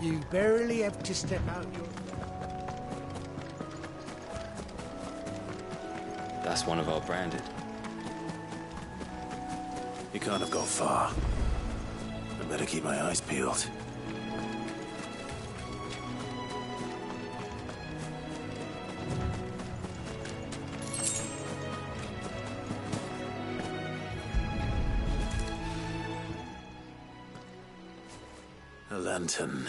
You barely have to step out your... That's one of our branded. You can't have gone far. I better keep my eyes peeled. A lantern.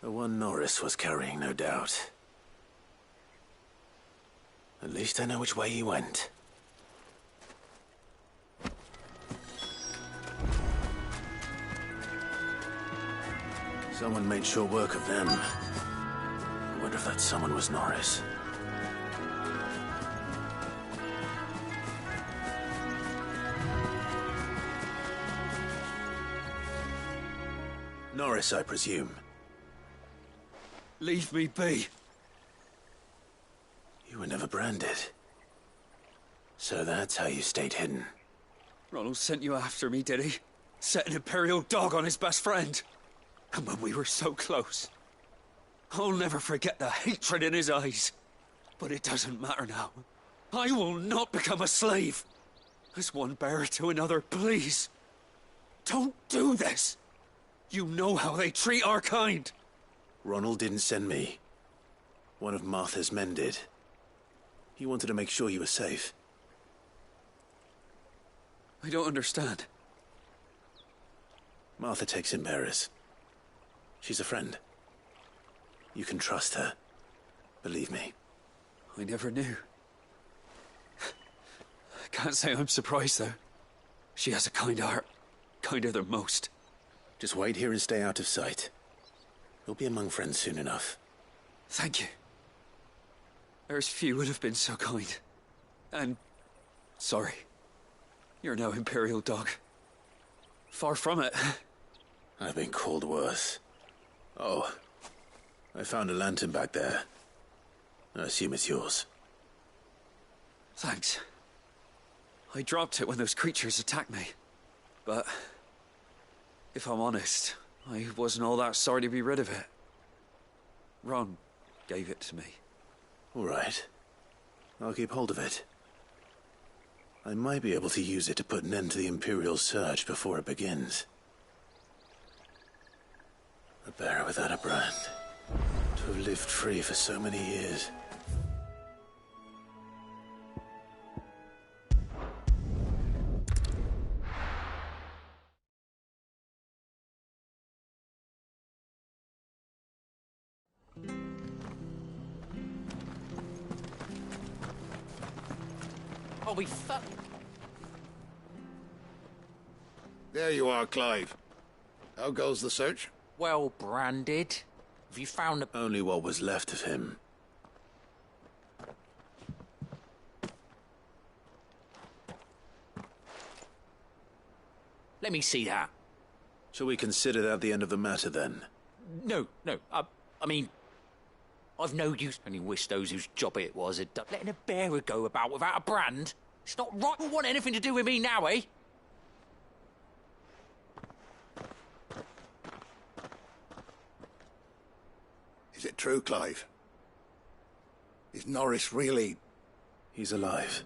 The one Norris was carrying, no doubt. At least I know which way he went. Someone made short work of them. I wonder if that someone was Norris. Norris, I presume. Leave me be. You were never branded. So that's how you stayed hidden. Ronald sent you after me, did he? Set an Imperial dog on his best friend. And when we were so close, I'll never forget the hatred in his eyes. But it doesn't matter now. I will not become a slave. As one bearer to another, please. Don't do this. You know how they treat our kind. Ronald didn't send me. One of Martha's men did. He wanted to make sure you were safe. I don't understand. Martha takes in bearers. She's a friend. You can trust her. Believe me. I never knew. I can't say I'm surprised, though. She has a kind heart. Kinder than most. Just wait here and stay out of sight. You'll be among friends soon enough. Thank you. There's few would have been so kind. And... sorry. You're no Imperial dog. Far from it. I've been called worse. Oh, I found a lantern back there. I assume it's yours. Thanks. I dropped it when those creatures attacked me. But... if I'm honest, I wasn't all that sorry to be rid of it. Ron gave it to me. All right. I'll keep hold of it. I might be able to use it to put an end to the Imperial surge before it begins. A bearer without a brand. To have lived free for so many years. Holy fuck! There you are, Clive. How goes the search? Well branded. Have you found the... Only what was left of him. Let me see that. Shall we consider that the end of the matter, then? No. I mean... I've no use any wish those whose job it was had done. Letting a bearer go about without a brand? It's not right. You want anything to do with me now, eh? Is it true, Clive? Is Norris really... He's alive.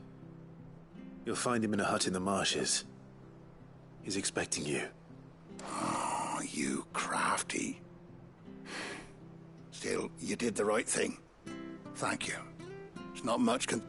You'll find him in a hut in the marshes. He's expecting you. Oh, you crafty. Still, you did the right thing. Thank you. It's not much can...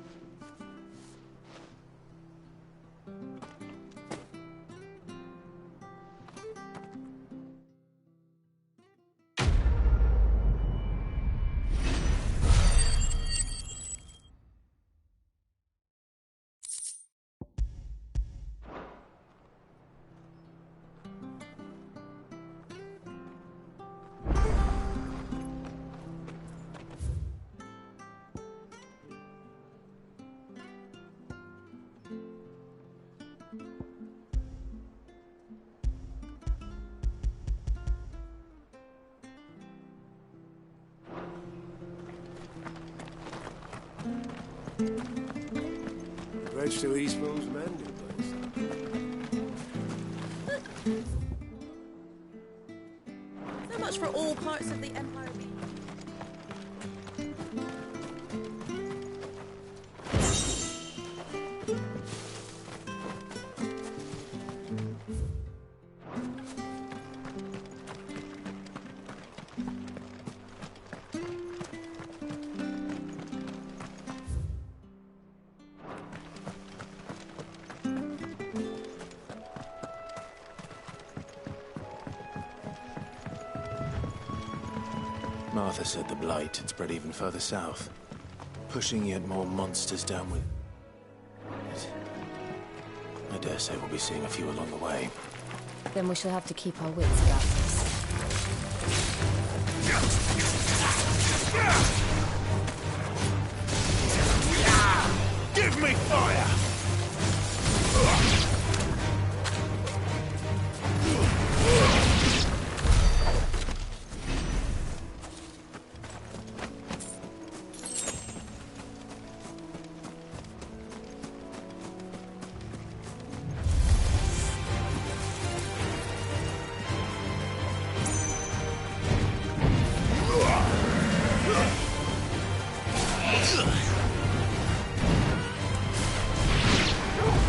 Bridge to Eastbourne's mended, So much much for all parts of the Empire being... Martha said the Blight had spread even further south, pushing yet more monsters down with it. I dare say we'll be seeing a few along the way. Then we shall have to keep our wits about us. Give me fire!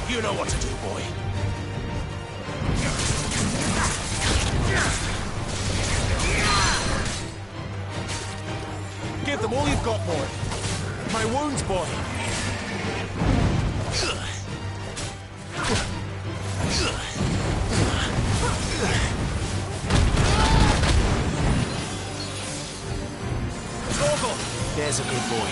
You know what to do, boy. Give them all you've got, boy. My wounds, boy. Torgal! There's a good boy.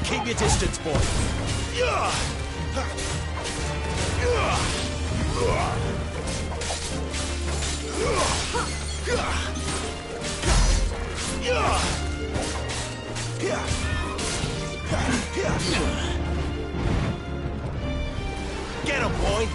Keep your distance, boy. Get him, boy.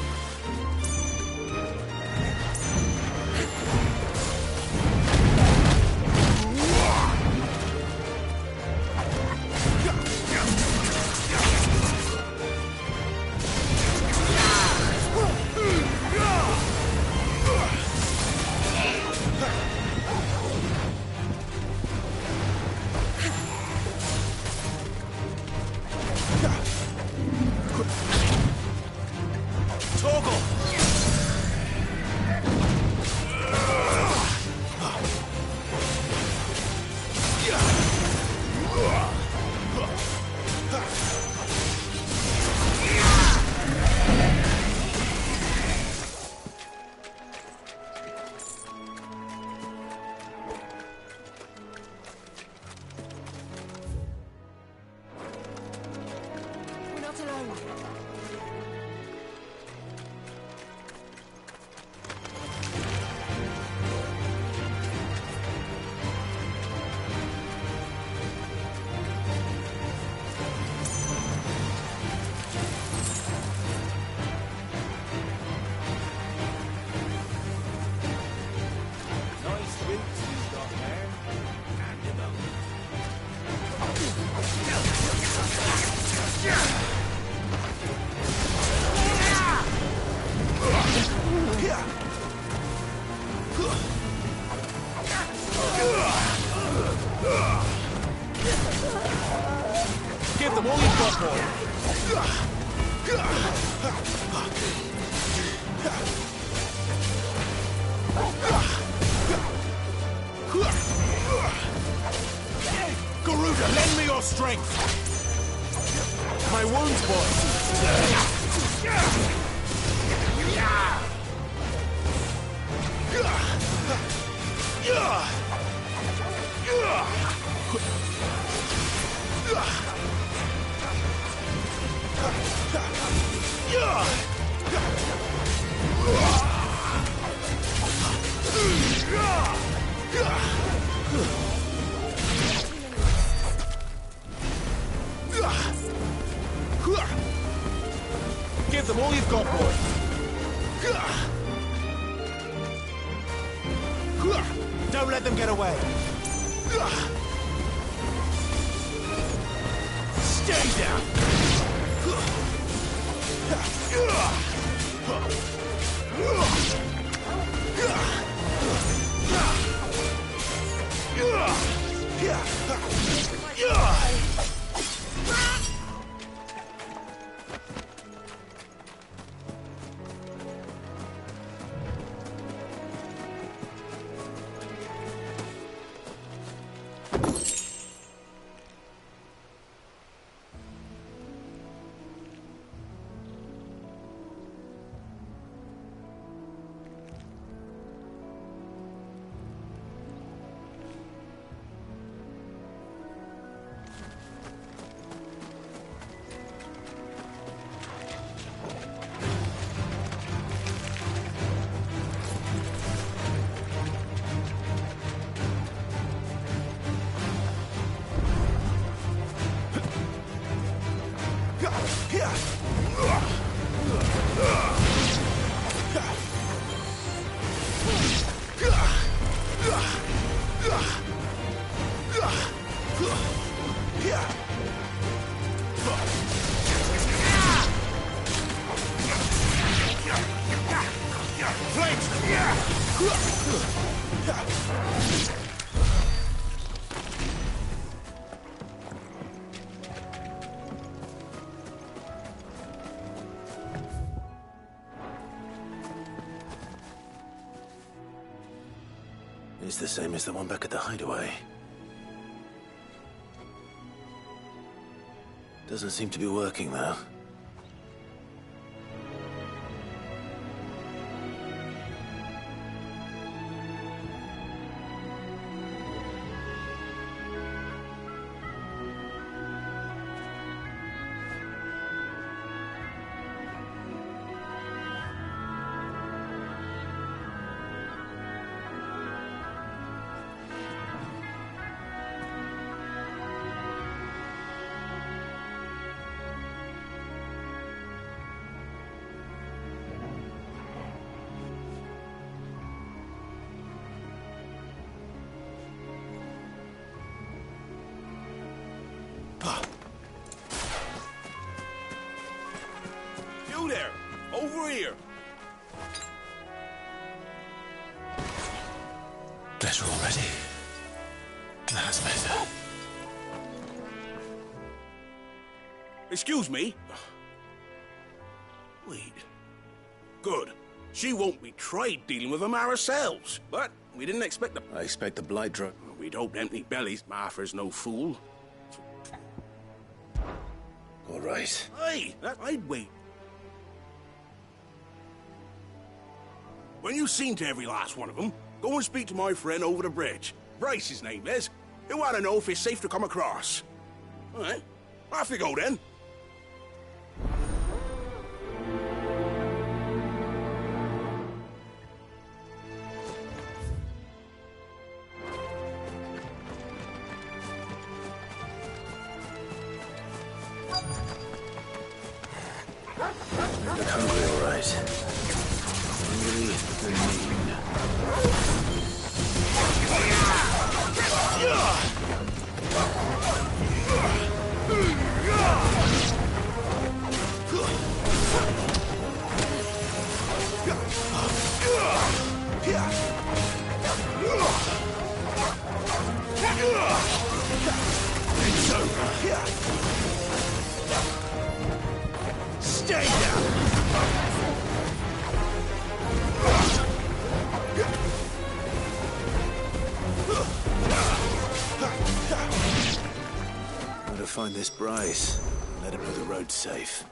Give them all you've got, boy. Garuda, lend me your strength. My wounds, boy. Give them all you've got, boy. Don't let them get away. Stay down. It's the same as the one back at the hideaway. Doesn't seem to be working, though. You there! Over here! Better already. That's better. Excuse me? Wait. Good. She won't be tried dealing with them ourselves, but we didn't expect them. I expect the blight drug. We don't empty bellies. Martha's no fool. All right. Hey, I'd wait. When you've seen to every last one of them, go and speak to my friend over the bridge. Bryce, his name is. He'll want to know if it's safe to come across. All right. Off you go, then. Look hungry, all right. Hungry and mean. It's over. Stay down. Where to find this Bryce? Let him know the road's safe.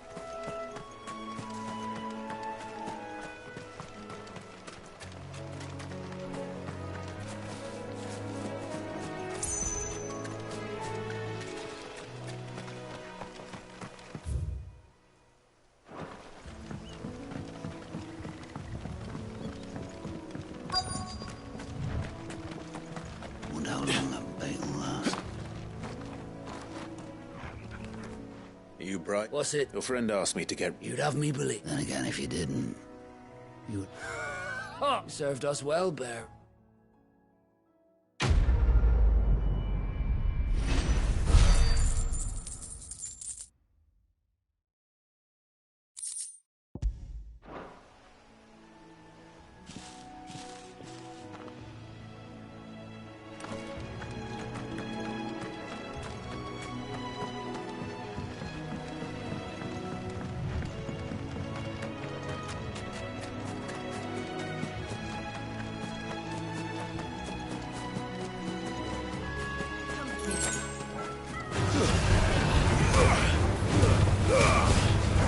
Are you bright? What's it? Your friend asked me to get... You'd have me believe. Then again, if you didn't, you served us well, Bear.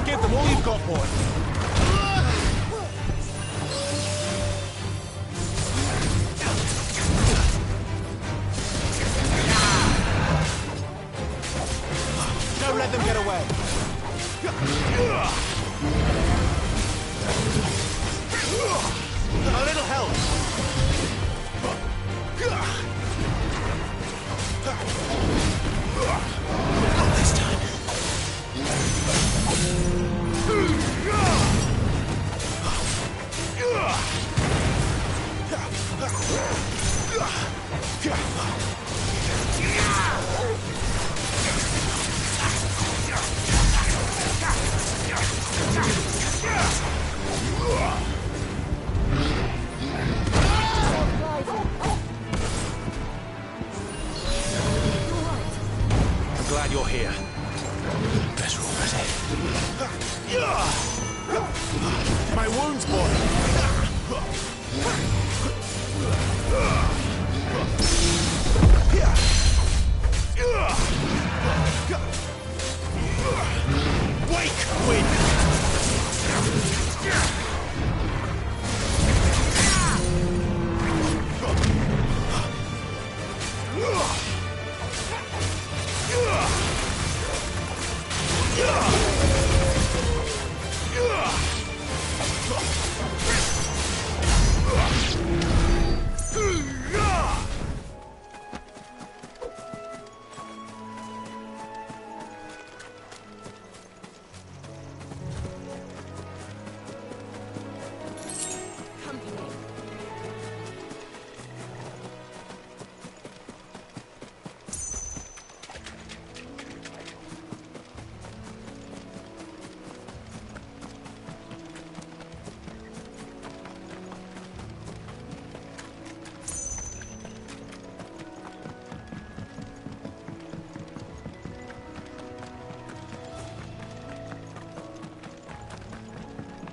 Give them all you've got, boy. Don't let them get away. A little help. Not this time. I'm glad you're here. Better already. My wounds, boy. Wake, wind.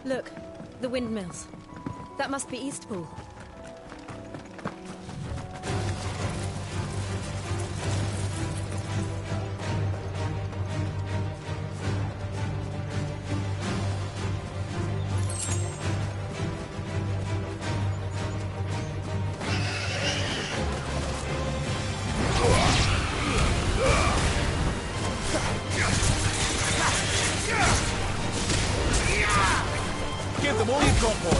Look, the windmills. That must be Eastpool. Give them all you've got, boy.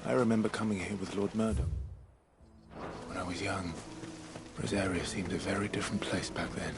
I remember coming here with Lord Murdoch. When I was young, Rosaria seemed a very different place back then.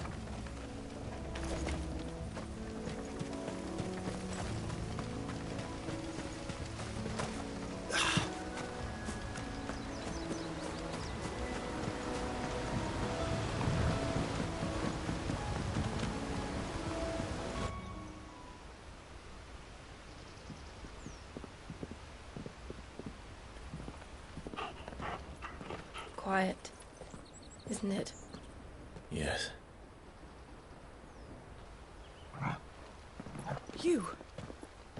Quiet, isn't it? Yes.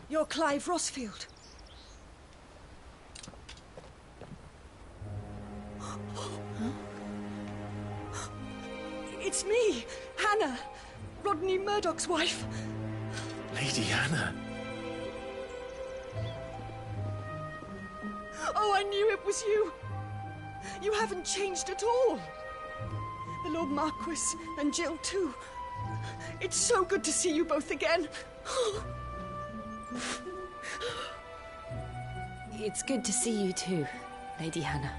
You're Clive Rossfield. It's me, Hannah, Rodney Murdoch's wife. Lady Hannah. Oh, I knew it was you. You haven't changed at all. The Lord Marquis and Jill too. It's so good to see you both again. It's good to see you too, Lady Hannah.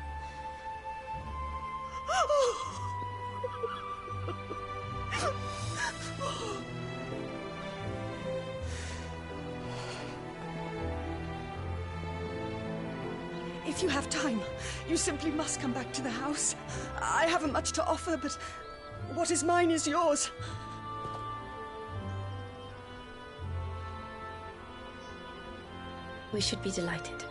If you have time, you simply must come back to the house. I haven't much to offer, but what is mine is yours. We should be delighted.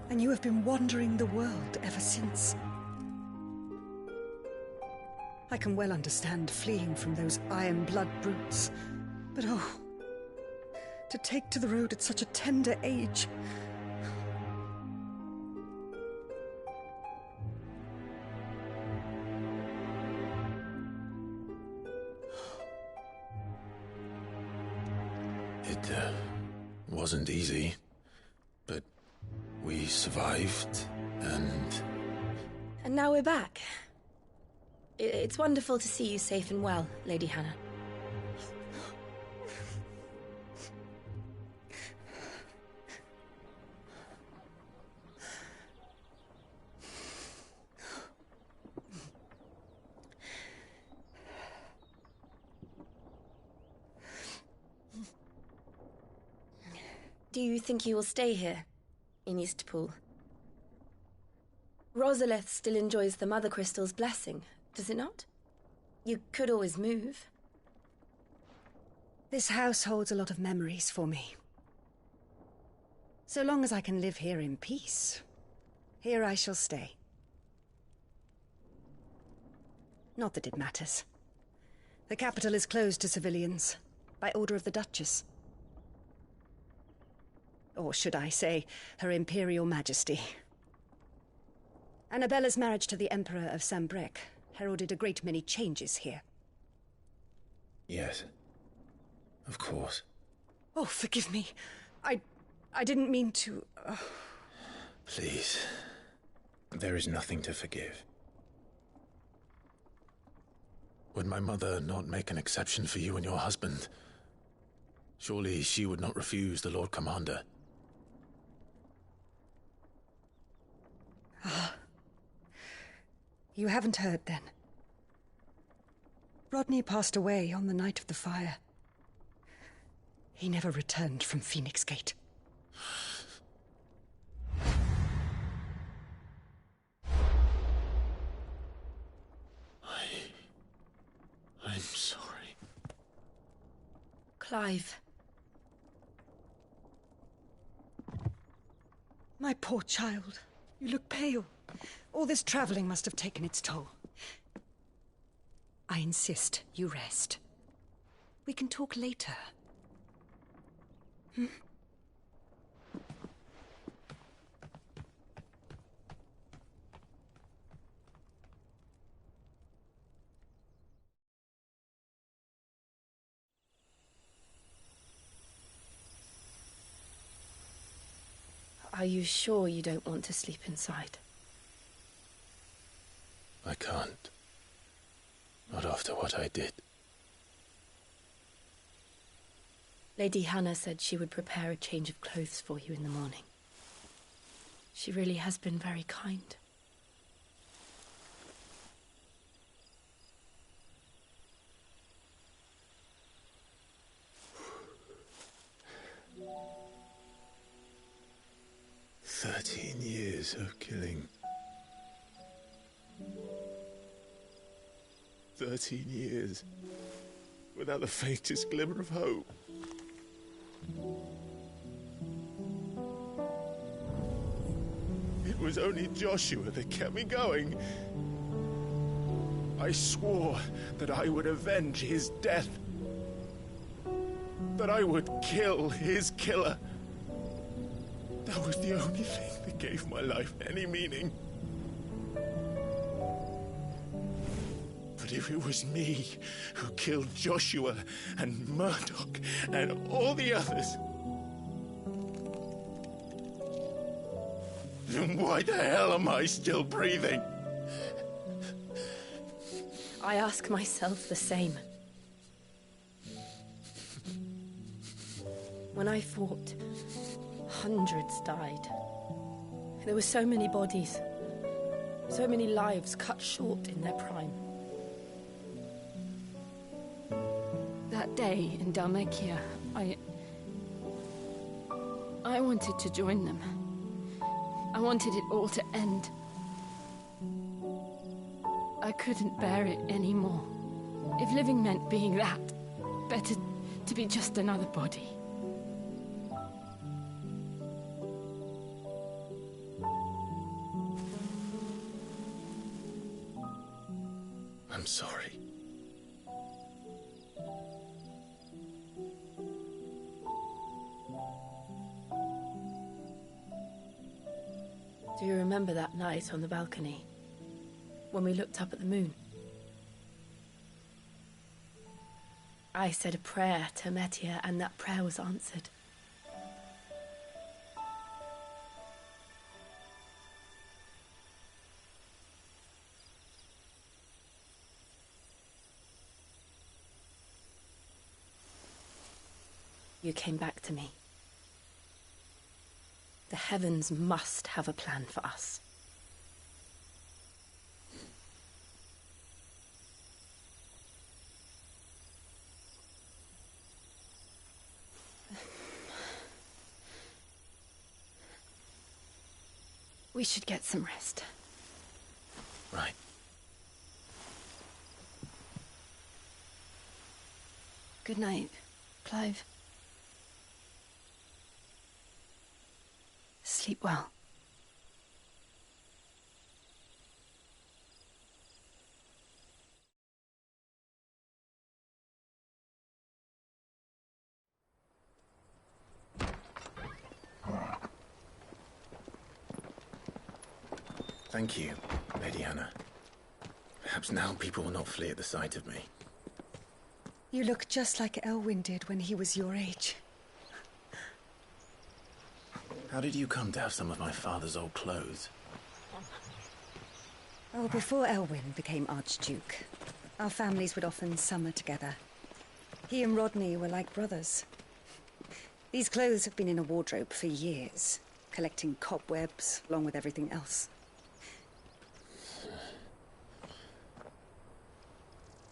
And you have been wandering the world ever since. I can well understand fleeing from those iron-blood brutes. But oh, to take to the road at such a tender age. It wasn't easy, but we survived, and... And now we're back. It's wonderful to see you safe and well, Lady Hannah. Do you think you will stay here, in Eastpool? Rosaleth still enjoys the Mother Crystal's blessing, does it not? You could always move. This house holds a lot of memories for me. So long as I can live here in peace, here I shall stay. Not that it matters. The capital is closed to civilians, by order of the Duchess. Or should I say, Her Imperial Majesty. Annabella's marriage to the Emperor of Sambrec heralded a great many changes here. Yes. Of course. Oh, forgive me. I didn't mean to... Please. There is nothing to forgive. Would my mother not make an exception for you and your husband? Surely she would not refuse the Lord Commander. You haven't heard, then. Rodney passed away on the night of the fire. He never returned from Phoenix Gate. I'm sorry. Clive. My poor child. You look pale. All this traveling must have taken its toll. I insist you rest. We can talk later. Hmm? Are you sure you don't want to sleep inside? I can't. Not after what I did. Lady Hannah said she would prepare a change of clothes for you in the morning. She really has been very kind. "13 years of killing. 13 years without the faintest glimmer of hope. It was only Joshua that kept me going. I swore that I would avenge his death. That I would kill his killer. That was the only thing that gave my life any meaning. But if it was me who killed Joshua and Murdoch and all the others, then why the hell am I still breathing? I ask myself the same. When I fought, hundreds died. There were so many bodies, so many lives cut short in their prime. That day in Dalmacia, I wanted to join them. I wanted it all to end. I couldn't bear it anymore. If living meant being that, better to be just another body. I'm sorry. Do you remember that night on the balcony, when we looked up at the moon? I said a prayer to Metia, and that prayer was answered. You came back to me. The heavens must have a plan for us. We should get some rest. Right. Good night, Clive. Sleep well. Thank you, Lady Hannah. Perhaps now people will not flee at the sight of me. You look just like Elwyn did when he was your age. How did you come to have some of my father's old clothes? Oh, before Elwyn became Archduke, our families would often summer together. He and Rodney were like brothers. These clothes have been in a wardrobe for years, collecting cobwebs along with everything else.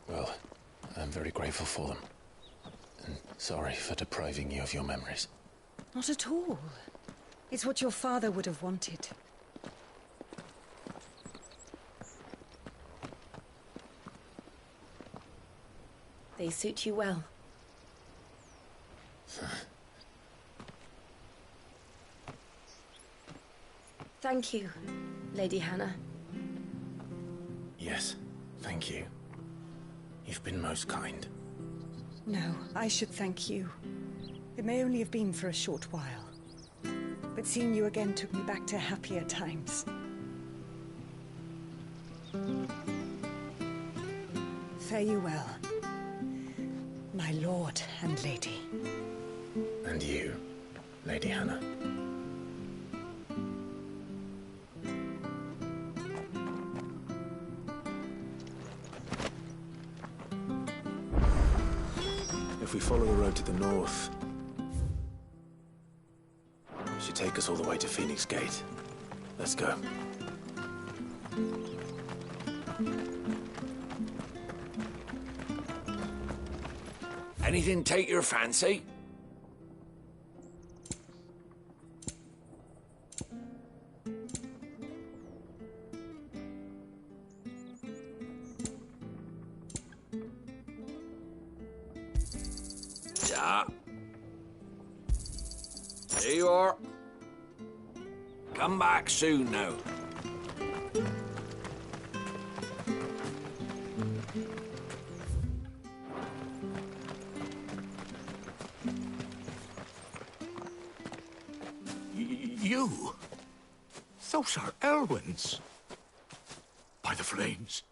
Well, I'm very grateful for them. And sorry for depriving you of your memories. Not at all. It's what your father would have wanted. They suit you well. Thank you, Lady Hannah. Yes, thank you. You've been most kind. No, I should thank you. It may only have been for a short while, but seeing you again took me back to happier times. Fare you well, my lord and lady. And you, Lady Hannah. If we follow the road to the north, it should take us all the way to Phoenix Gate. Let's go. Anything take your fancy? Yeah. There you are. Come back soon now. You? Those are Elwyn's. By the flames.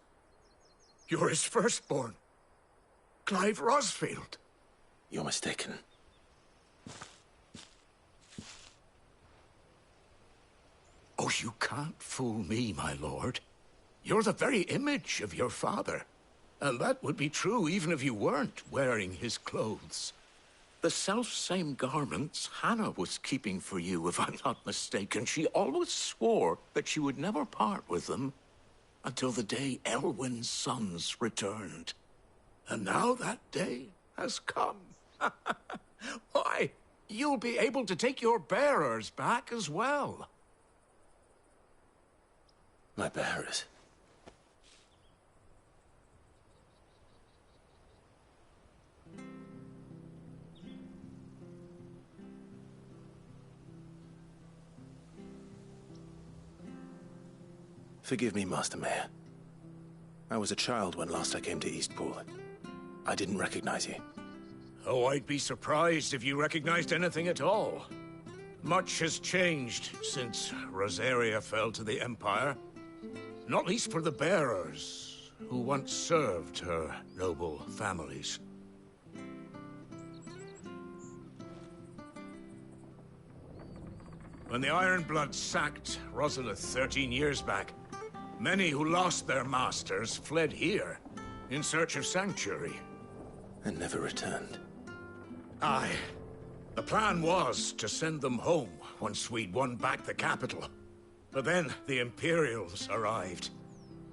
You're his firstborn. Clive Rosfield. You're mistaken. Oh, you can't fool me, my lord. You're the very image of your father. And that would be true even if you weren't wearing his clothes. The self-same garments Hannah was keeping for you, if I'm not mistaken. She always swore that she would never part with them until the day Elwyn's sons returned. And now that day has come. Why, you'll be able to take your bearers back as well. My bearers? Forgive me, Master Mayor. I was a child when last I came to Eastpool. I didn't recognize you. Oh, I'd be surprised if you recognized anything at all. Much has changed since Rosaria fell to the Empire. Not least for the bearers, who once served her noble families. When the Ironbloods sacked Rosalith 13 years back, many who lost their masters fled here, in search of sanctuary. And never returned. Aye. The plan was to send them home once we'd won back the capital. But then the Imperials arrived.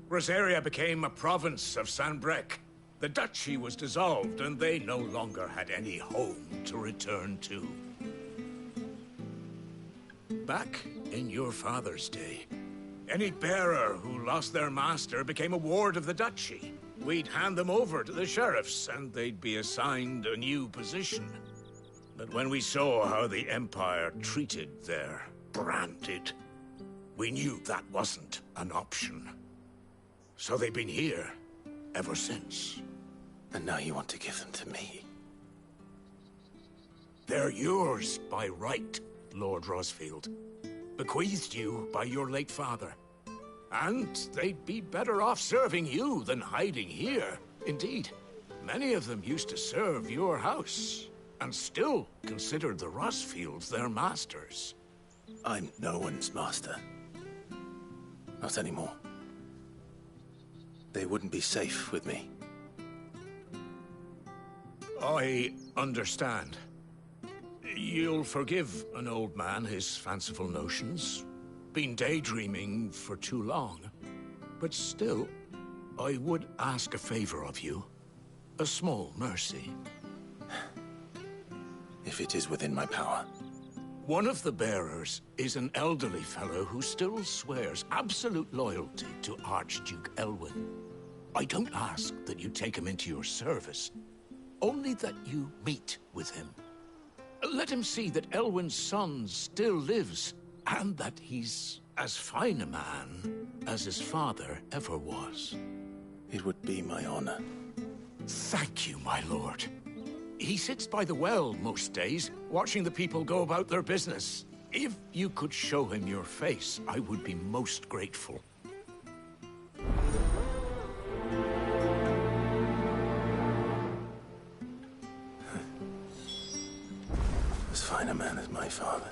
Rosaria became a province of Sanbreque. The duchy was dissolved, and they no longer had any home to return to. Back in your father's day, any bearer who lost their master became a ward of the duchy. We'd hand them over to the sheriffs, and they'd be assigned a new position. But when we saw how the Empire treated their branded, we knew that wasn't an option. So they've been here ever since. And now you want to give them to me? They're yours by right, Lord Rosfield. Bequeathed you by your late father. And they'd be better off serving you than hiding here. Indeed, many of them used to serve your house, and still considered the Rosfields their masters. I'm no one's master. Not anymore. They wouldn't be safe with me. I understand. You'll forgive an old man his fanciful notions. Been daydreaming for too long. But still, I would ask a favor of you. A small mercy. If it is within my power. One of the bearers is an elderly fellow who still swears absolute loyalty to Archduke Elwyn. I don't ask that you take him into your service, only that you meet with him. Let him see that Elwyn's son still lives, and that he's as fine a man as his father ever was. It would be my honor. Thank you, my lord. He sits by the well most days, watching the people go about their business. If you could show him your face, I would be most grateful. As fine a man as my father.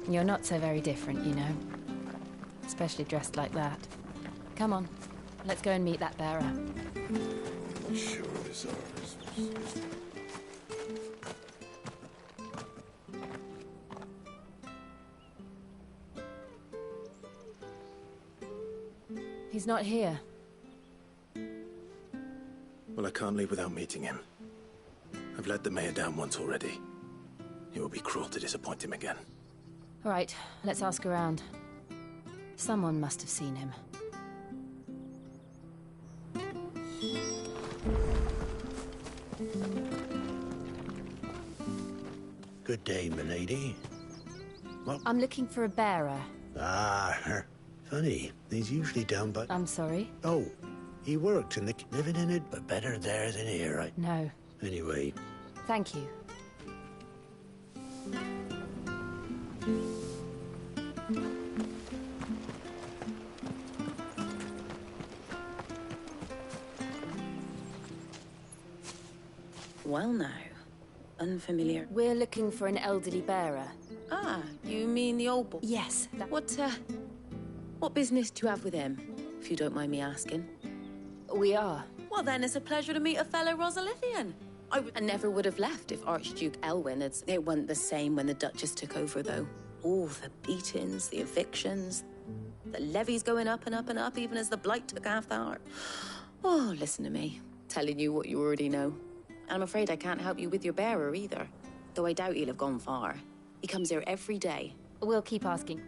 You're not so very different, you know. Especially dressed like that. Come on, let's go and meet that bearer. Sure is ours. He's not here. Well, I can't leave without meeting him. I've let the mayor down once already. It would be cruel to disappoint him again. All right, let's ask around. Someone must have seen him. Good day, milady. What? I'm looking for a bearer. Ah, funny. He's usually down by... I'm sorry? Oh, He worked in the... living in it, but better there than here. No. Anyway. Thank you. Well now, unfamiliar. We're looking for an elderly bearer. Ah, you mean the old boy? Yes. What business do you have with him, if you don't mind me asking? We are. Well then, it's a pleasure to meet a fellow Rosalithian. I never would have left if Archduke Elwyn had... It wasn't the same when the Duchess took over, though. All the beatings, the evictions, the levies going up and up and up, even as the Blight took half the heart. Oh, listen to me, telling you what you already know. And I'm afraid I can't help you with your bearer either, though I doubt he'll have gone far. He comes here every day. We'll keep asking.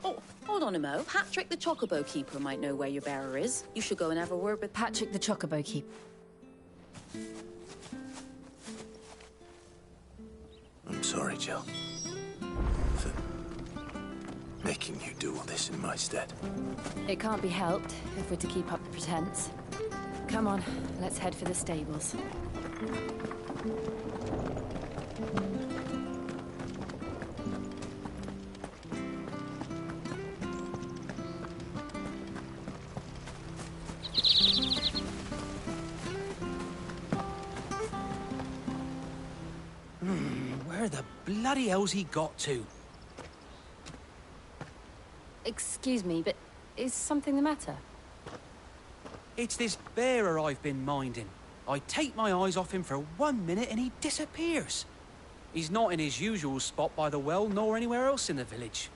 Oh, hold on a mo. Patrick the Chocobo Keeper might know where your bearer is. You should go and have a word with... Patrick the Chocobo Keeper. I'm sorry, Jill. For making you do all this in my stead. It can't be helped if we're to keep up the pretense. Come on, let's head for the stables. Where the bloody hell's he got to? Excuse me, but is something the matter? It's this bearer I've been minding. I take my eyes off him for 1 minute and he disappears. He's not in his usual spot by the well, nor anywhere else in the village.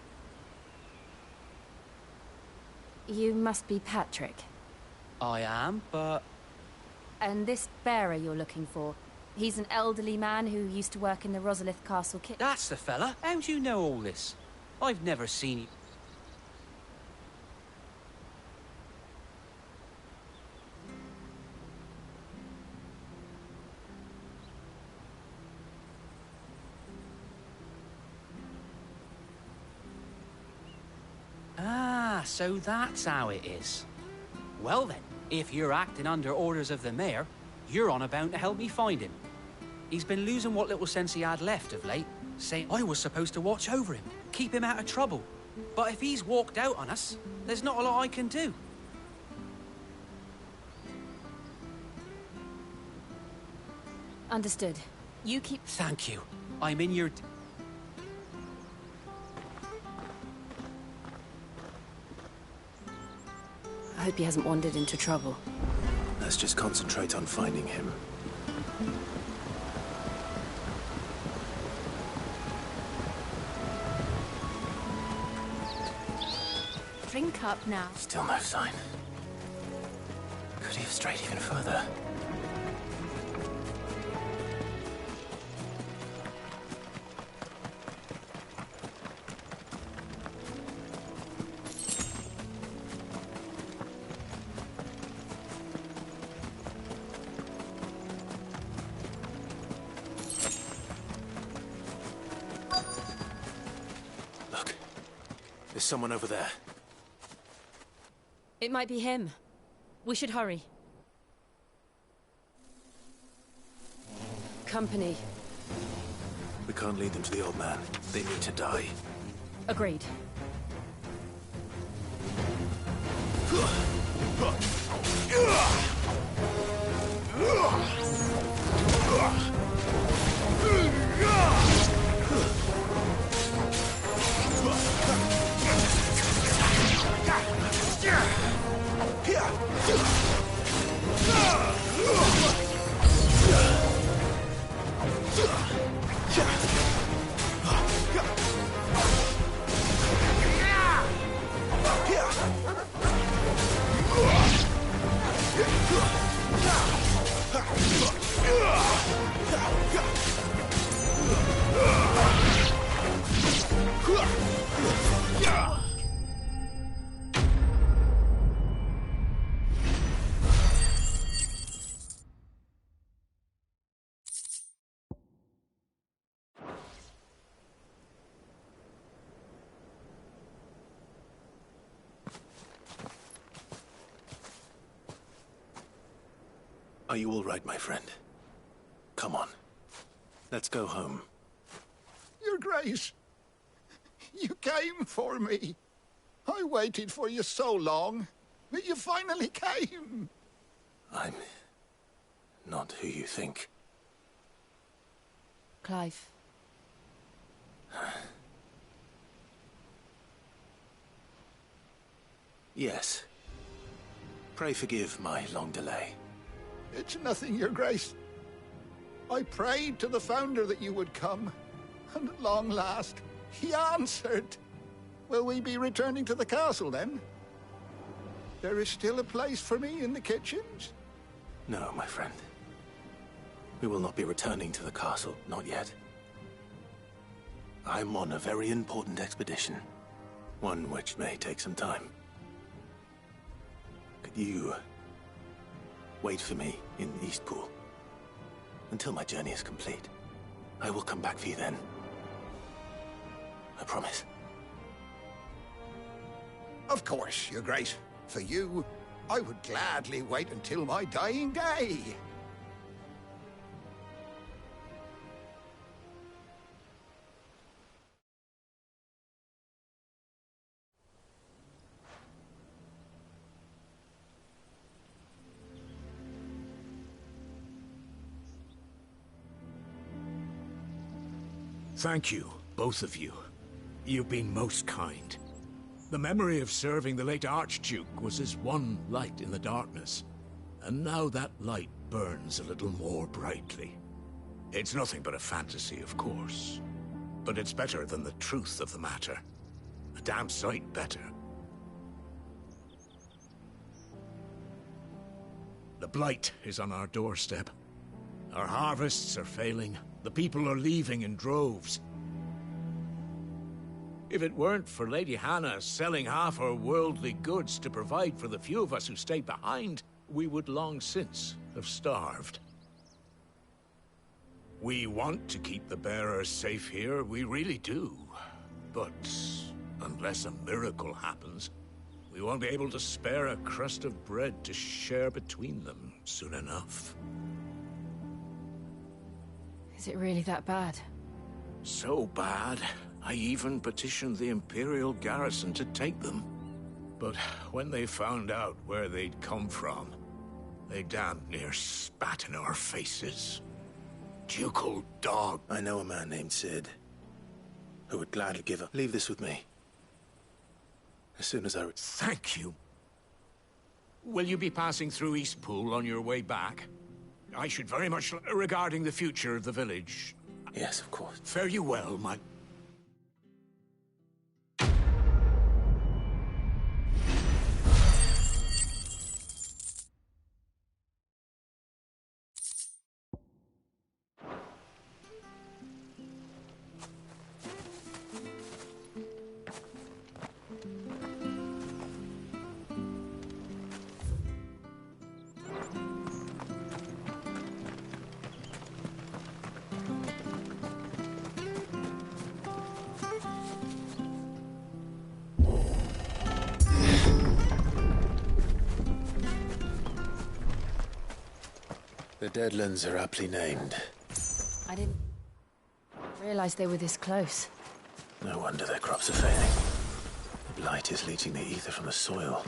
You must be Patrick. I am, but... And this bearer you're looking for, he's an elderly man who used to work in the Rosalith Castle kitchen. That's the fella. How do you know all this? I've never seen him. Ah, so that's how it is. Well then, if you're acting under orders of the mayor, you're on about to help me find him. He's been losing what little sense he had left of late, saying I was supposed to watch over him, keep him out of trouble. But if he's walked out on us, there's not a lot I can do. Understood. You keep... Thank you. I'm in your... I hope he hasn't wandered into trouble. Let's just concentrate on finding him. Drink up now. Still no sign. Could he have strayed even further? Look, there's someone over there. It might be him. We should hurry. Company. We can't lead them to the old man. They need to die. Agreed. Are you all right, my friend? Come on. Let's go home. Your Grace, you came for me. I waited for you so long, but you finally came. I'm not who you think. Clive. Yes. Pray forgive my long delay. It's nothing, Your Grace. I prayed to the Founder that you would come, and at long last, he answered. Will we be returning to the castle, then? There is still a place for me in the kitchens? No, my friend. We will not be returning to the castle, not yet. I'm on a very important expedition. One which may take some time. Could you wait for me in Eastpool until my journey is complete? I will come back for you then. I promise. Of course, Your Grace. For you, I would gladly wait until my dying day. Thank you, both of you. You've been most kind. The memory of serving the late Archduke was as one light in the darkness, and now that light burns a little more brightly. It's nothing but a fantasy, of course, but it's better than the truth of the matter. A damn sight better. The blight is on our doorstep. Our harvests are failing. The people are leaving in droves. If it weren't for Lady Hannah selling half her worldly goods to provide for the few of us who stayed behind, we would long since have starved. We want to keep the bearers safe here, we really do. But unless a miracle happens, we won't be able to spare a crust of bread to share between them soon enough. Is it really that bad? So bad, I even petitioned the Imperial garrison to take them. But when they found out where they'd come from, they damn near spat in our faces. Ducal dog. I know a man named Sid, who would gladly give up. Leave this with me. As soon as I... Thank you. Will you be passing through Eastpool on your way back? I should very much... regarding the future of the village. Yes, of course. Fare you well, my... The Deadlands are aptly named. I didn't realize they were this close. No wonder their crops are failing. The blight is leaching the ether from the soil.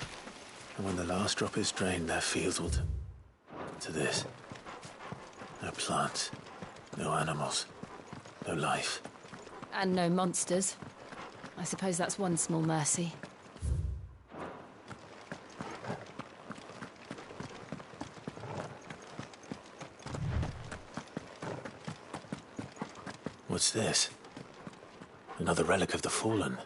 And when the last drop is drained, their fields will to this. No plants, no animals, no life. And no monsters. I suppose that's one small mercy. What's this? Another relic of the Fallen.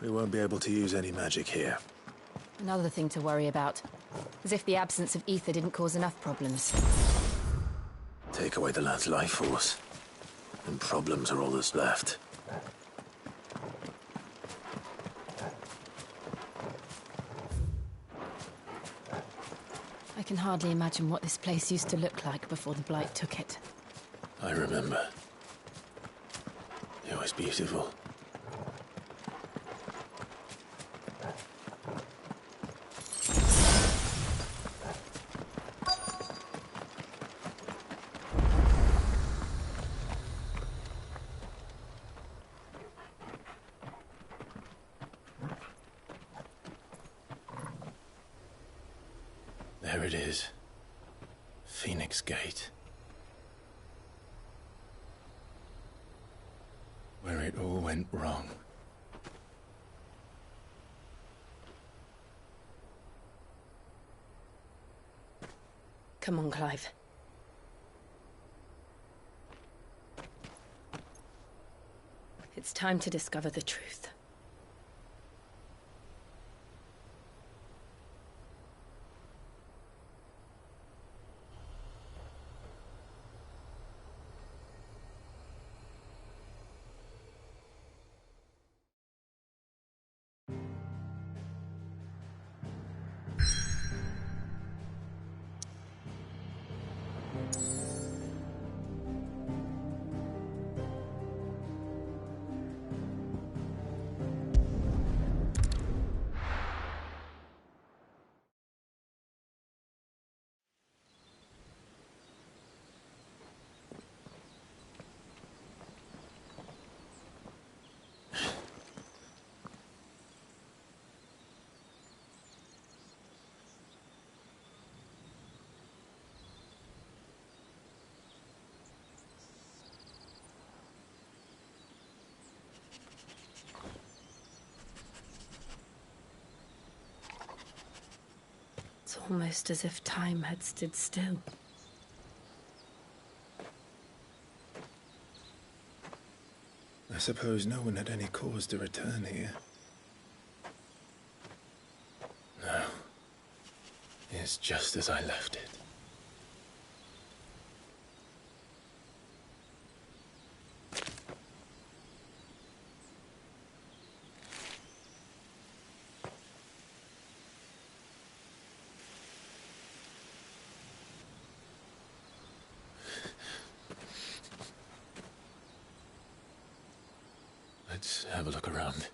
We won't be able to use any magic here. Another thing to worry about. As if the absence of ether didn't cause enough problems. Take away the lad's life force, and problems are all that's left. I can hardly imagine what this place used to look like before the Blight took it. I remember. It was beautiful. There it is. Phoenix Gate. Where it all went wrong. Come on, Clive. It's time to discover the truth. It's almost as if time had stood still. I suppose no one had any cause to return here. No. It's just as I left it. Let's have a look around.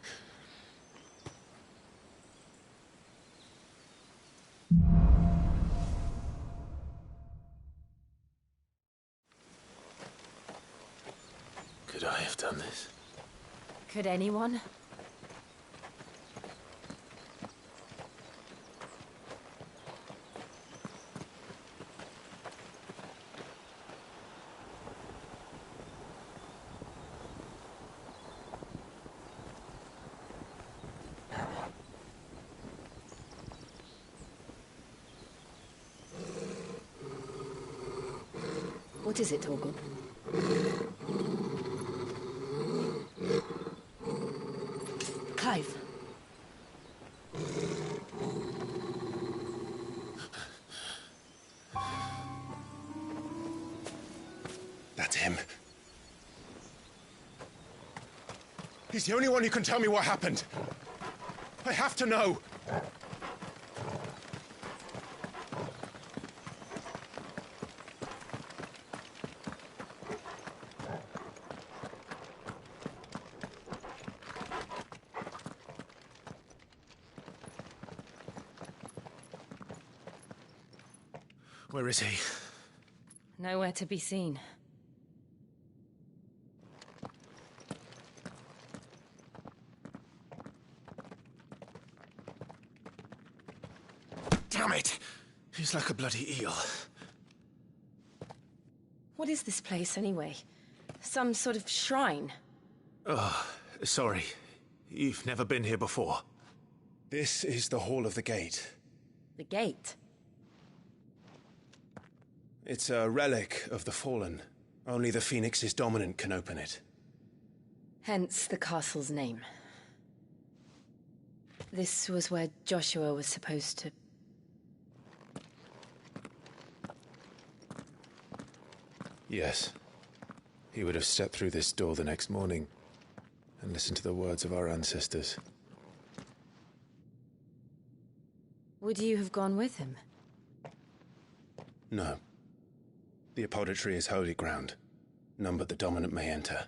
Could I have done this? Could anyone? What is it, Torgal? Clive. That's him. He's the only one who can tell me what happened. I have to know. Where is he? Nowhere to be seen. Damn it! He's like a bloody eel. What is this place, anyway? Some sort of shrine? Oh, sorry. You've never been here before. This is the Hall of the Gate. The gate? It's a relic of the Fallen. Only the Phoenix's dominant can open it. Hence the castle's name. This was where Joshua was supposed to... Yes. He would have stepped through this door the next morning and listened to the words of our ancestors. Would you have gone with him? No. The apodatory is holy ground. None but the dominant may enter.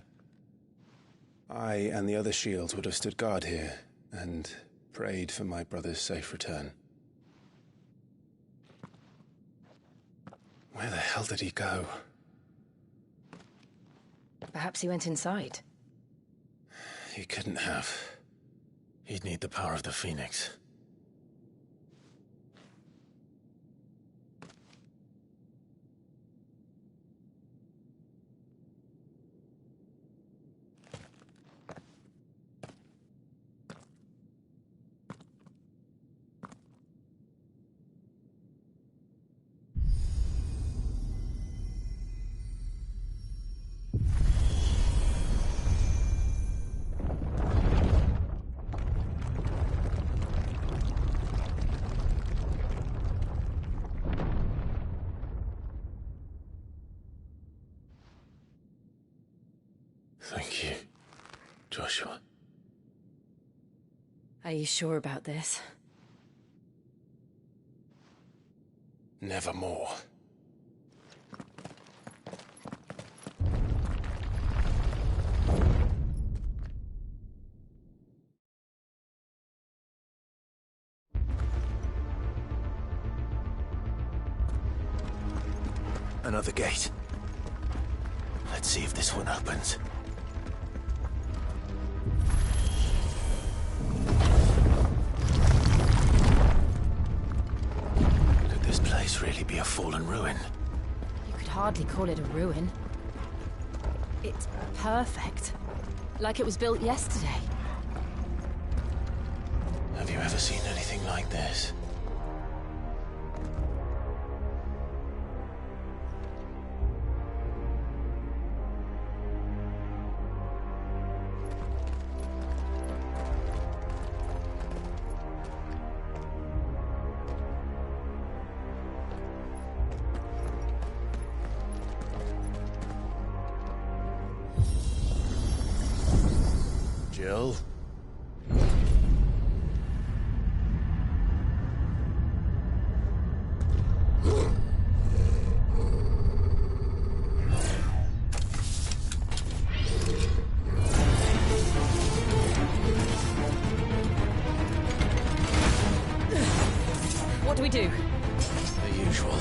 I and the other shields would have stood guard here, and prayed for my brother's safe return. Where the hell did he go? Perhaps he went inside. He couldn't have. He'd need the power of the Phoenix. Thank you, Joshua. Are you sure about this? Nevermore. Another gate. Let's see if this one opens. Could this place really be a fallen ruin? You could hardly call it a ruin. It's perfect. Like it was built yesterday. Have you ever seen anything like this? Jill? What do we do? The usual.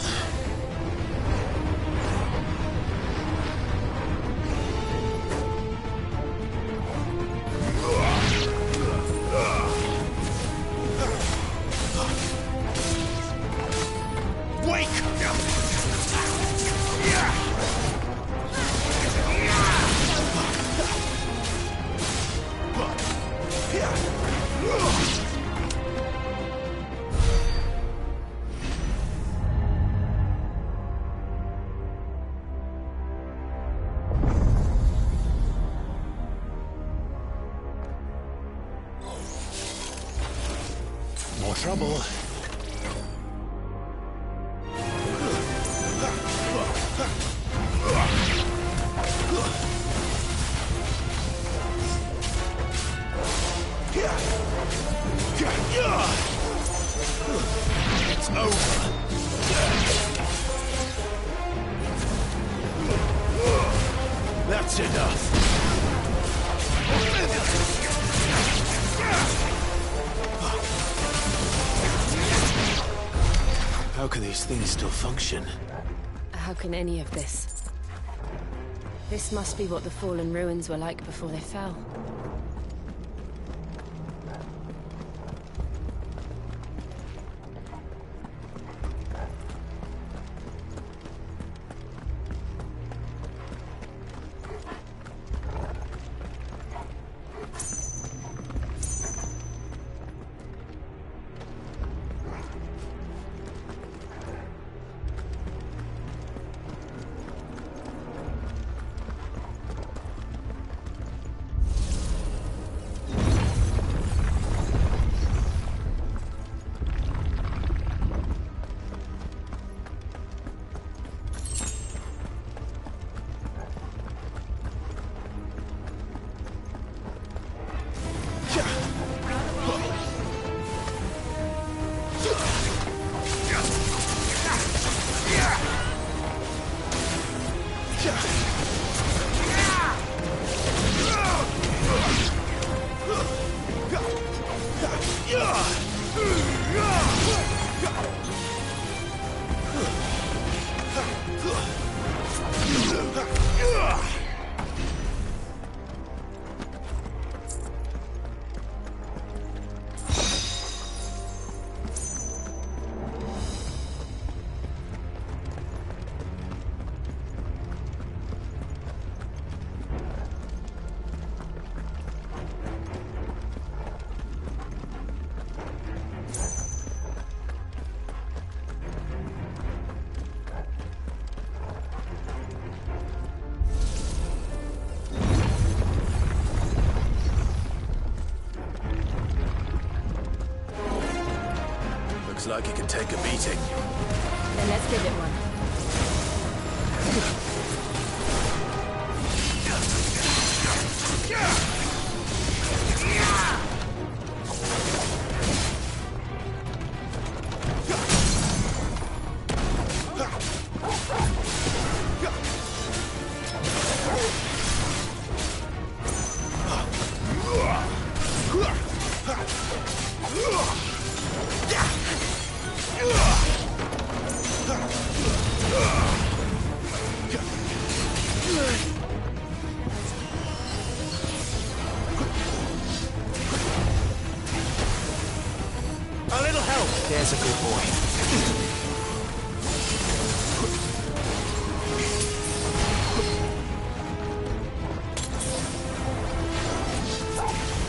More trouble. It's over. That's enough. How can these things still function? How can any of this? This must be what the fallen ruins were like before they fell. Looks like it can take a beating. Then let's give it one. A little help. There's a good boy.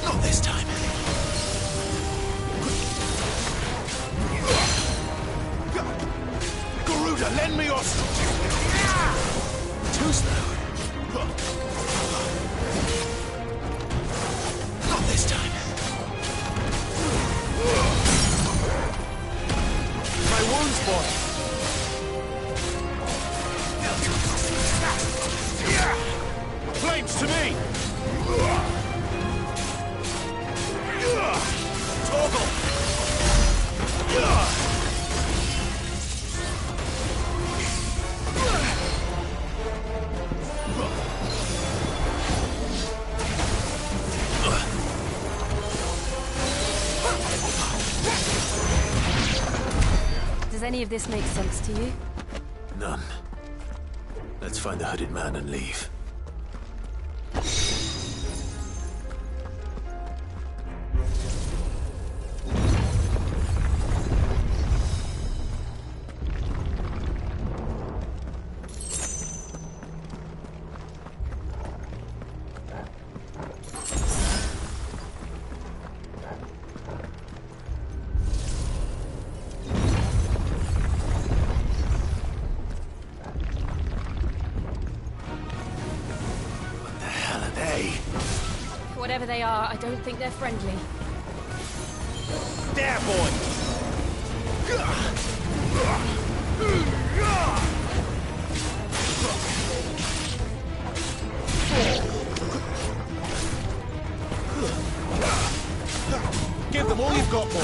Not this time. Garuda, lend me your... Too slow. Not this time. My wounds, boy. Flames to me. Toggle. Does any of this make sense to you? None. Let's find the hooded man and leave. Whatever they are, I don't think they're friendly. There, boy. Give them all you've got, boy.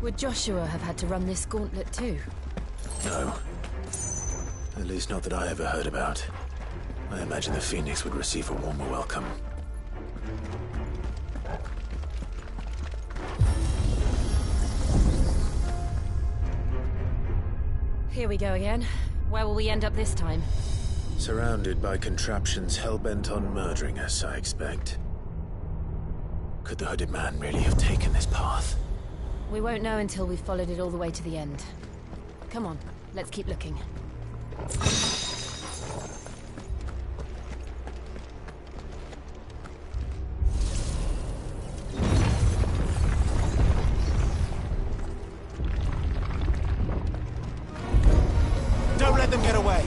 Would Joshua have had to run this gauntlet too? No. At least not that I ever heard about. I imagine the Phoenix would receive a warmer welcome. Here we go again. Where will we end up this time? Surrounded by contraptions hell-bent on murdering us, I expect. Could the hooded man really have taken this path? We won't know until we've followed it all the way to the end. Come on, let's keep looking. Don't let them get away.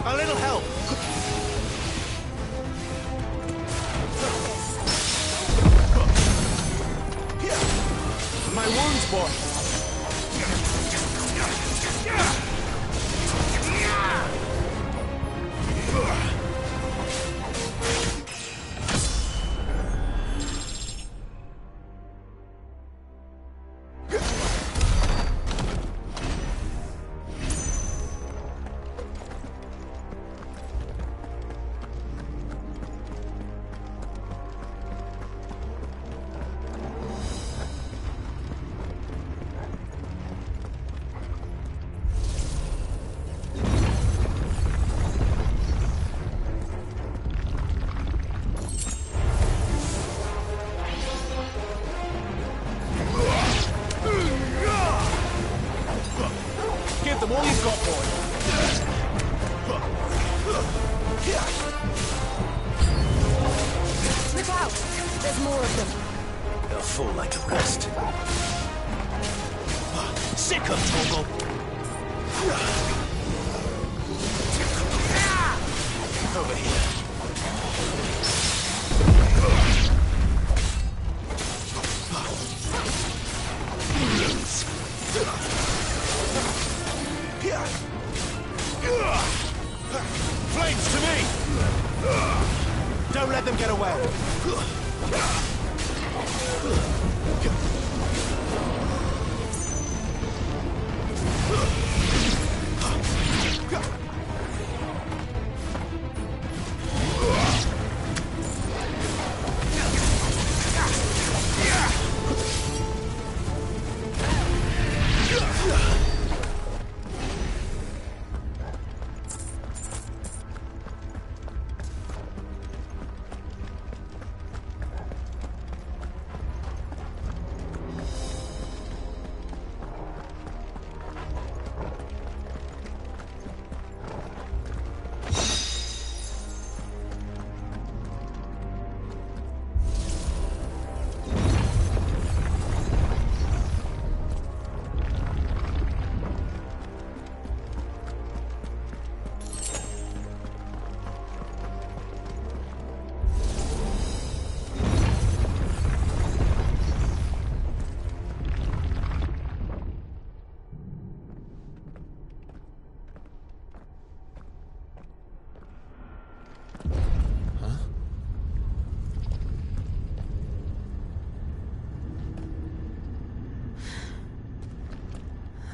A little help! My wounds, boy! Give them all you've got, boy! Look out! There's more of them. They'll fall like the rest. Sick of Toggle! Over here. Flames to me! Don't let them get away!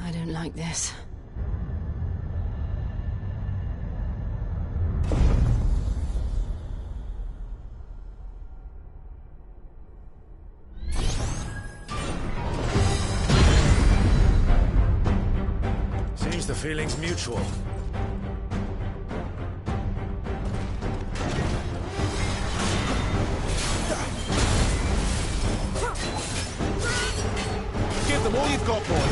I don't like this. Seems the feeling's mutual. Give them all you've got, boy!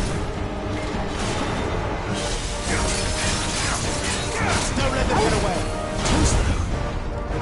Don't let them get away! Too slow.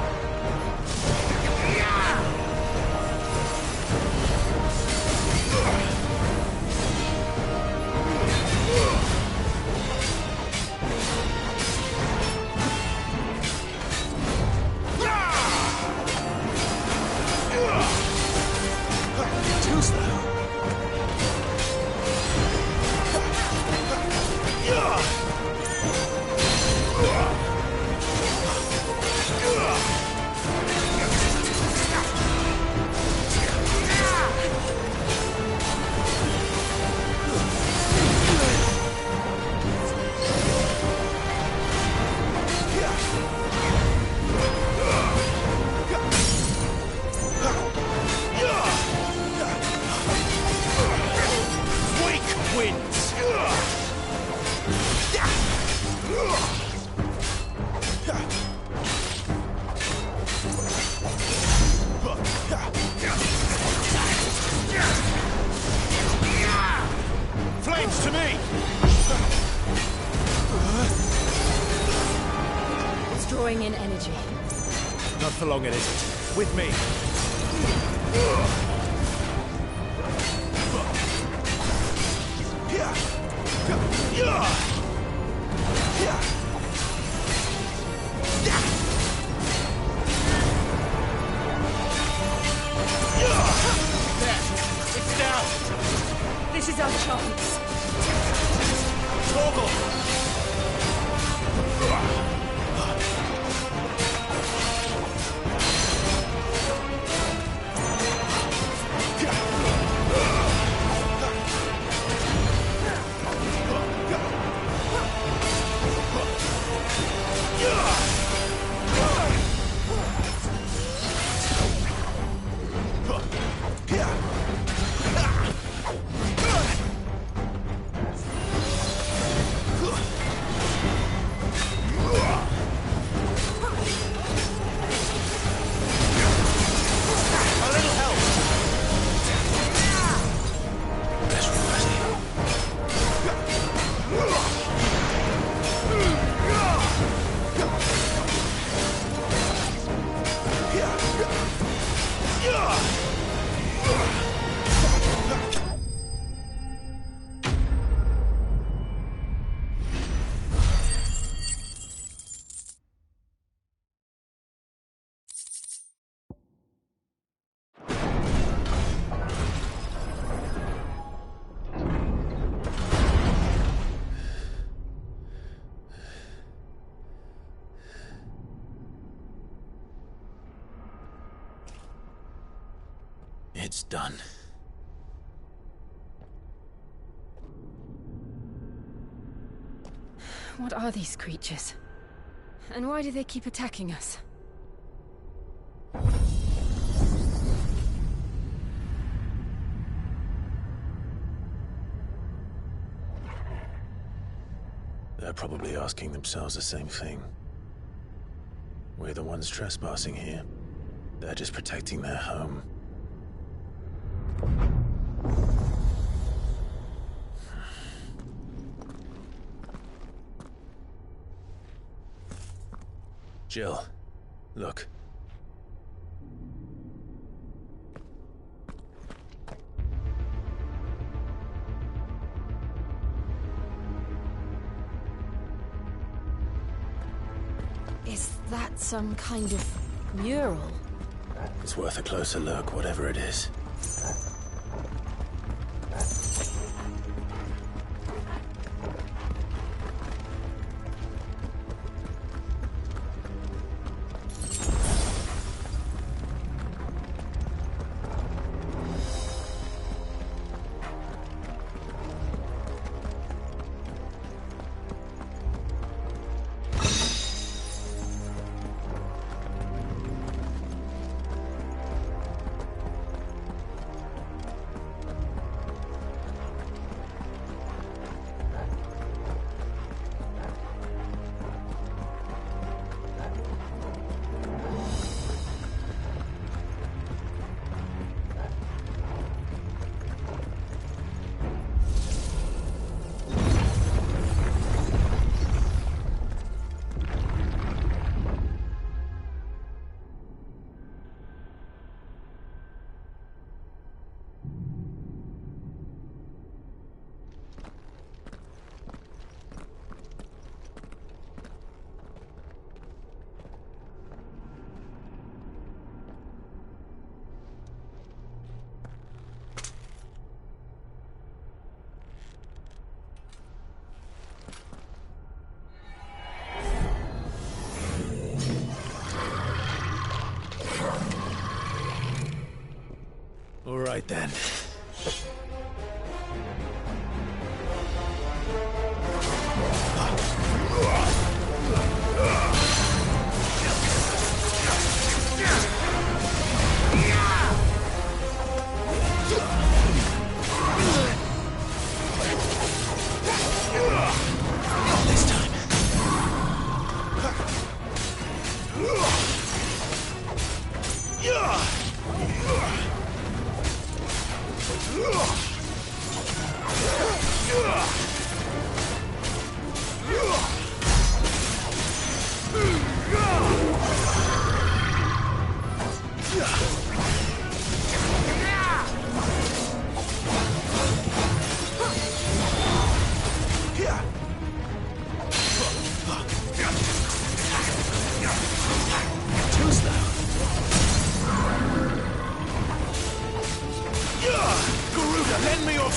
Half along it isn't. With me. It's down! This is our chance. Torgal! It's done. What are these creatures? And why do they keep attacking us? They're probably asking themselves the same thing. We're the ones trespassing here. They're just protecting their home. Jill, look. Is that some kind of mural? It's worth a closer look, whatever it is. All right then.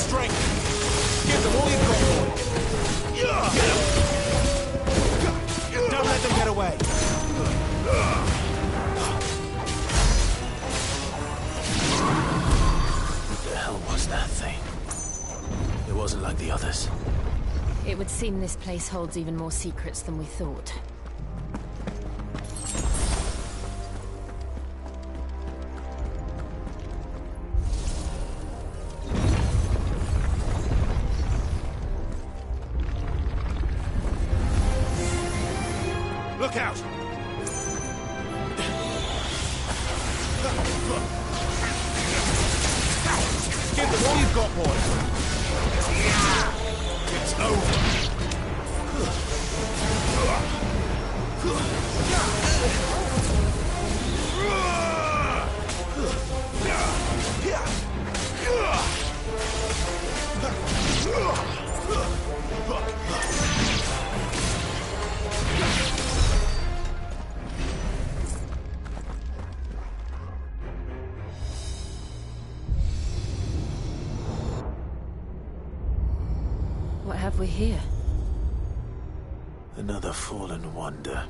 strength! Give them all you've got, boy! Don't let them get away! What the hell was that thing? It wasn't like the others. It would seem this place holds even more secrets than we thought. Look out! Give them all you've got, boy! It's over! What have we here? Another fallen wonder.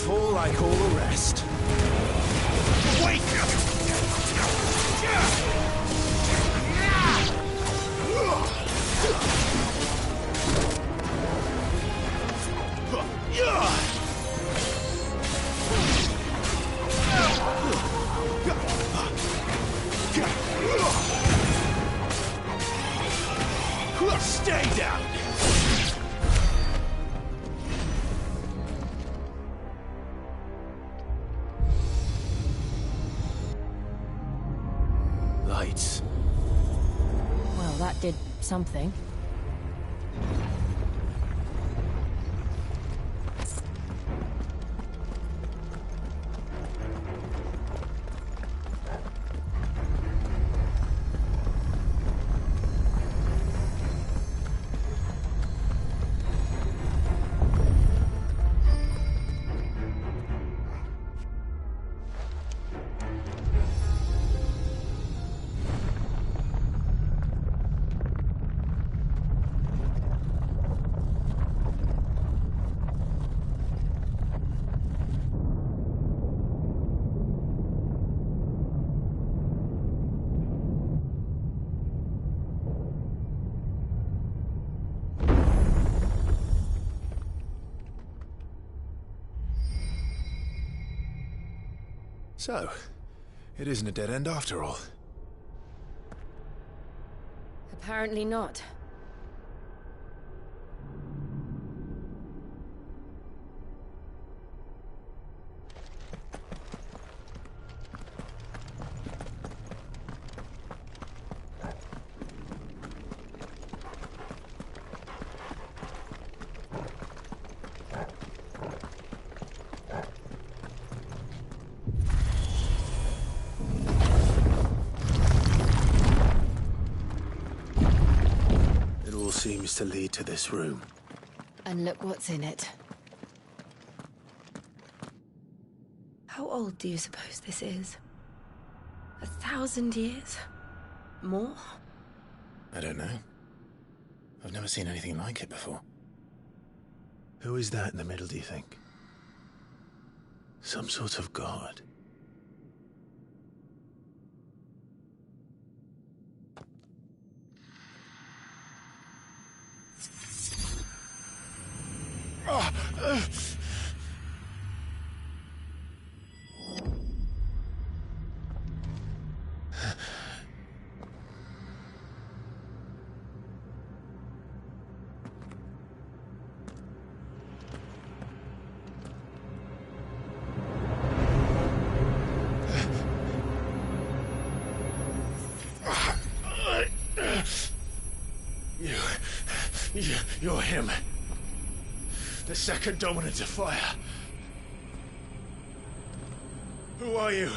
Fall like all the rest. Wait! Stay down! Lights. Well, that did something. So, it isn't a dead end after all. Apparently not. Seems to lead to this room. And look what's in it. How old do you suppose this is? 1,000 years? More? I don't know. I've never seen anything like it before. Who is that in the middle, do you think? Some sort of god? You're him. The second dominant of fire. Who are you?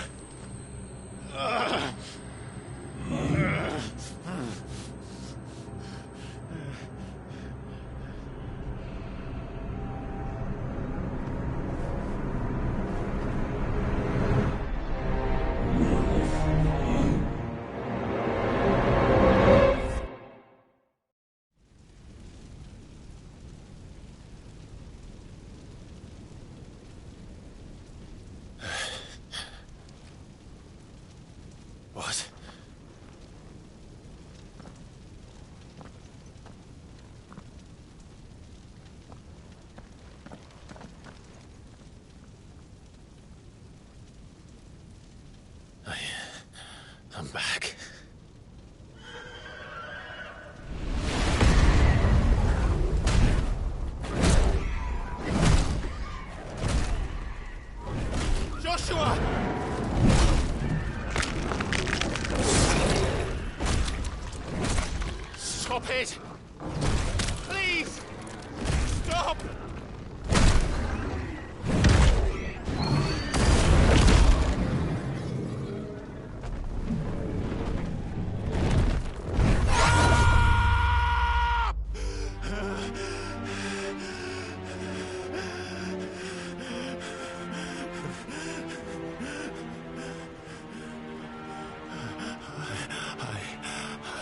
What? I'm back. Joshua! Stop it! Please! Stop!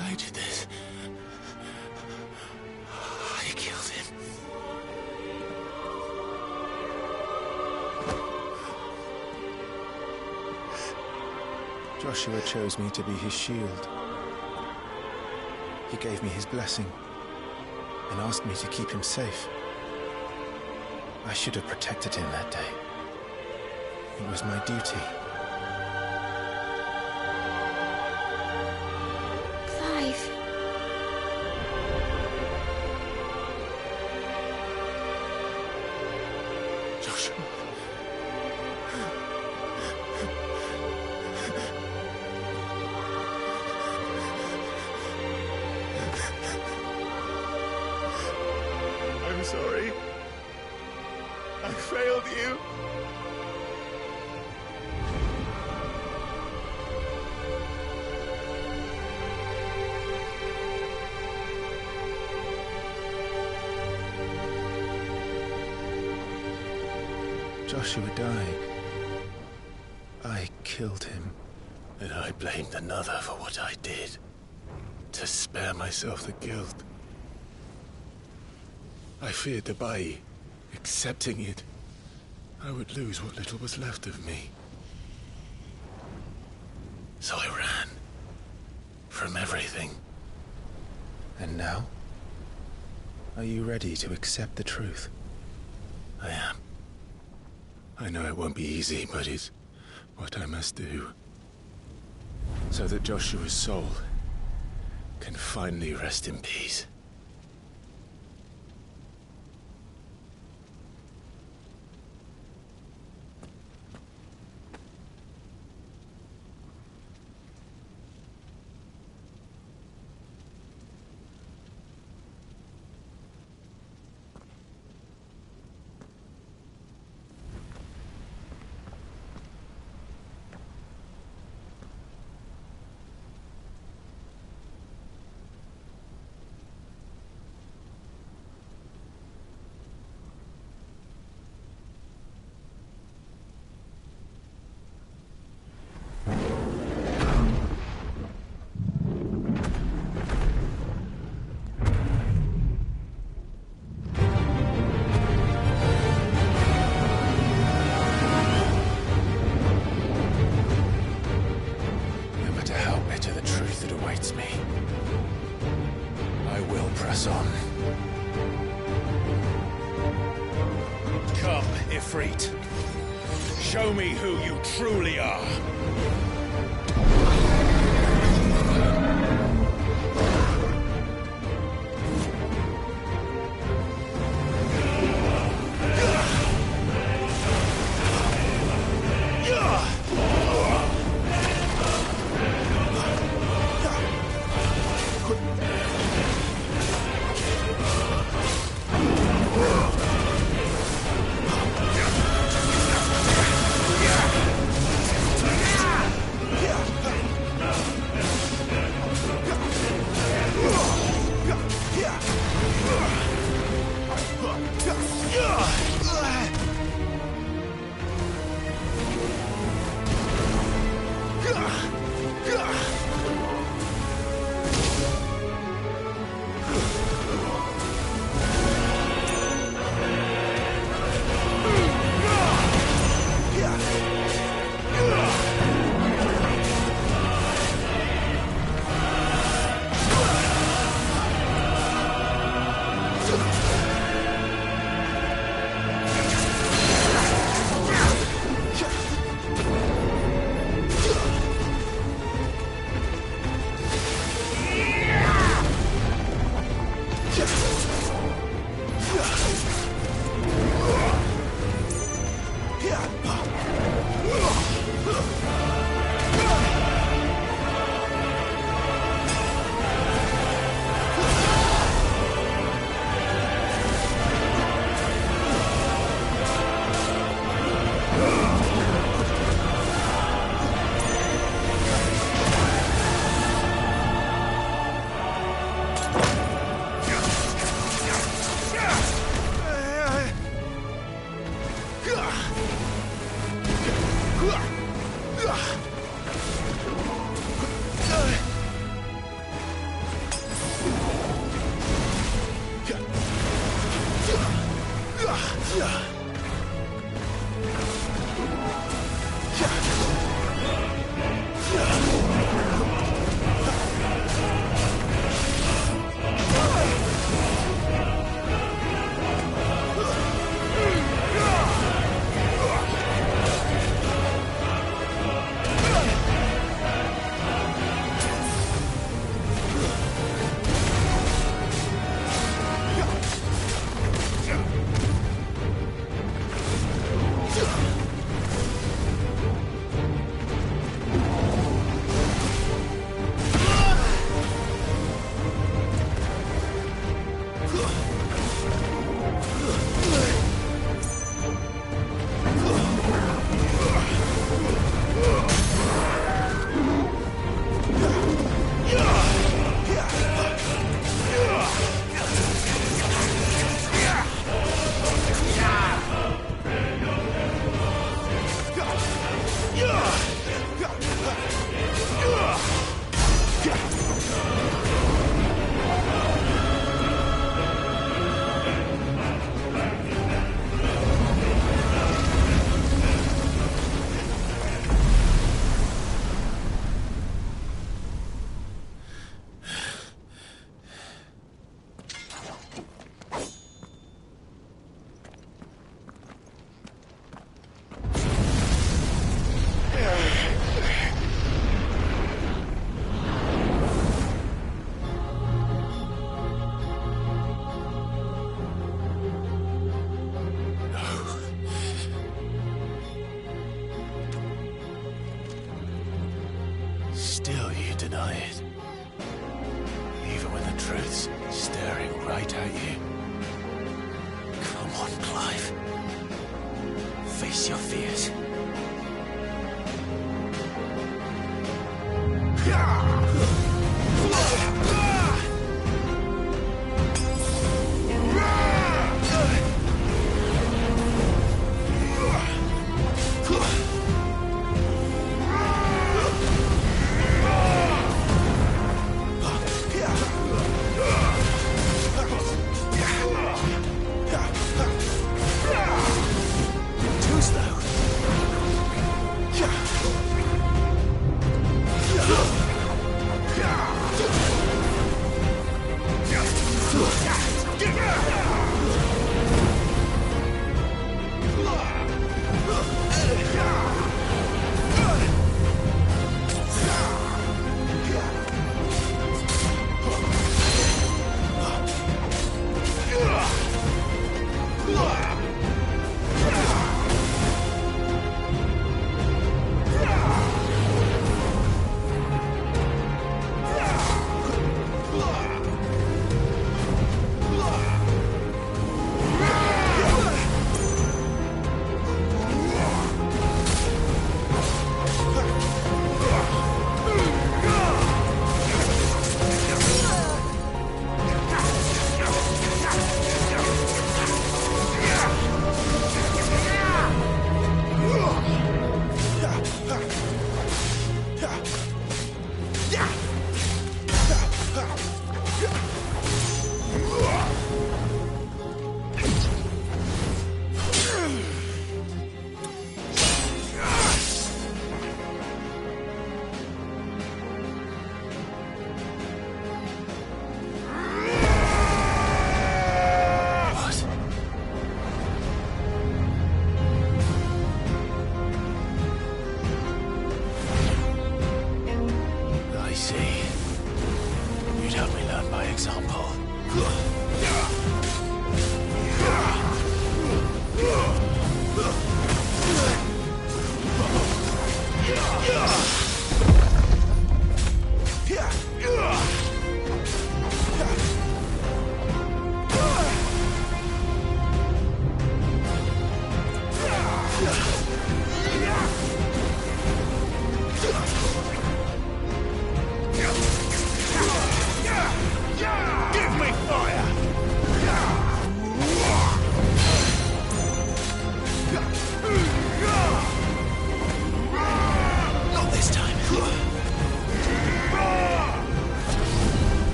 I did this. I killed him. Joshua chose me to be his shield. He gave me his blessing and asked me to keep him safe. I should have protected him that day. It was my duty. Clive. Joshua. I'm sorry. I failed you. Joshua died. I killed him. And I blamed another for what I did. To spare myself the guilt. I feared that by accepting it, I would lose what little was left of me. So I ran. From everything. And now? Are you ready to accept the truth? I am. I know it won't be easy, but it's what I must do. So that Joshua's soul can finally rest in peace. Come, Ifrit. Show me who you truly are. Still you deny it. Even when the truth's staring right at you. Come on, Clive. Face your fears. Too slow.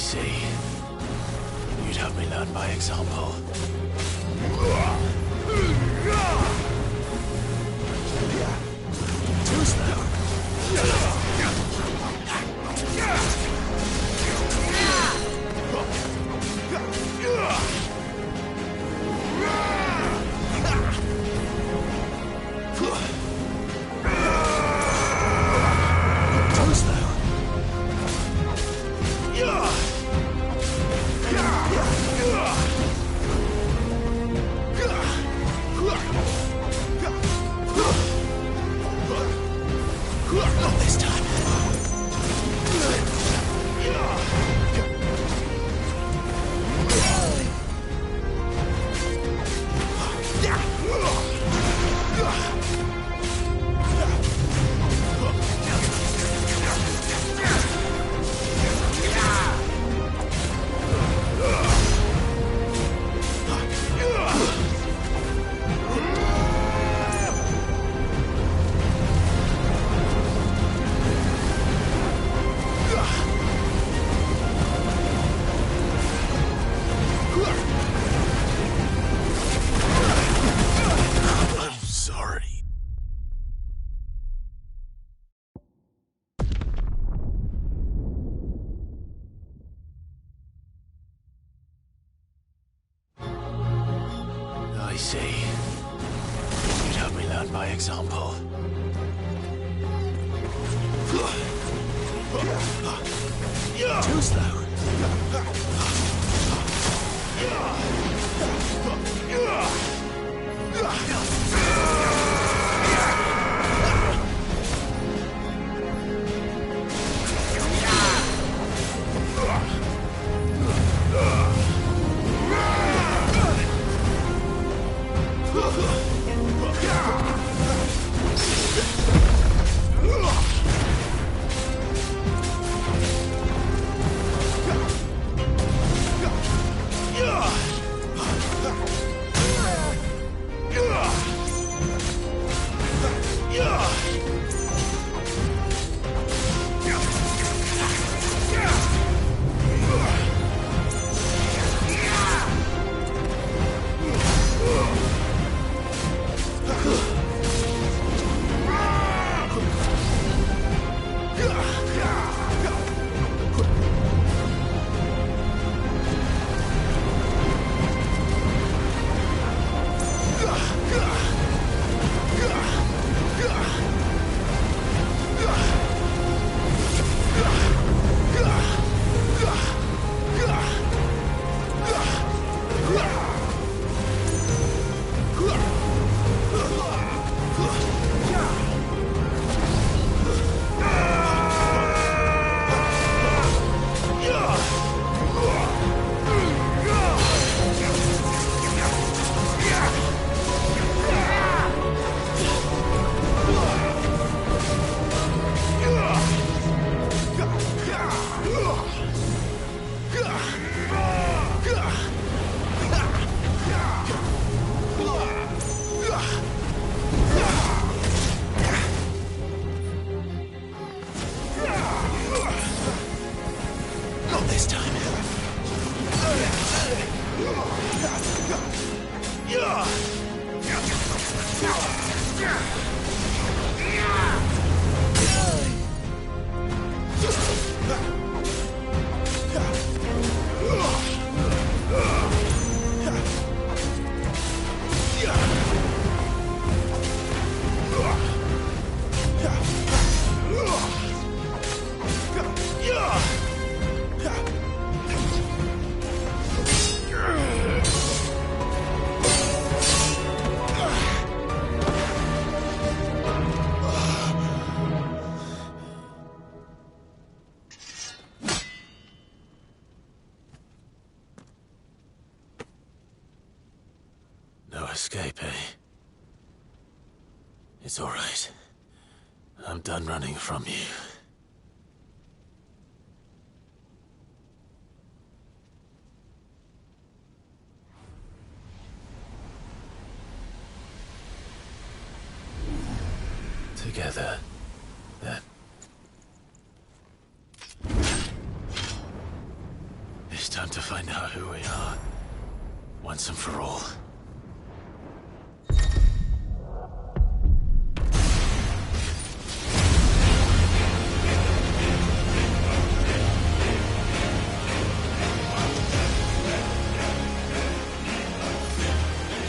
see. You'd have me learn by example. Too slow. I see. You'd have me learn by example. Too slow. No escape, eh? It's all right. I'm done running from you. Together, then. want to find out who we are, once and for all.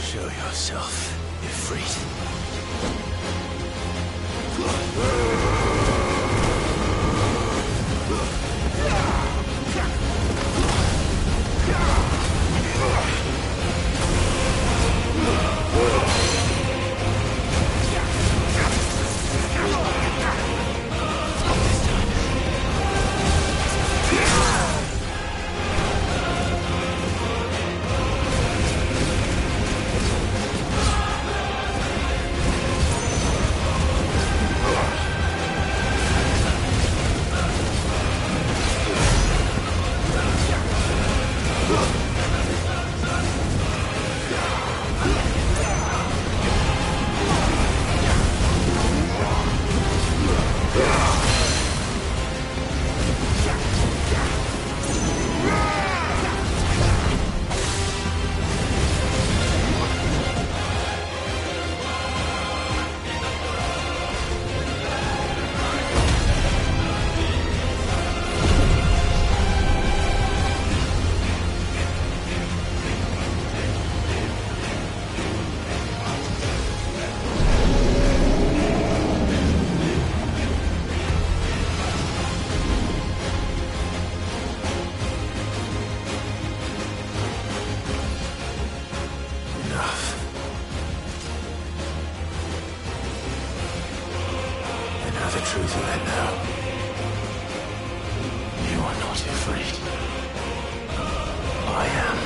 Show yourself, Ifrit. Truth of it now. You are not afraid. I am.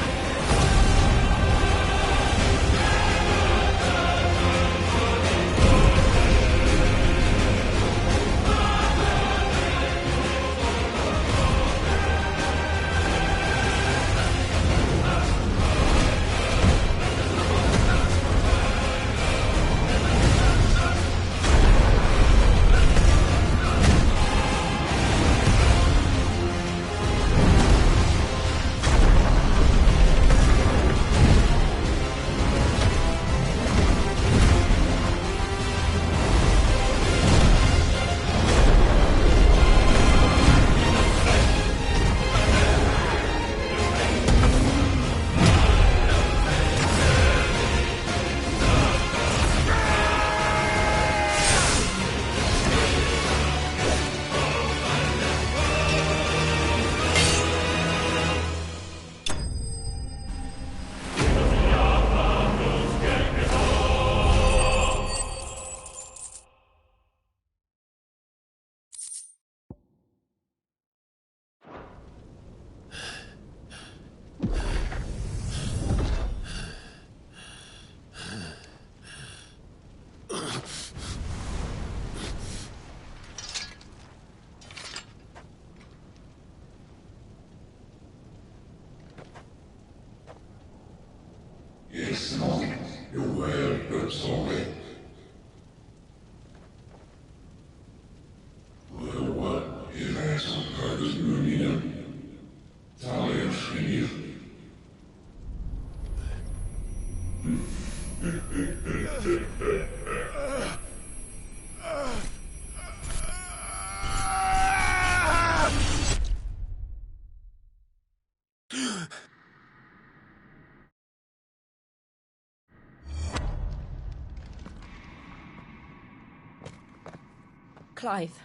Clive,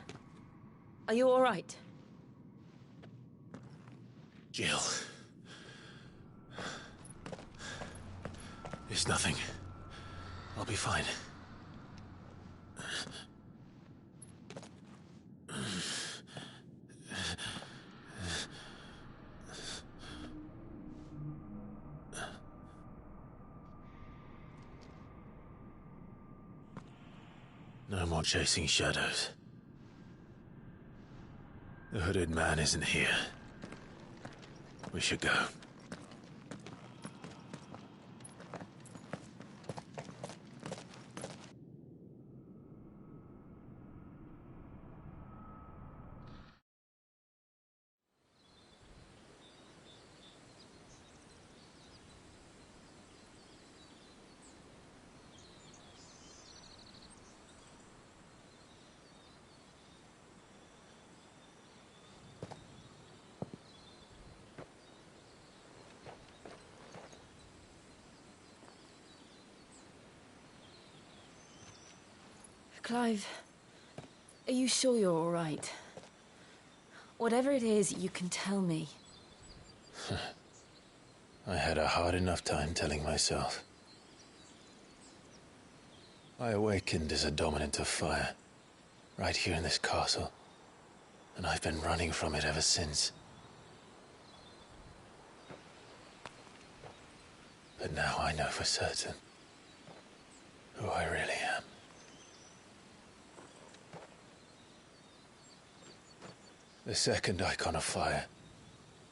are you all right? Jill. It's nothing. I'll be fine. No more chasing shadows. The hooded man isn't here. We should go. Clive, are you sure you're all right? Whatever it is, you can tell me. I had a hard enough time telling myself. I awakened as a dominant of fire, right here in this castle, and I've been running from it ever since. But now I know for certain who I really am. The second icon of fire,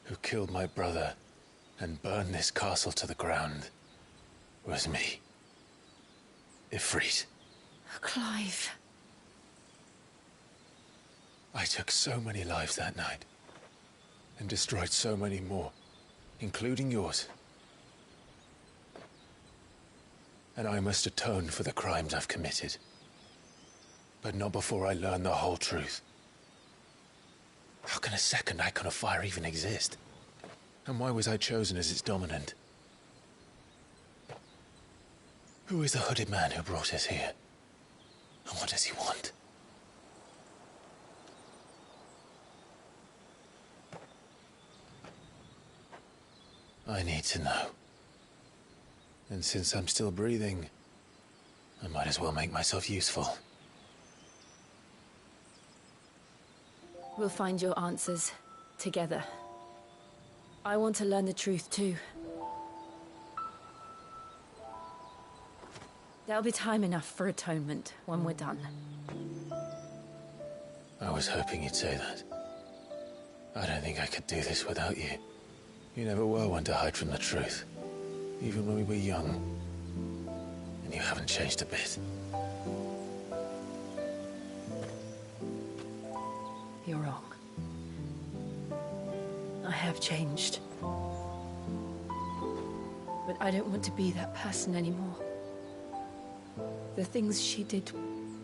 who killed my brother and burned this castle to the ground, was me. Ifrit. Clive. I took so many lives that night, and destroyed so many more, including yours. And I must atone for the crimes I've committed. But not before I learn the whole truth. How can a second icon of fire even exist? And why was I chosen as its dominant? Who is the hooded man who brought us here? And what does he want? I need to know. And since I'm still breathing, I might as well make myself useful. We'll find your answers together. I want to learn the truth too. There'll be time enough for atonement when we're done. I was hoping you'd say that. I don't think I could do this without you. You never were one to hide from the truth, even when we were young. And you haven't changed a bit. You're wrong. I have changed. But I don't want to be that person anymore. The things she did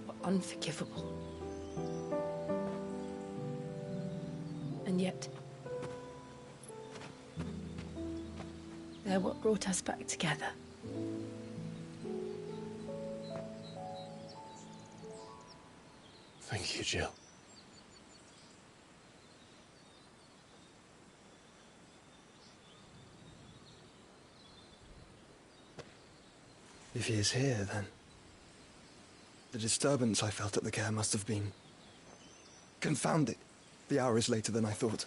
were unforgivable. And yet, they're what brought us back together. Thank you, Jill. If he is here, then the disturbance I felt at the care must have been confounded. The hour is later than I thought.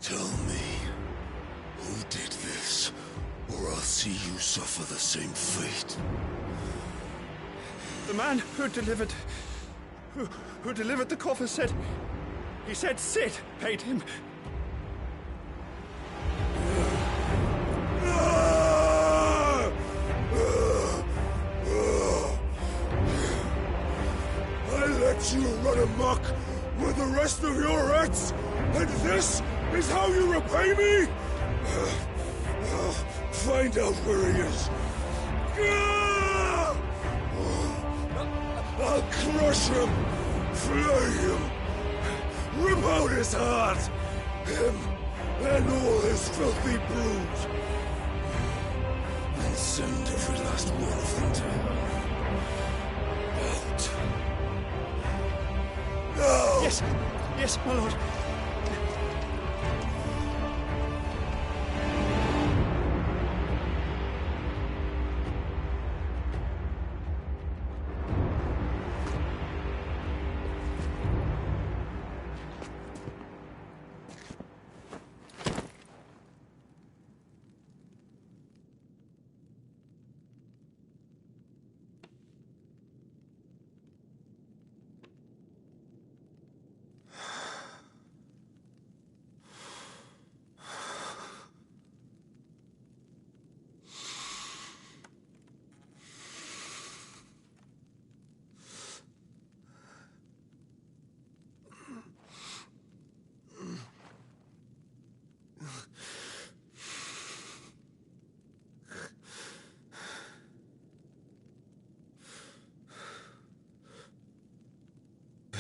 Tell me, who did this, or I'll see you suffer the same fate. The man who delivered the coffer said... He said Sid paid him. I let you run amok with the rest of your rats, and this is how you repay me? Find out where he is. I'll crush him, flay him, rip out his heart, him and all his filthy brood, and send every last one of them to hell. Out. Now! Yes, yes, my lord.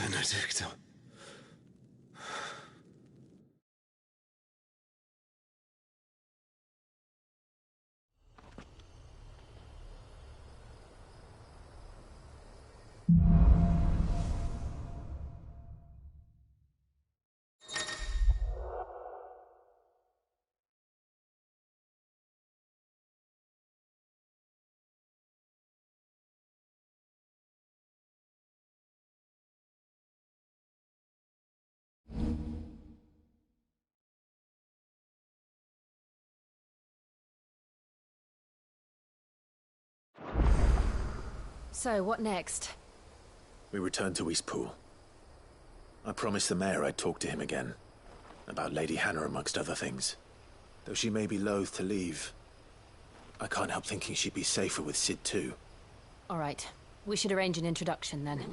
Benedicto. So, what next? We return to Eastpool. I promised the mayor I'd talk to him again. About Lady Hannah, amongst other things. Though she may be loath to leave, I can't help thinking she'd be safer with Sid too. All right. We should arrange an introduction then.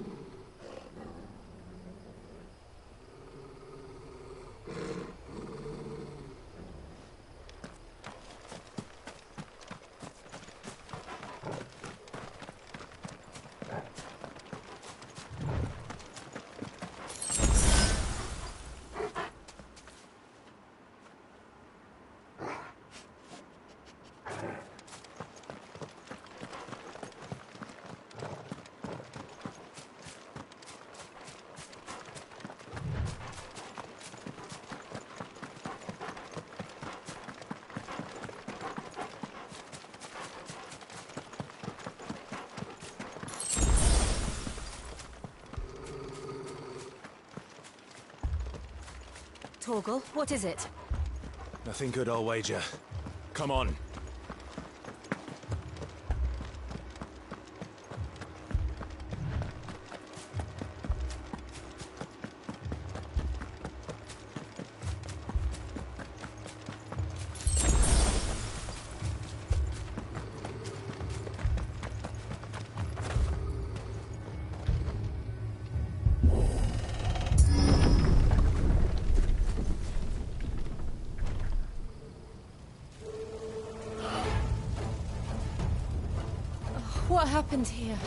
Torgal, what is it? Nothing good, I'll wager. Come on. What happened here?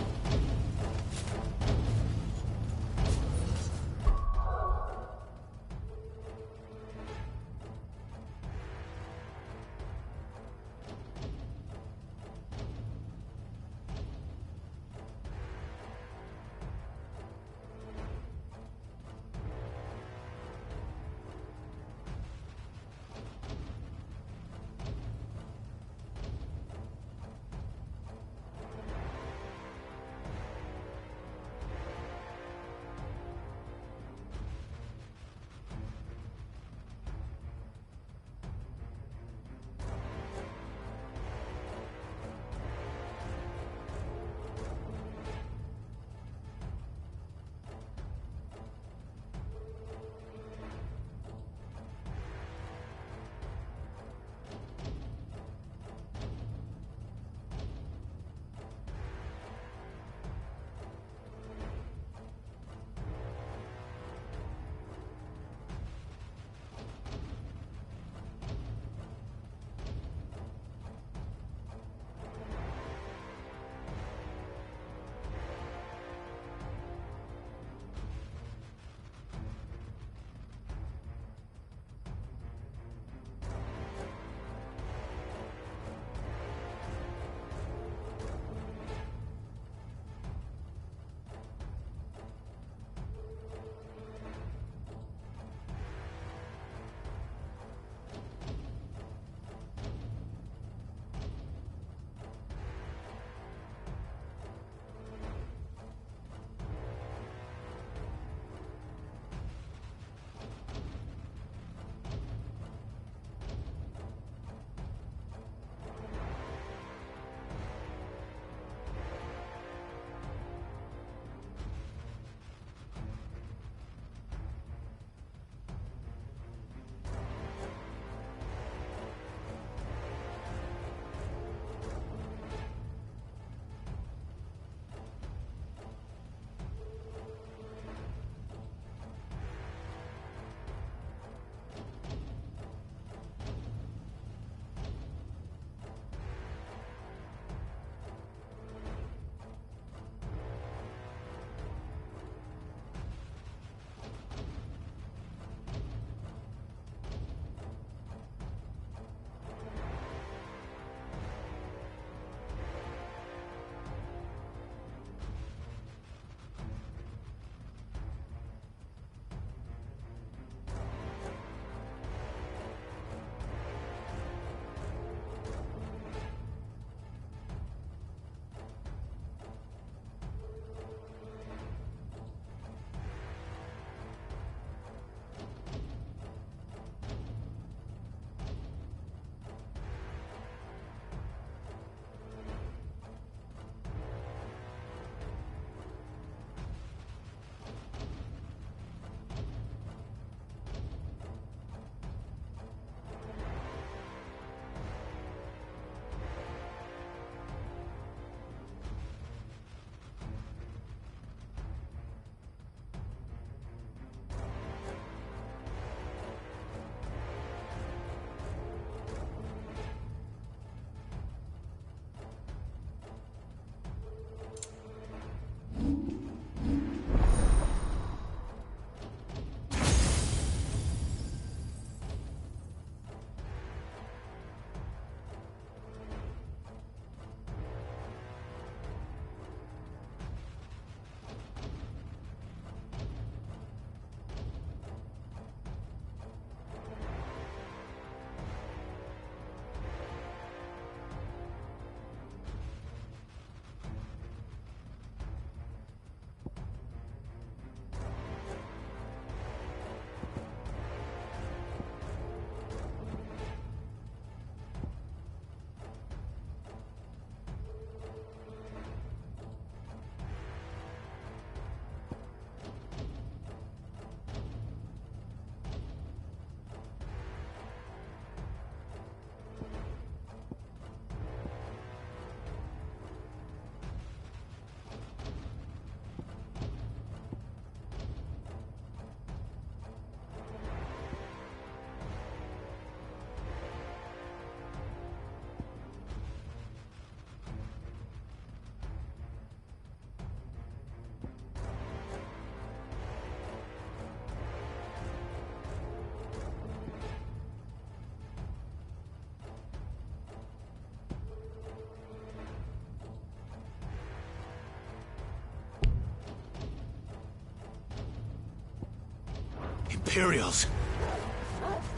Imperials.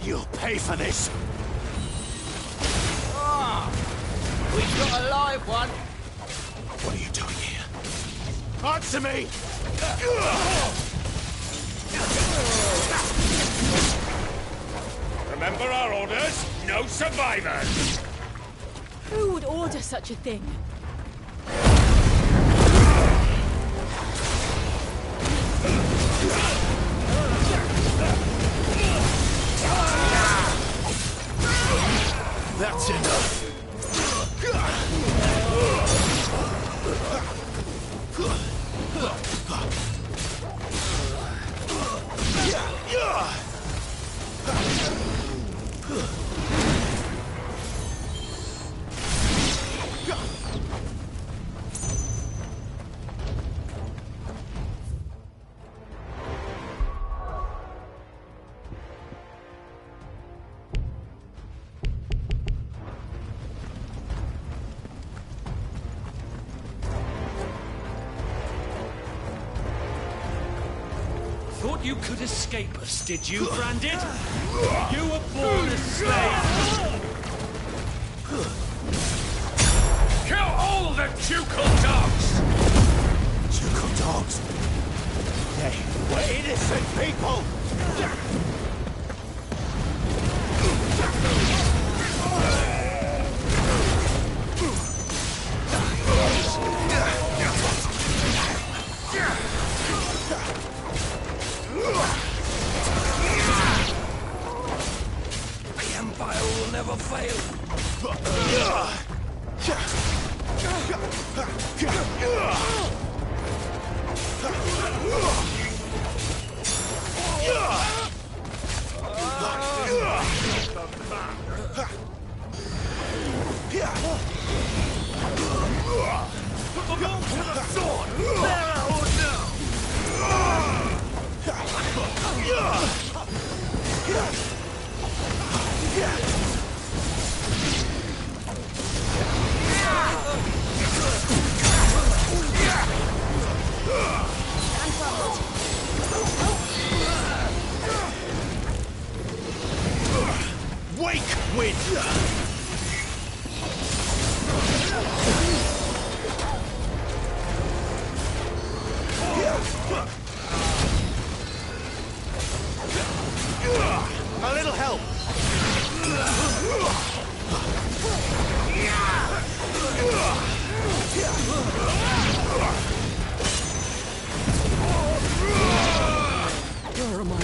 You'll pay for this. We've got a live one. What are you doing here? Answer me! Remember our orders? No survivors! Who would order such a thing? That's enough. Thought you could escape us, did you, Branded? You were born a slave! Kill all the ducal dogs! Ducal dogs? They were innocent people! The Empire will never fail! Wake wind! A little help! Where am I?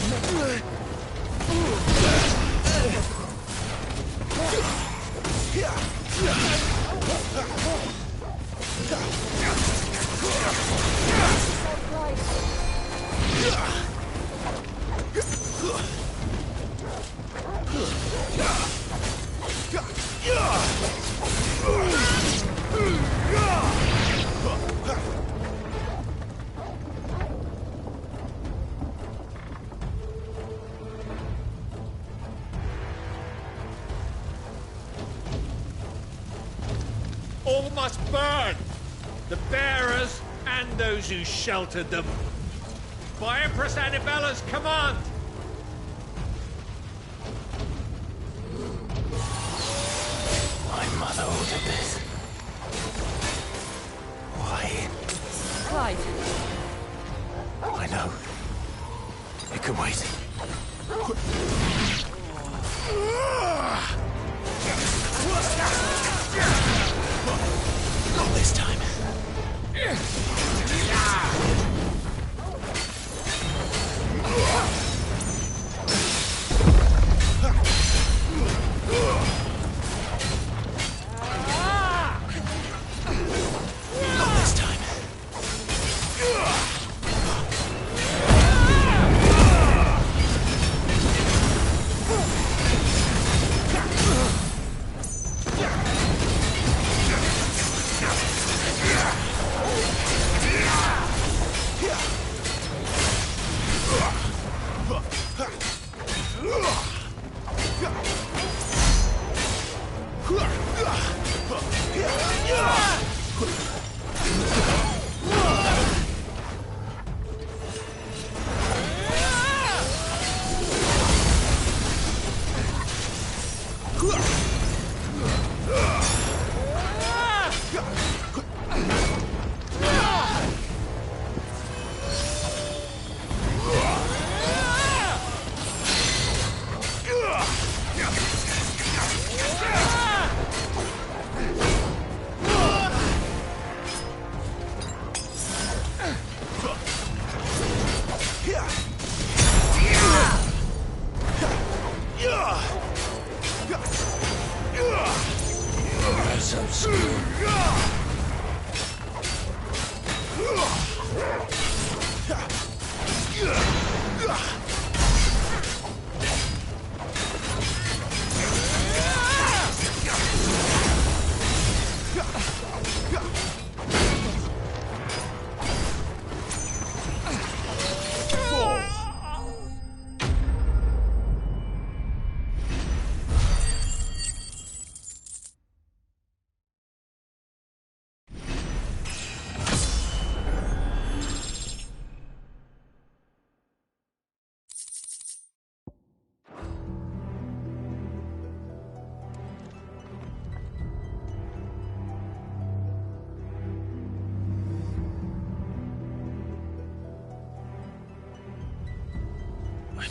All must burn! The bearers and those who sheltered them. By Empress Annabella's command! My mother ordered this. Why? Clive. I know. It can wait. Not this time. Not this time.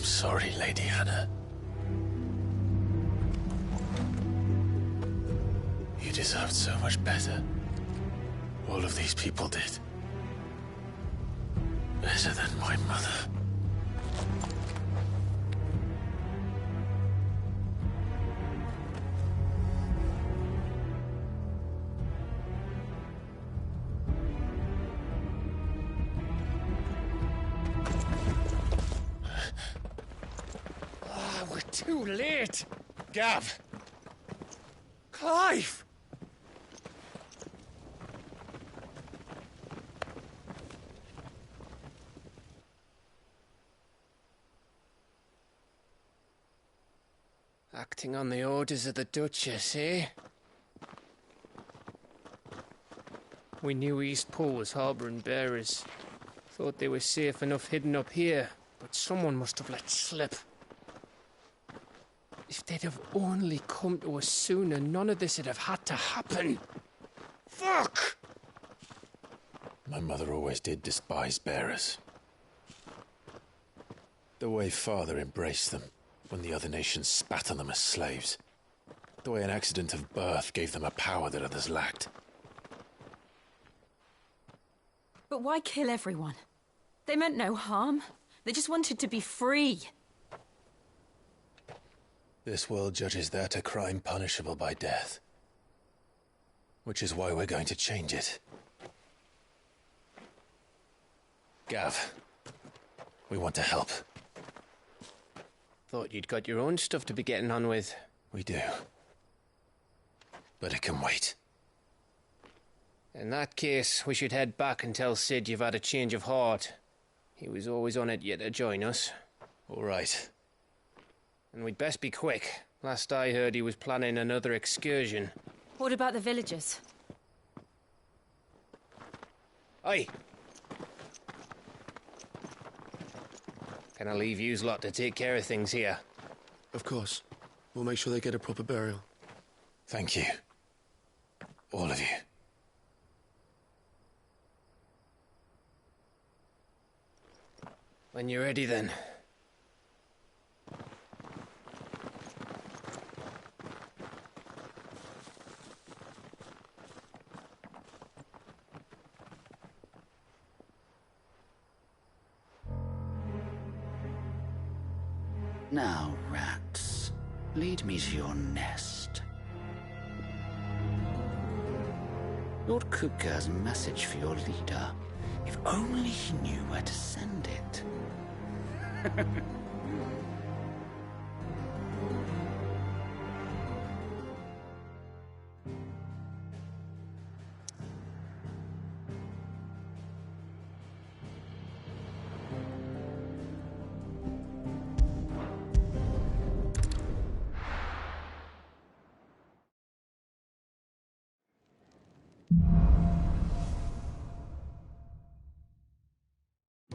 sorry, Lady Hannah. You deserved so much better. All of these people did. Better than my mother. We're too late. Gav. Clive. Acting on the orders of the Duchess, eh? We knew Eastpool was harbouring bearers. Thought they were safe enough hidden up here, but someone must have let slip. If they'd have only come to us sooner, none of this would have had to happen. Fuck! My mother always did despise bearers. The way Father embraced them when the other nations spat on them as slaves. The way an accident of birth gave them a power that others lacked. But why kill everyone? They meant no harm. They just wanted to be free. This world judges that a crime punishable by death. Which is why we're going to change it. Gav, we want to help. Thought you'd got your own stuff to be getting on with. We do. But it can wait. In that case, we should head back and tell Sid you've had a change of heart. He was always on it yet to join us. All right. And we'd best be quick. Last I heard, he was planning another excursion. What about the villagers? Aye. Can I leave yous lot to take care of things here? Of course. We'll make sure they get a proper burial. Thank you. All of you. When you're ready, then. Now, rats, lead me to your nest. Lord Kupka has a message for your leader. If only he knew where to send it.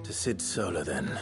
To Sid Solar, then.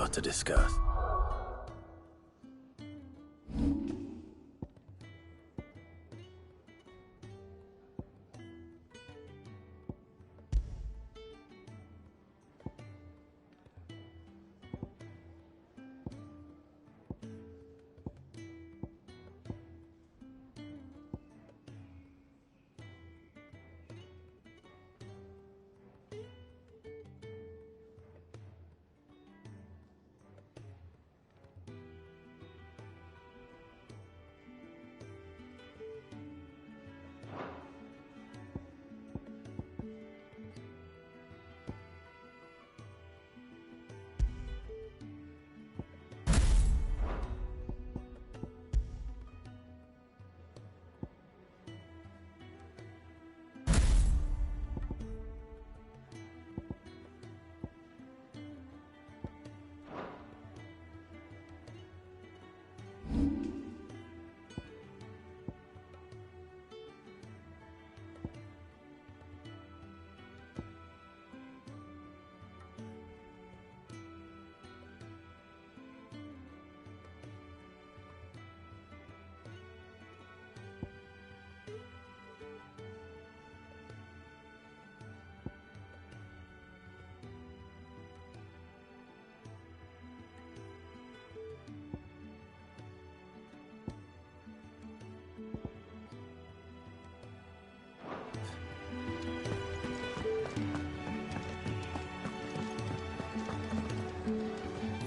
lot to discuss.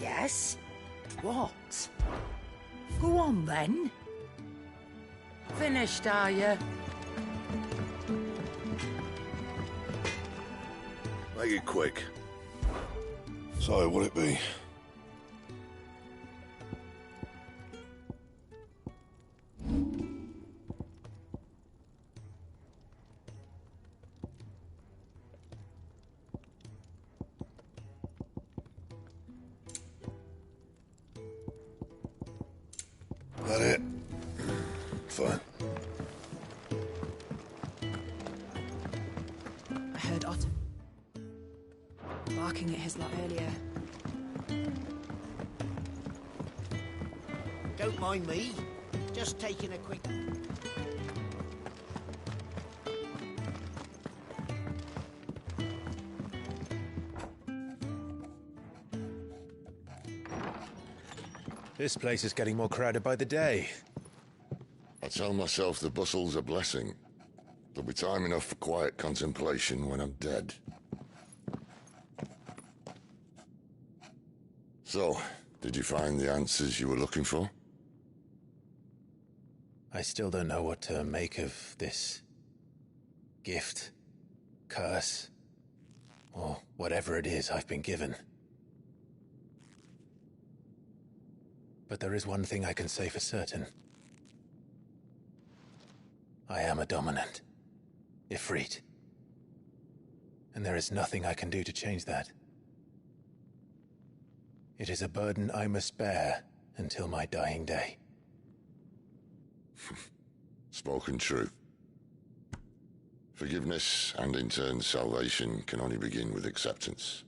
Yes? What? Go on, then. Finished, are you? Make it quick. So, what'll it be? That it? Fine. I heard Otto barking at his lot earlier. Don't mind me. Just taking a quick... This place is getting more crowded by the day. I tell myself the bustle's a blessing. There'll be time enough for quiet contemplation when I'm dead. So, did you find the answers you were looking for? I still don't know what to make of this gift, curse, or whatever it is I've been given. But there is one thing I can say for certain. I am a dominant, Ifrit. And there is nothing I can do to change that. It is a burden I must bear until my dying day. Spoken true. Forgiveness and in turn salvation can only begin with acceptance.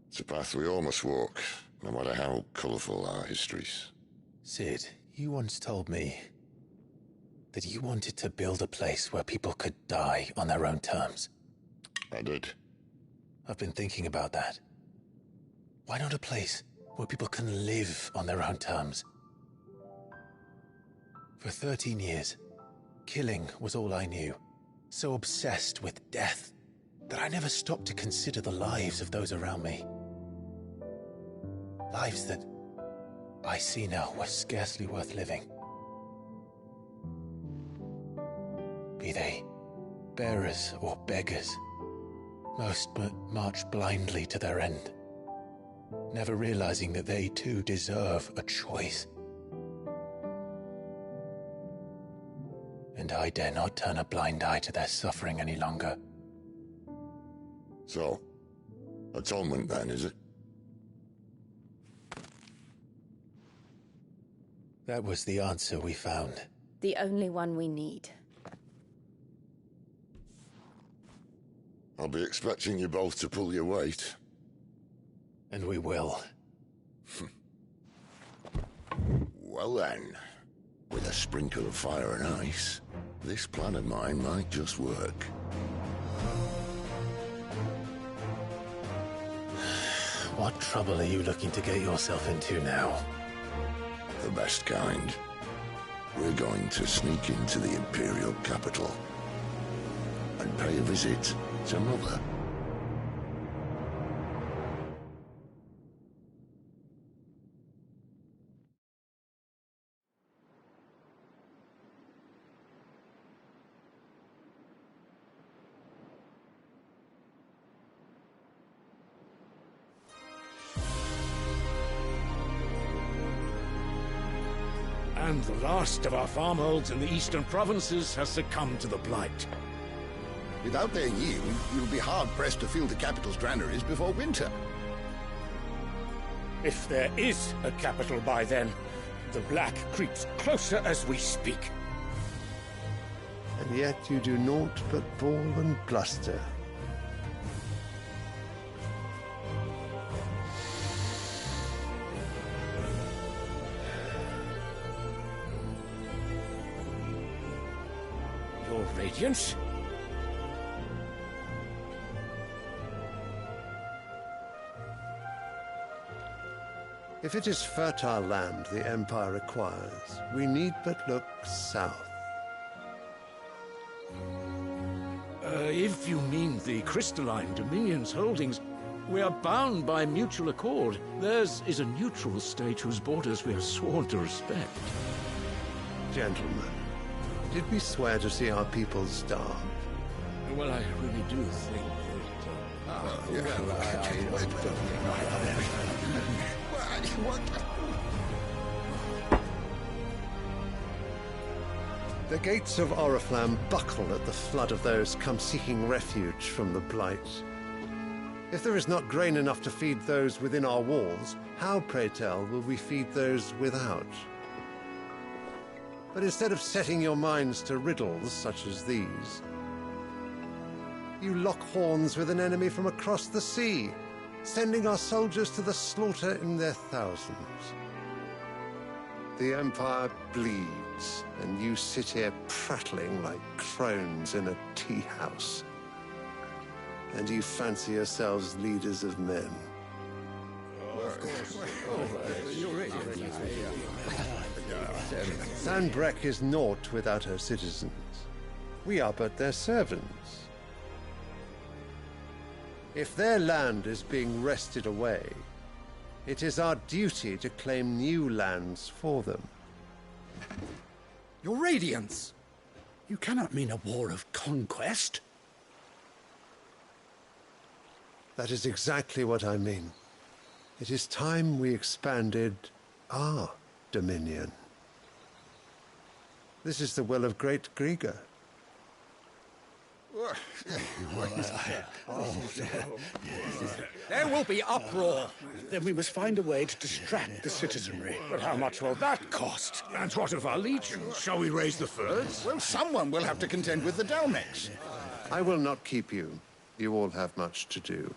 It's a path we all must walk, no matter how colourful our histories. Sid, you once told me that you wanted to build a place where people could die on their own terms. I did. I've been thinking about that. Why not a place where people can live on their own terms? For 13 years, killing was all I knew. So obsessed with death that I never stopped to consider the lives of those around me. Lives that I see now were scarcely worth living. Be they bearers or beggars, most march blindly to their end, never realizing that they too deserve a choice. And I dare not turn a blind eye to their suffering any longer. So, atonement then, is it? That was the answer we found. The only one we need. I'll be expecting you both to pull your weight. And we will. Well then, with a sprinkle of fire and ice, this plan of mine might just work. What trouble are you looking to get yourself into now? The best kind. We're going to sneak into the Imperial capital and pay a visit to Mother. And the last of our farmholds in the eastern provinces has succumbed to the blight. Without their yield, you'll be hard-pressed to fill the capital's granaries before winter. If there is a capital by then, the black creeps closer as we speak. And yet you do naught but bawl and bluster. Your Radiance? If it is fertile land the Empire requires, we need but look south. If you mean the crystalline Dominion's holdings, we are bound by mutual accord. Theirs is a neutral state whose borders we are sworn to respect. Gentlemen, did we swear to see our people starve? Well, I really do think The gates of Oriflamme buckle at the flood of those come seeking refuge from the blight. If there is not grain enough to feed those within our walls, how, pray tell, will we feed those without? But instead of setting your minds to riddles such as these, you lock horns with an enemy from across the sea, sending our soldiers to the slaughter in their thousands. The Empire bleeds, and you sit here prattling like crones in a tea house. And you fancy yourselves leaders of men. Sanbreque is naught without her citizens. We are but their servants. If their land is being wrested away, it is our duty to claim new lands for them. Your Radiance! You cannot mean a war of conquest. That is exactly what I mean. It is time we expanded our dominion. This is the will of great Grieger. There will be uproar. Then we must find a way to distract the citizenry. But how much will that cost? And what of our legions? Shall we raise the furs? Well, someone will have to contend with the Dalmex. I will not keep you. You all have much to do.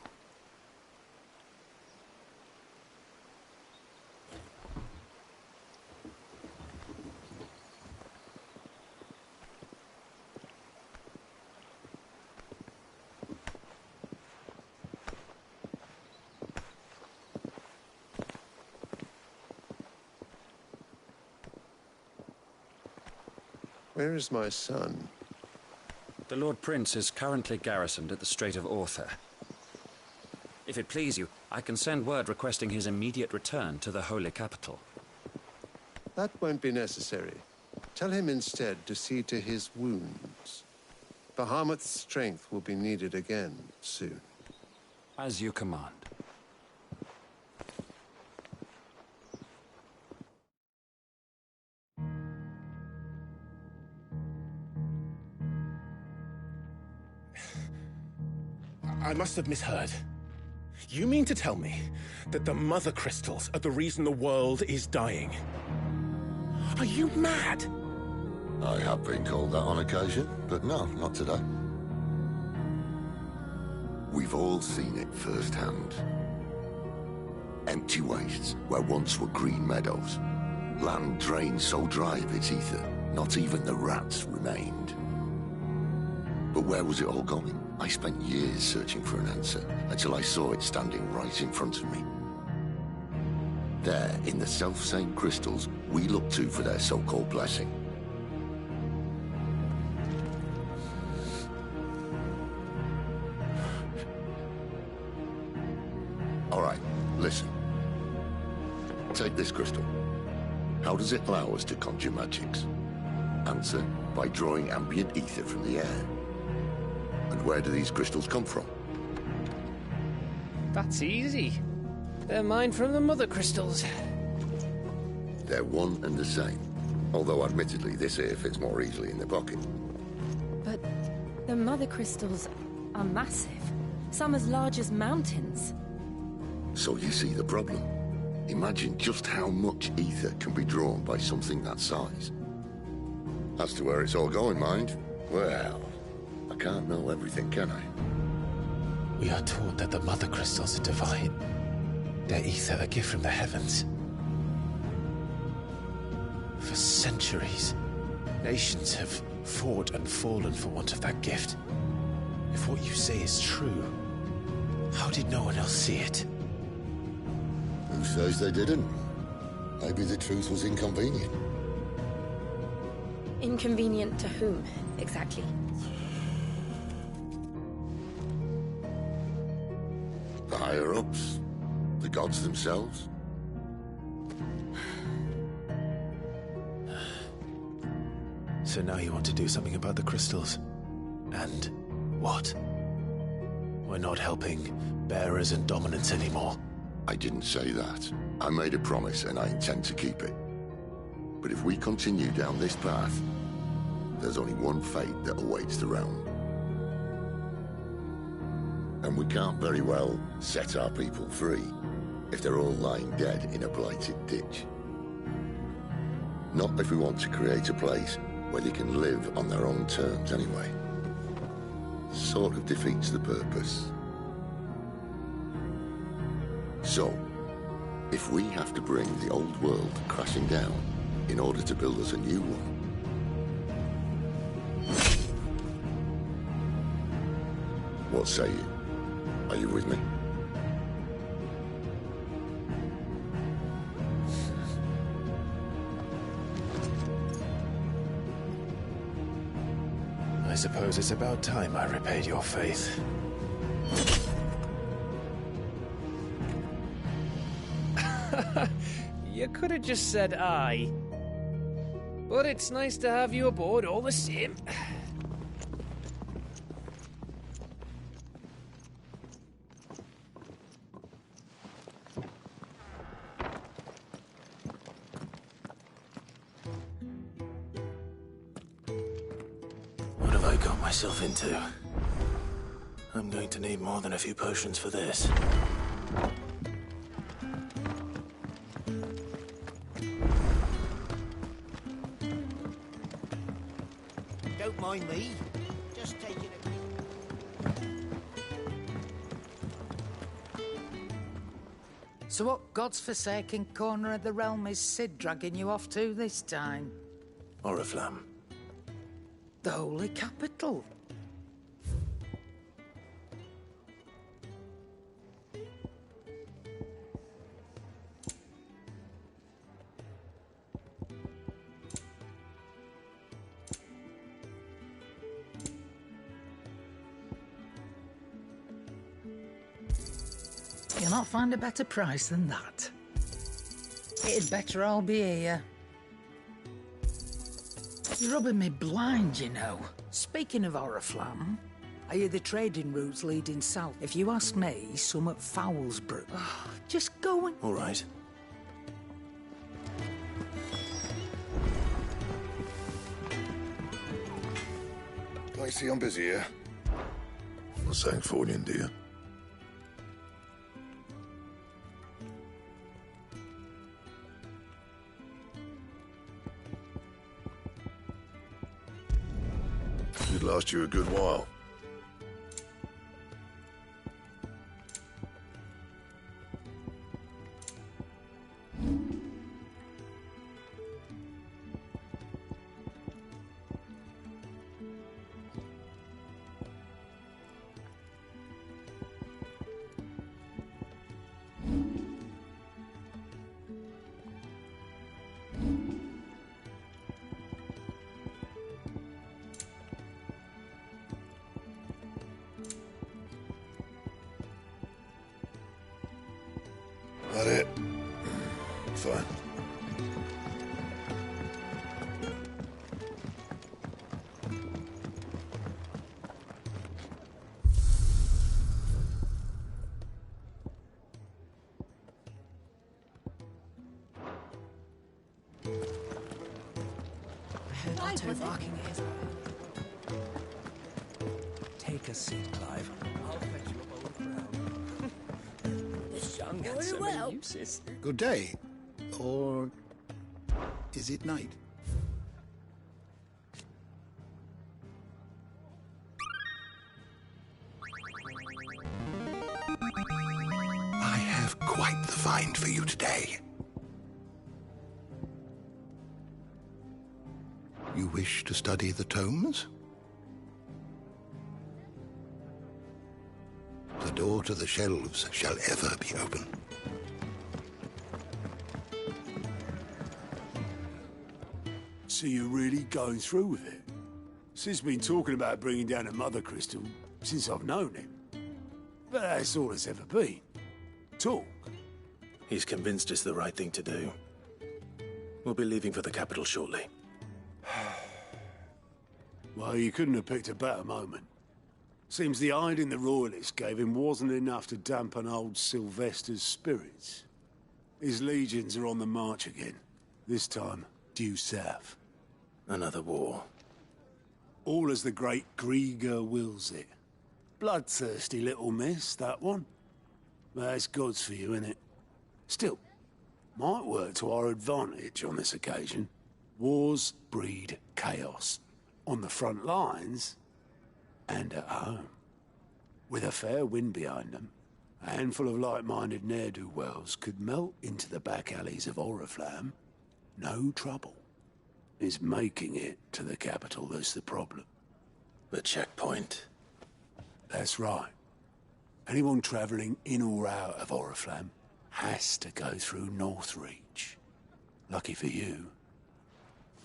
Where is my son? The Lord Prince is currently garrisoned at the Strait of Arthur. If it please you, I can send word requesting his immediate return to the Holy Capital. That won't be necessary. Tell him instead to see to his wounds. Bahamut's strength will be needed again soon. As you command. I must have misheard. You mean to tell me that the Mother Crystals are the reason the world is dying? Are you mad? I have been called that on occasion, but no, not today. We've all seen it firsthand. Empty wastes where once were green meadows. Land drained so dry of its ether, not even the rats remained. But where was it all going? I spent years searching for an answer, until I saw it standing right in front of me. There, in the self-same crystals we look to for their so-called blessing. All right, listen. Take this crystal. How does it allow us to conjure magics? Answer, by drawing ambient ether from the air. And where do these crystals come from? That's easy. They're mine from the mother crystals. They're one and the same. Although admittedly this here fits more easily in the pocket. But the mother crystals are massive. Some as large as mountains. So you see the problem. Imagine just how much ether can be drawn by something that size. As to where it's all going, mind, well, I can't know everything, can I? We are taught that the mother crystals are divine. Their ether a gift from the heavens. For centuries, nations have fought and fallen for want of that gift. If what you say is true, how did no one else see it? Who says they didn't? Maybe the truth was inconvenient. Inconvenient to whom, exactly? The higher-ups? The gods themselves? So now you want to do something about the crystals. And what? We're not helping bearers and dominants anymore. I didn't say that. I made a promise and I intend to keep it. But if we continue down this path, there's only one fate that awaits the realm. And we can't very well set our people free if they're all lying dead in a blighted ditch. Not if we want to create a place where they can live on their own terms anyway. Sort of defeats the purpose. So, if we have to bring the old world crashing down in order to build us a new one, what say you? Are you with me? I suppose it's about time I repaid your faith. You could have just said aye. But it's nice to have you aboard all the same. What have I got myself into? I'm going to need more than a few potions for this. Don't mind me. Just taking a quick... So what God's forsaken corner of the realm is Sid dragging you off to this time? Oriflamme. The Holy Capital. You'll not find a better price than that. It'd better all be here. You're rubbing me blind, you know. Speaking of Oriflamme, I hear the trading routes leading south. If you ask me, some at Foulsbrook. Just go and... All right. I see I'm busy here. Not saying Fornian, do you? It'd last you a good while. Fine. I heard Otto barking at his... Take a seat, Clive. I'll fetch you a bowl of brown. This young had so many uses. Good day. Or is it night? I have quite the find for you today. You wish to study the tomes? The door to the shelves shall ever be open. So you're really going through with it? Sid's been talking about bringing down a mother crystal since I've known him. But that's all it's ever been. Talk. He's convinced it's the right thing to do. We'll be leaving for the capital shortly. Well, you couldn't have picked a better moment. Seems the hiding the Royalists gave him wasn't enough to dampen old Sylvester's spirits. His legions are on the march again. This time, due south. Another war. All as the great Grieger wills it. Bloodthirsty little miss, that one. That's God's for you, innit? Still, might work to our advantage on this occasion. Wars breed chaos. On the front lines, and at home. With a fair wind behind them, a handful of like-minded ne'er-do-wells could melt into the back alleys of Oriflamme. No trouble. It's making it to the capital that's the problem. The checkpoint. That's right. Anyone travelling in or out of Oriflamme has to go through Northreach. Lucky for you,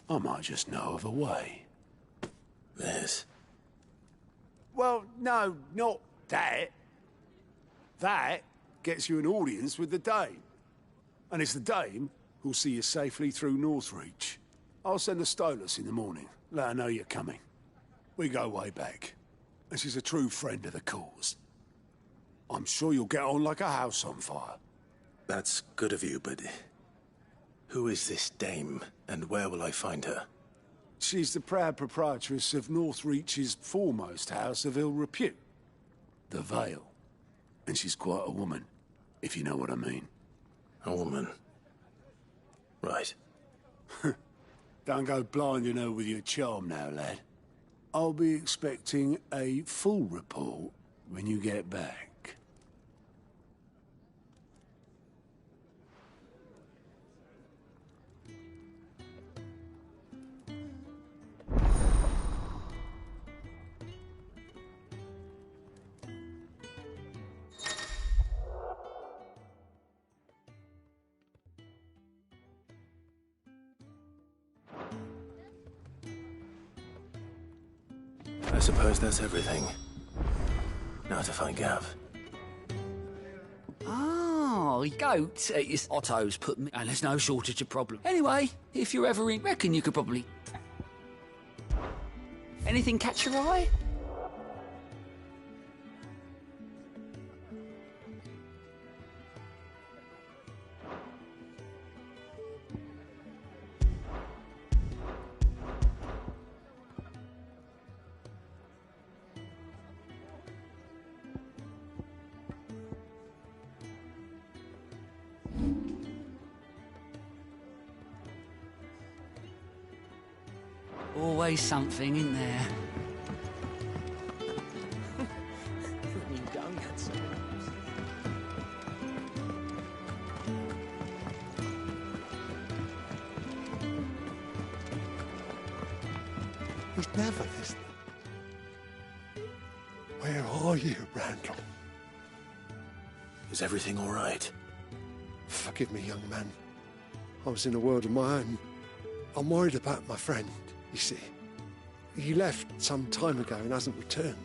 I might just know of a way. This? Well, no, not that. That gets you an audience with the Dame. And it's the Dame who'll see you safely through Northreach. I'll send the Stolas in the morning. Let her know you're coming. We go way back. And she's a true friend of the cause. I'm sure you'll get on like a house on fire. That's good of you, but... who is this Dame, and where will I find her? She's the proud proprietress of Northreach's foremost house of ill repute, the Vale. And she's quite a woman, if you know what I mean. A woman? Right. Don't go blinding her with your charm now, lad. I'll be expecting a full report when you get back. I suppose that's everything. Now to find Gav. Oh, goat. Otto's put me... And there's no shortage of problems. Anyway, if you're ever in... Reckon you could probably... Anything catch your eye? Always something in there. He's never listening. Where are you, Randall? Is everything all right? Forgive me, young man. I was in a world of my own. I'm worried about my friend, you see. He left some time ago and hasn't returned.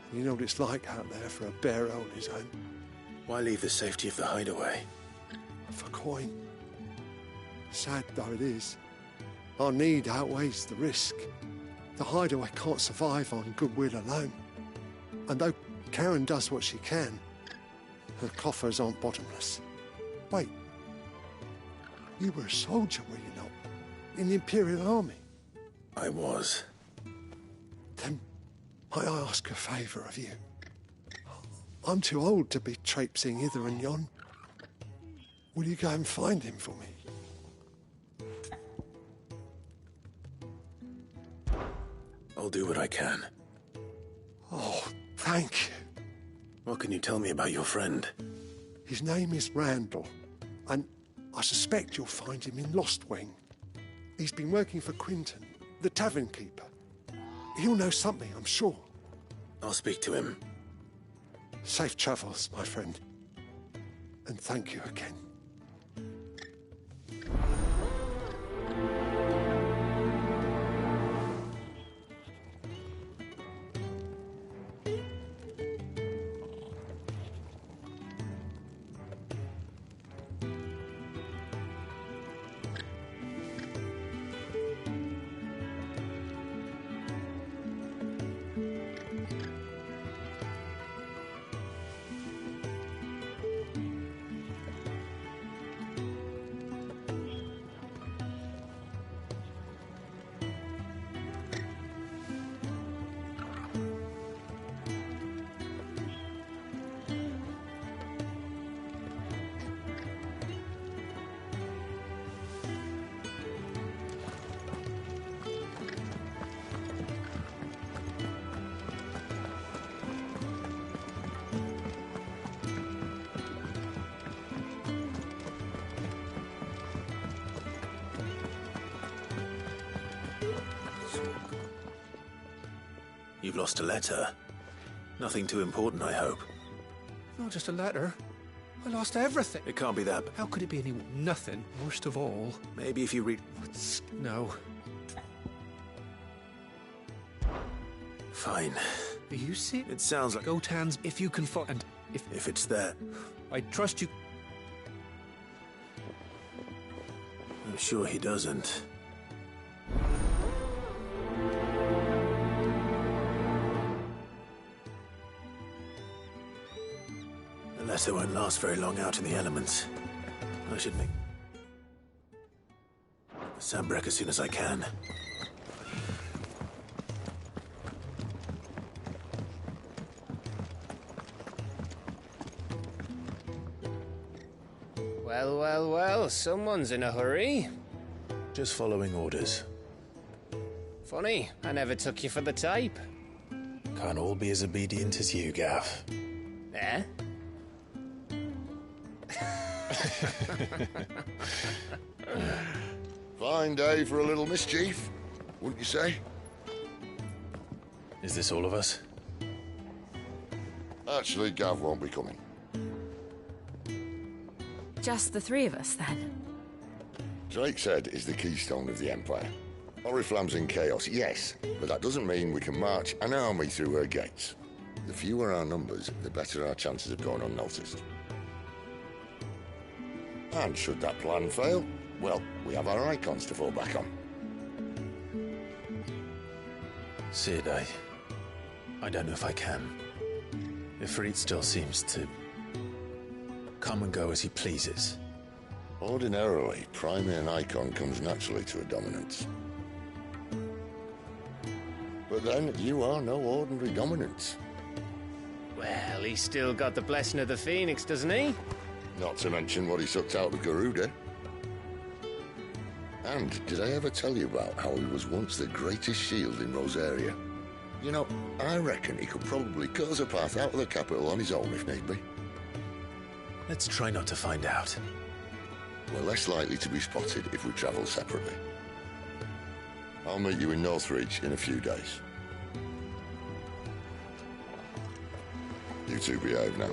And you know what it's like out there for a bearer on his own. Why leave the safety of the hideaway? for coin. Sad though it is, our need outweighs the risk. The hideaway can't survive on goodwill alone. And though Karen does what she can, her coffers aren't bottomless. Wait, you were a soldier, were you not? In the Imperial Army? I was. Then may I ask a favour of you? I'm too old to be traipsing hither and yon. Will you go and find him for me? I'll do what I can. Oh, thank you. What can you tell me about your friend? His name is Randall, and I suspect you'll find him in Lost Wing. He's been working for Quinton, the tavern keeper. He'll know something, I'm sure. I'll speak to him. Safe travels, my friend. And thank you again. You've lost a letter. Nothing too important, I hope. Not just a letter. I lost everything. It can't be that. How could it be any... Nothing. Worst of all... Maybe if you read... No. Fine. Do you see? It sounds like... Gotan's, if you can find... And if it's there... I trust you... I'm sure he doesn't. The letter won't last very long out in the elements. I should make Sambrek as soon as I can. Well, well, well, someone's in a hurry. Just following orders. Funny, I never took you for the type. Can't all be as obedient as you, Gav. Eh? Fine day for a little mischief, wouldn't you say? Is this all of us? Actually, Gav won't be coming. Just the three of us, then? Drake's Head is the keystone of the Empire. Oriflamme's in chaos, yes, but that doesn't mean we can march an army through her gates. The fewer our numbers, the better our chances of going unnoticed. And should that plan fail, well, we have our icons to fall back on. Sid, I don't know if I can. Ifrit still seems to come and go as he pleases. Ordinarily, priming an icon comes naturally to a dominance. But then, you are no ordinary dominance. Well, he's still got the blessing of the Phoenix, doesn't he? Not to mention what he sucked out of Garuda. And did I ever tell you about how he was once the greatest shield in Rosaria? You know, I reckon he could probably cut us a path out of the capital on his own if need be. Let's try not to find out. We're less likely to be spotted if we travel separately. I'll meet you in Northreach in a few days. You two behave now.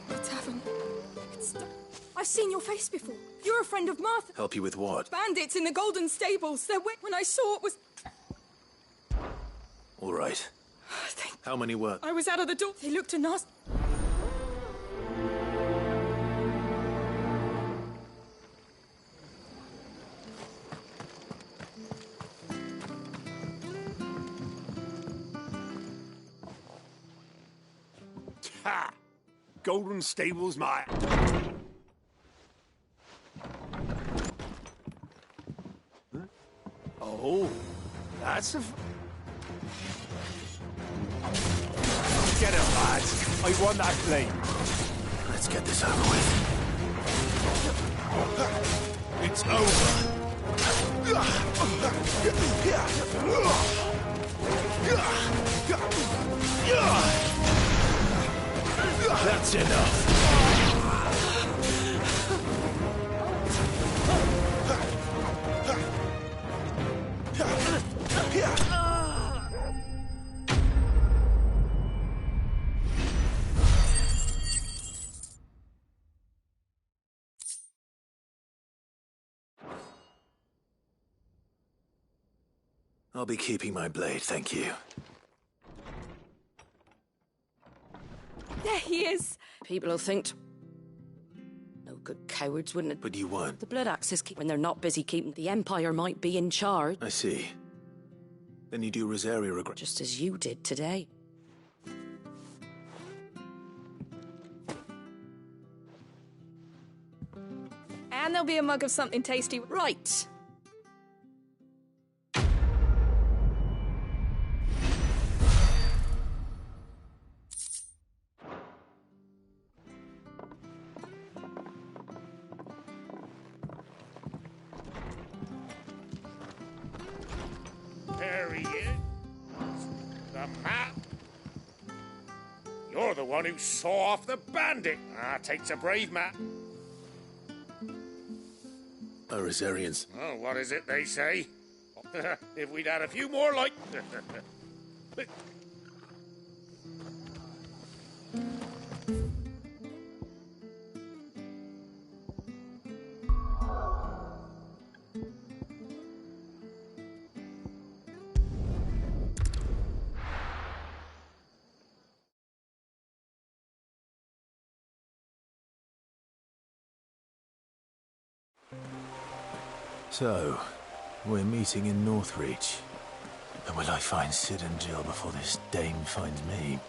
The tavern. I've seen your face before. You're a friend of Martha. Help you with what? Bandits in the Golden Stables. When I saw it was... All right. How many were? I was out of the door. They looked nasty. Ha! Golden Stables, my... Oh, that's a... Get him, lads. I want that flame. Let's get this over with. It's over. That's enough. I'll be keeping my blade, thank you. There he is. People will think... No good cowards, wouldn't it? But you won't. The blood axes keep when they're not busy keeping... The Empire might be in charge. I see. Then you do Rosaria regret... Just as you did today. And there'll be a mug of something tasty. Right. There he is. The map. You're the one who saw off the bandit. Takes a brave man. Rosarians. Oh, what is it they say? If we'd had a few more like... So, we're meeting in Northreach. But will I find Sid and Jill before this dame finds me?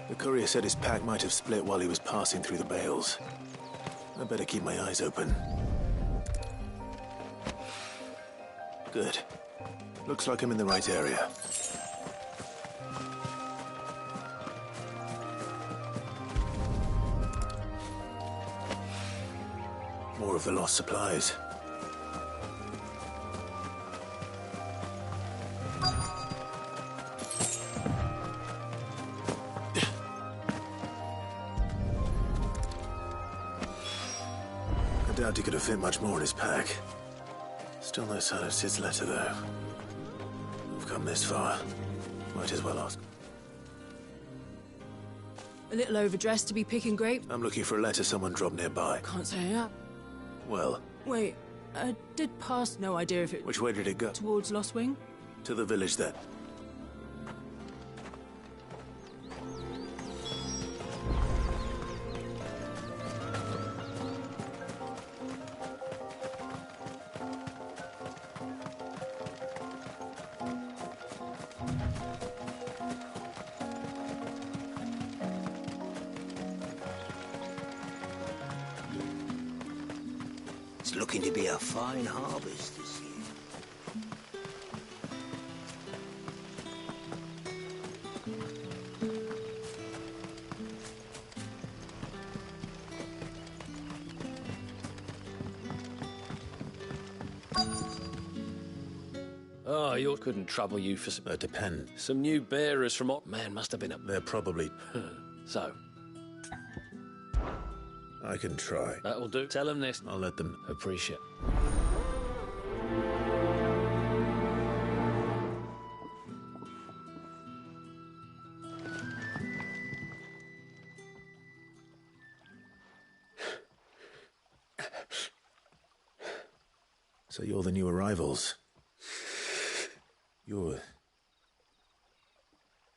The courier said his pack might have split while he was passing through the bales. I better keep my eyes open. Good. Looks like I'm in the right area. More of the lost supplies. I doubt he could have fit much more in his pack. Still no sign of Sid's letter, though. We've come this far. Might as well ask. A little overdressed to be picking grapes. I'm looking for a letter someone dropped nearby. Can't say that. Well, Wait, I did pass. No idea if it... which way did it go? Towards Lost Wing? To the village, then. It's looking to be a fine harvest this year. Oh, you couldn't trouble you for some... depend. Some new bearers from... Man, must have been a... They're probably... So? I can try. That'll do. Tell them this. I'll let them... Appreciate. So you're the new arrivals. You're...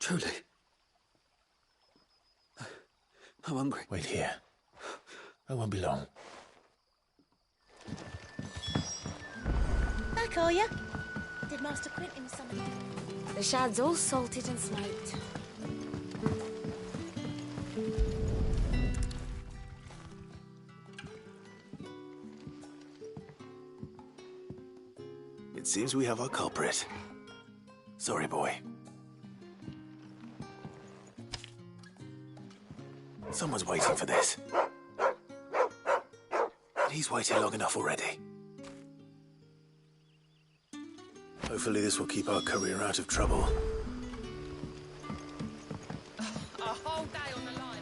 Truly. I'm hungry. Wait here. I won't be long. Back, are you? Did Master Quentin summon you? The shad's all salted and smoked. It seems we have our culprit. Sorry, boy. Someone's waiting for this. And he's waited long enough already. Hopefully this will keep our career out of trouble. A whole day on the line.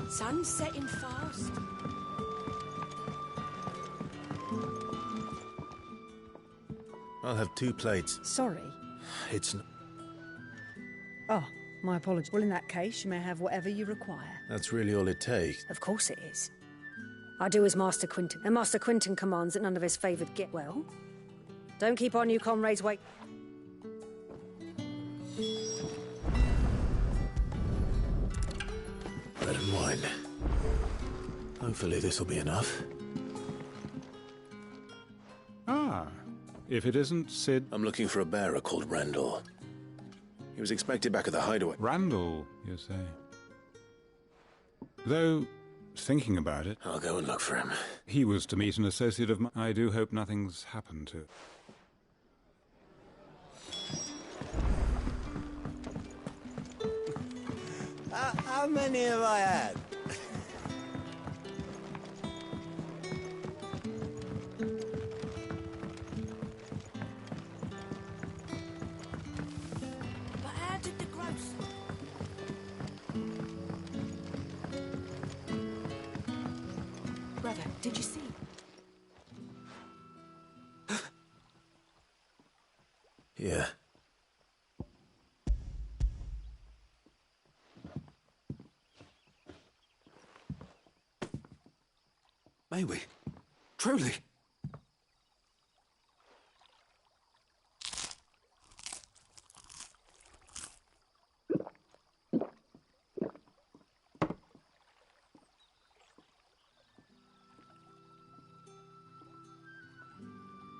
Sun's setting fast. I'll have 2 plates. Sorry. It's... Oh, my apologies. Well, in that case, you may have whatever you require. That's really all it takes. Of course it is. I do as Master Quentin, and Master Quentin commands that none of his favoured get well. Don't keep our new comrades wait. Bread and wine. Hopefully this will be enough. Ah, if it isn't Sid... I'm looking for a bearer called Randall. He was expected back at the hideaway. Randall, you say? Though, thinking about it... I'll go and look for him. He was to meet an associate of mine. I do hope nothing's happened to... How many have I had? But how did the gross... Brother, did you see? Yeah. May we? Truly?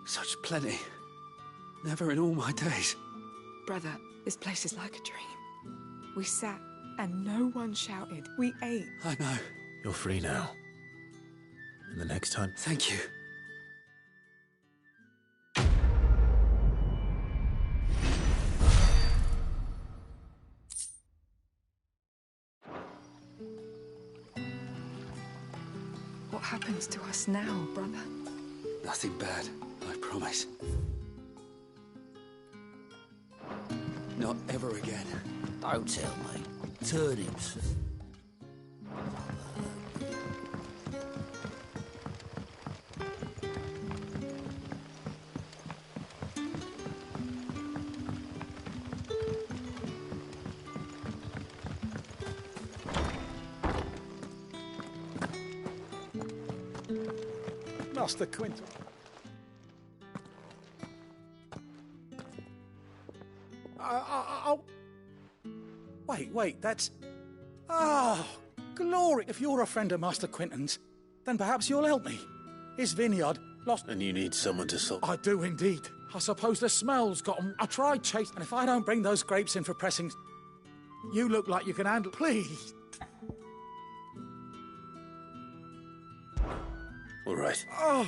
Such plenty. Never in all my days. Brother, this place is like a dream. We sat and no one shouted. We ate. I know. You're free now. And the next time... Thank you. What happens to us now, brother? Nothing bad, I promise. Not ever again. Don't tell me. Turnips. Master Quentin. Wait, that's... Oh, glory! If you're a friend of Master Quentin's, then perhaps you'll help me. His vineyard lost... And you need someone to solve... I do indeed. I suppose the smell's got 'em. I tried chasing, and if I don't bring those grapes in for pressings, you look like you can handle... Please! All right. Oh!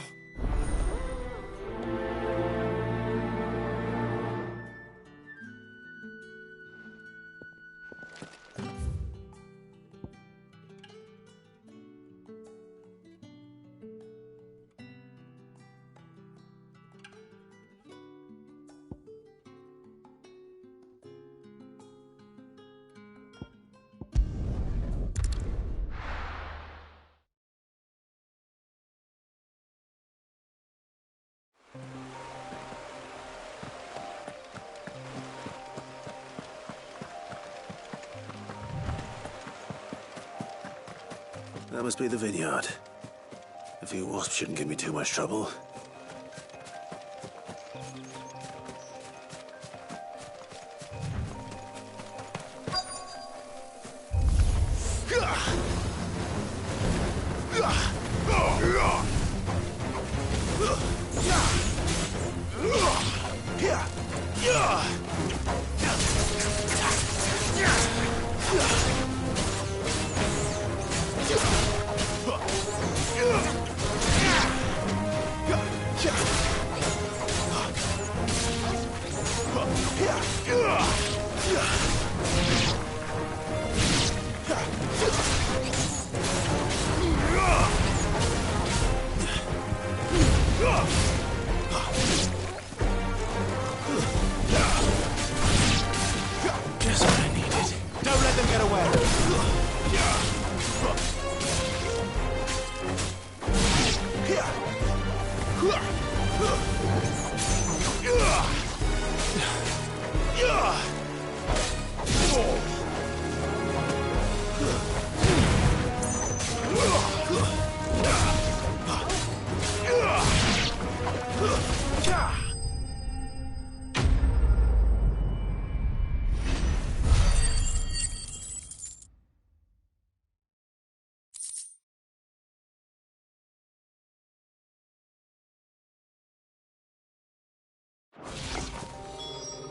That must be the vineyard. A few wasps shouldn't give me too much trouble. Just what I needed. Don't let them get away.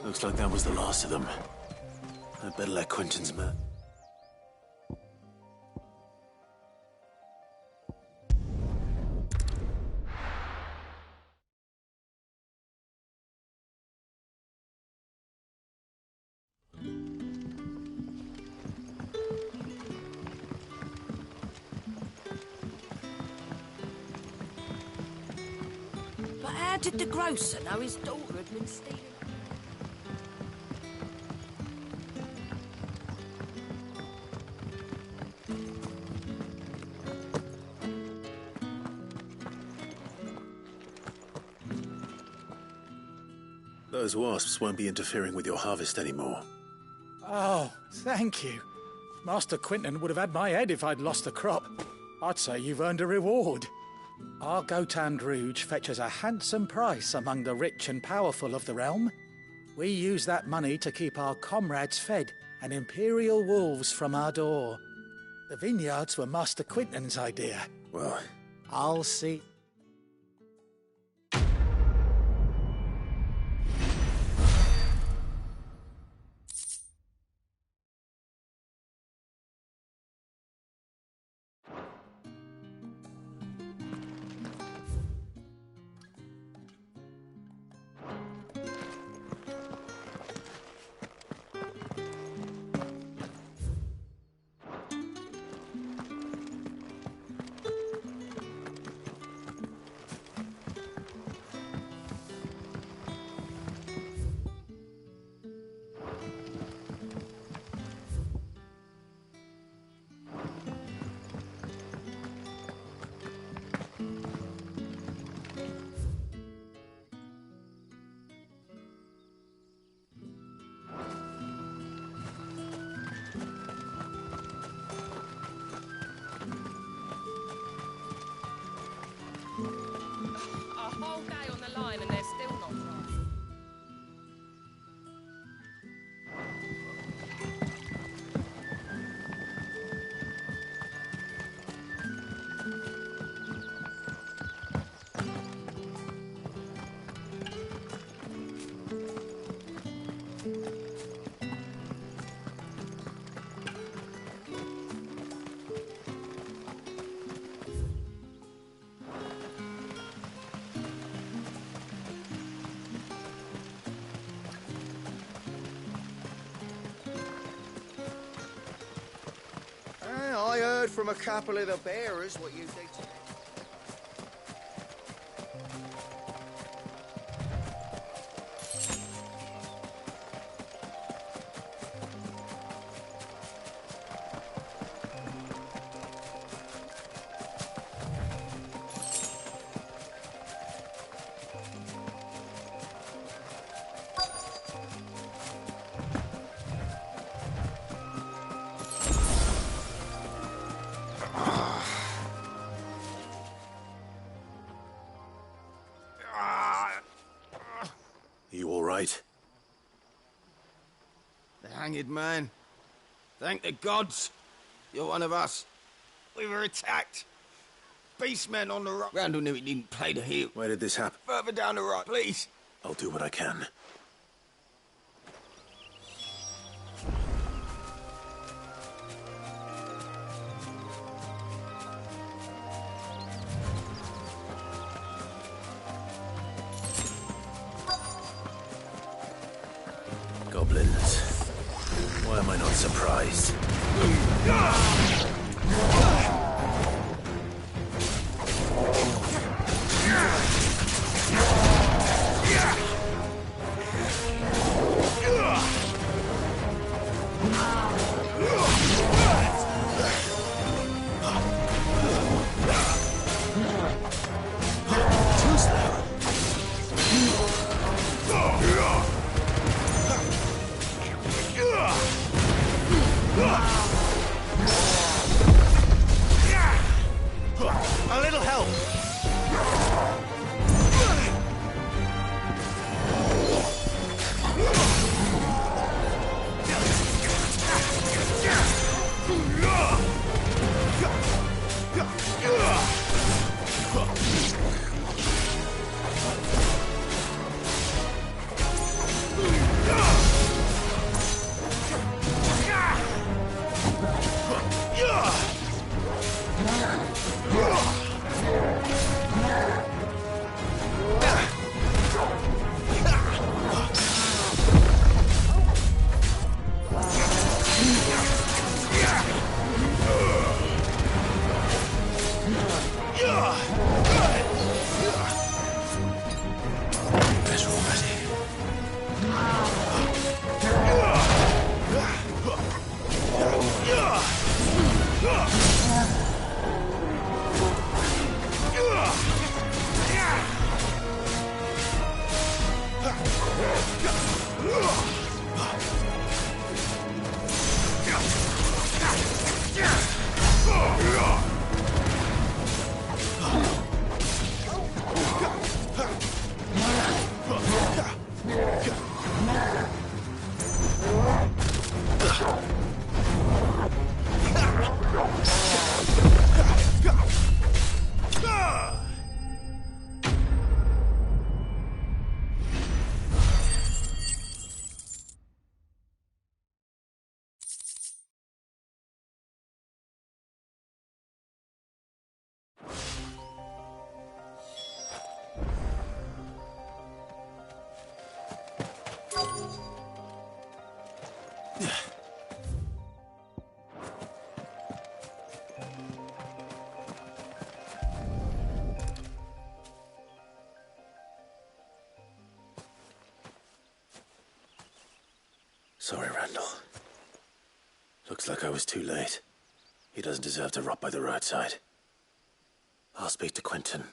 Looks like that was the last of them. I'd better let Quentin's man. But how did the grocer know his daughter had been stealing? Those wasps won't be interfering with your harvest anymore. Oh, thank you. Master Quentin would have had my head if I'd lost the crop. I'd say you've earned a reward. Our Gotand Rouge fetches a handsome price among the rich and powerful of the realm. We use that money to keep our comrades fed and imperial wolves from our door. The vineyards were Master Quentin's idea. Well, I'll see. A whole day on the line and they're still not dry. I heard from a couple of the bearers what you did to them. right? The hanged man. Thank the gods. You're one of us. We were attacked. Beastmen on the rock. Randall knew he didn't play the heel. Where did this happen? Further down the right, please. I'll do what I can. Goblins. Why am I not surprised? A little help. Sorry, Randall. Looks like I was too late. He doesn't deserve to rot by the roadside. I'll speak to Quentin.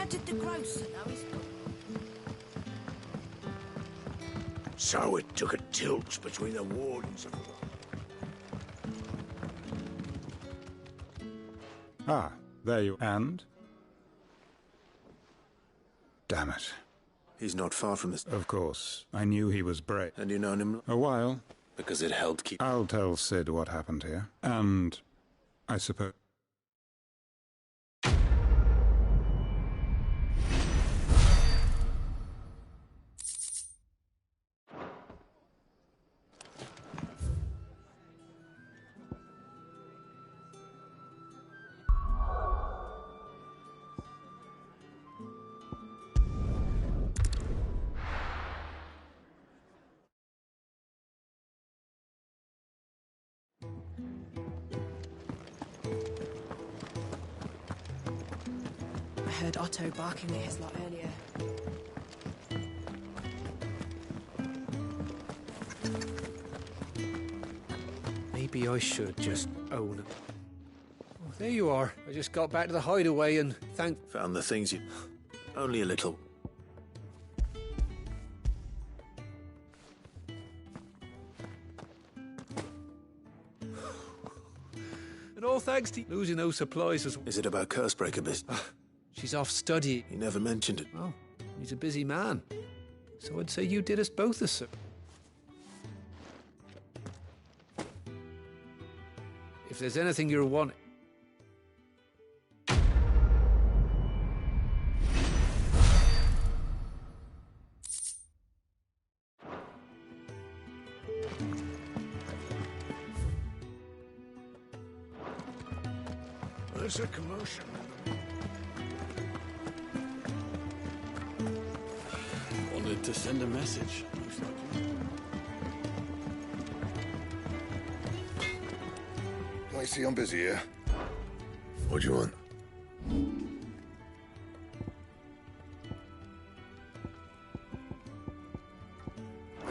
Did the grocer know he's got... So it took a tilt between the wardens of... Ah, there you... And? Damn it. He's not far from this... Of course. I knew he was brave. And you known him? A while. Because it helped keep... I'll tell Sid what happened here. And... I suppose... heard Otto barking at his lot earlier. Maybe I should just own it. Oh, there you are. I just got back to the hideaway and Found the things you... Only a little. And all thanks to losing those supplies as... Is it about Cursebreaker business? She's off studying. He never mentioned it. Oh, he's a busy man. So I'd say you did us both a service. If there's anything you're wanting... There's a commotion. Wanted to send a message. I see I'm busy here. What do you want?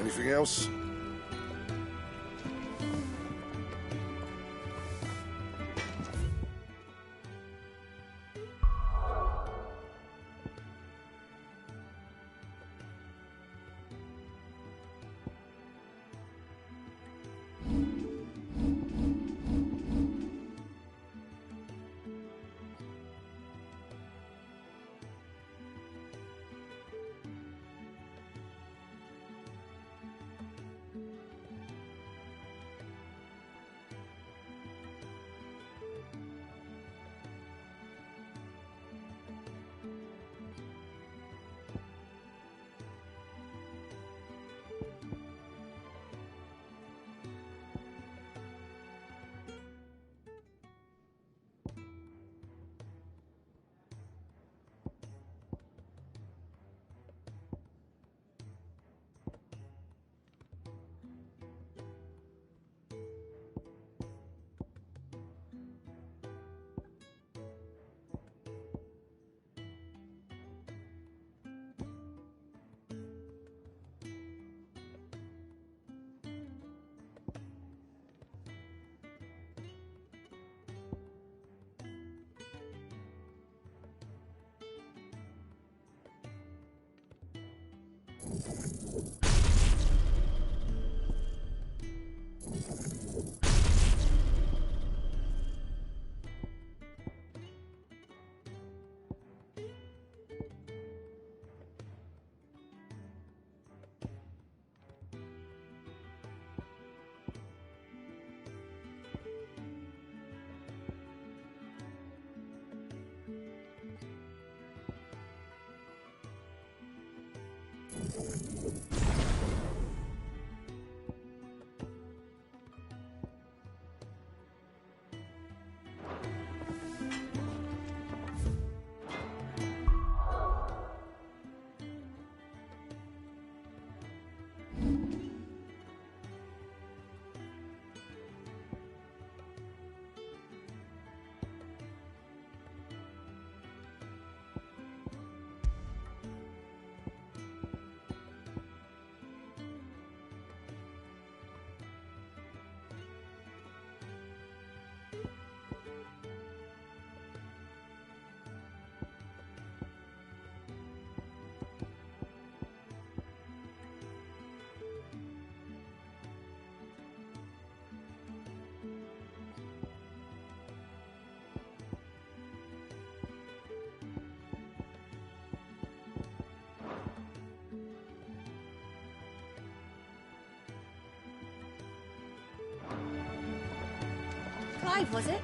Anything else? Clive, was it?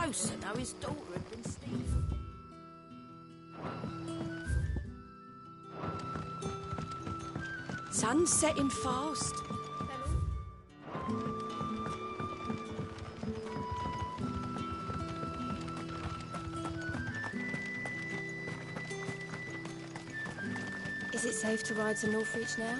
closer, now his daughter had been Steve. Sun's setting fast. Is it safe to ride to Northreach now?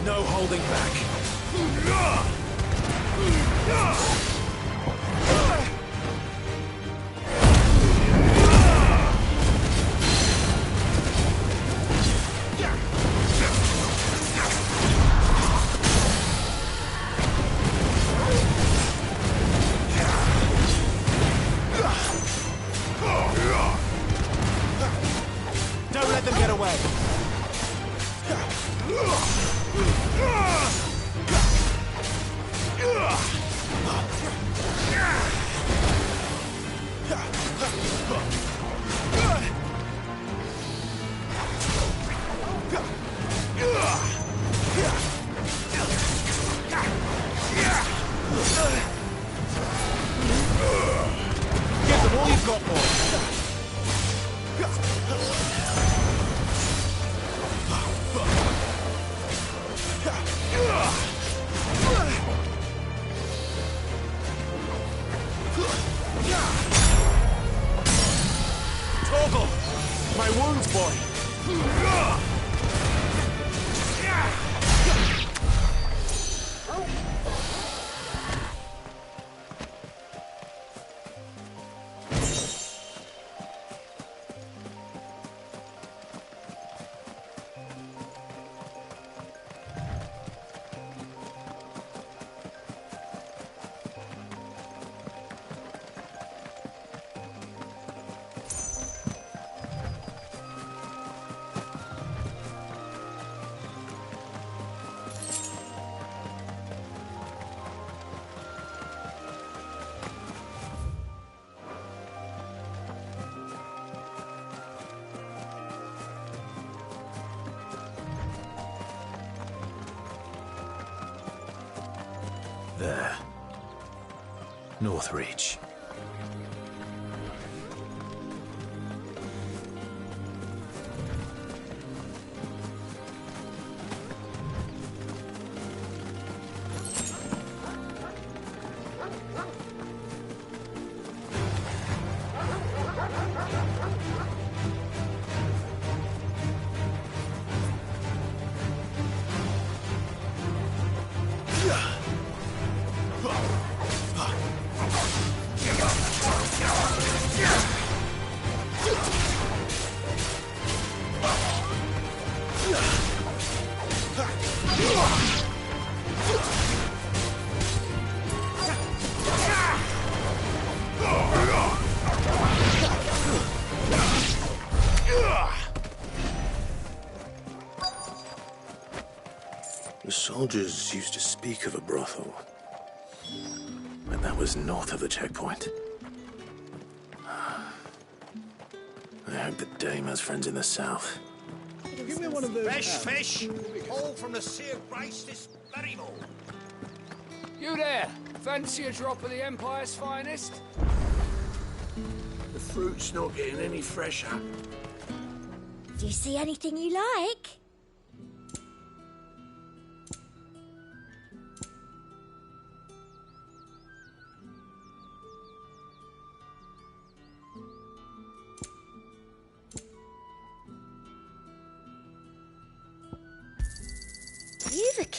No holding back. Don't let them get away. Give them all you've got, boy. Torgal! My wounds, boy! There. Northreach. The soldiers used to speak of a brothel, but that was north of the checkpoint. I hope the dame has friends in the south. Give me one of those. Fresh fish, all from the Sea of Grace this very morning. You there? Fancy a drop of the Empire's finest? The fruit's not getting any fresher. Do you see anything you like?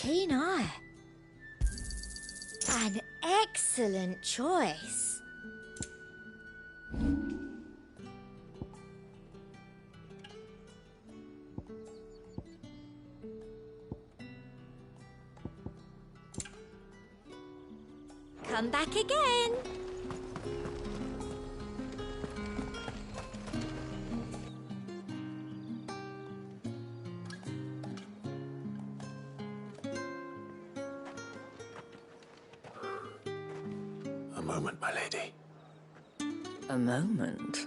keen eye. An excellent choice. Come back again. A moment, my lady. A moment?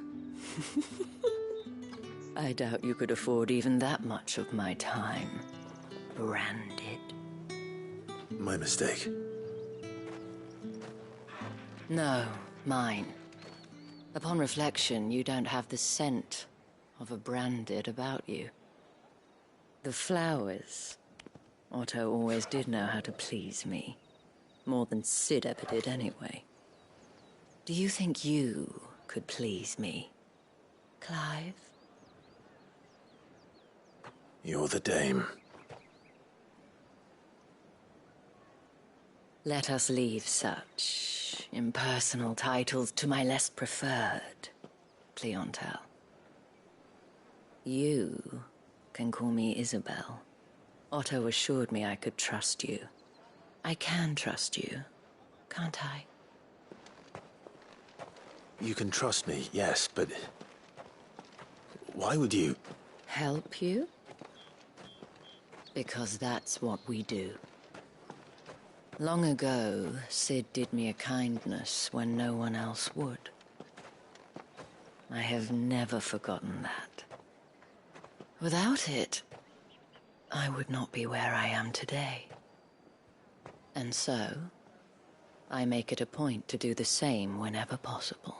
I doubt you could afford even that much of my time. Branded. My mistake. No, mine. Upon reflection, you don't have the scent of a branded about you. The flowers. Otto always did know how to please me. More than Sid ever did anyway. Do you think you could please me, Clive? You're the dame. Let us leave such impersonal titles to my less preferred clientele. You can call me Isabel. Otto assured me I could trust you. I can trust you, can't I? You can trust me, yes, but... why would you... Help you? Because that's what we do. Long ago, Sid did me a kindness when no one else would. I have never forgotten that. Without it, I would not be where I am today. And so, I make it a point to do the same whenever possible.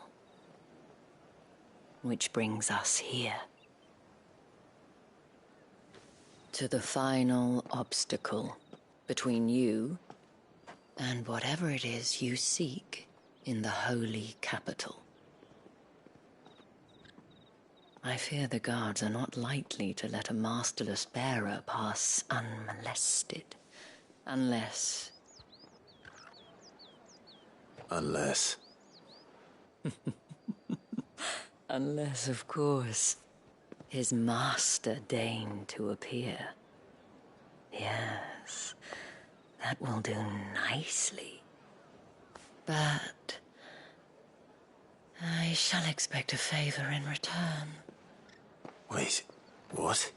Which brings us here. To the final obstacle between you and whatever it is you seek in the holy capital. I fear the guards are not likely to let a masterless bearer pass unmolested. Unless... Unless... Unless, of course, his master deigned to appear. Yes, that will do nicely. But I shall expect a favor in return. Wait, what?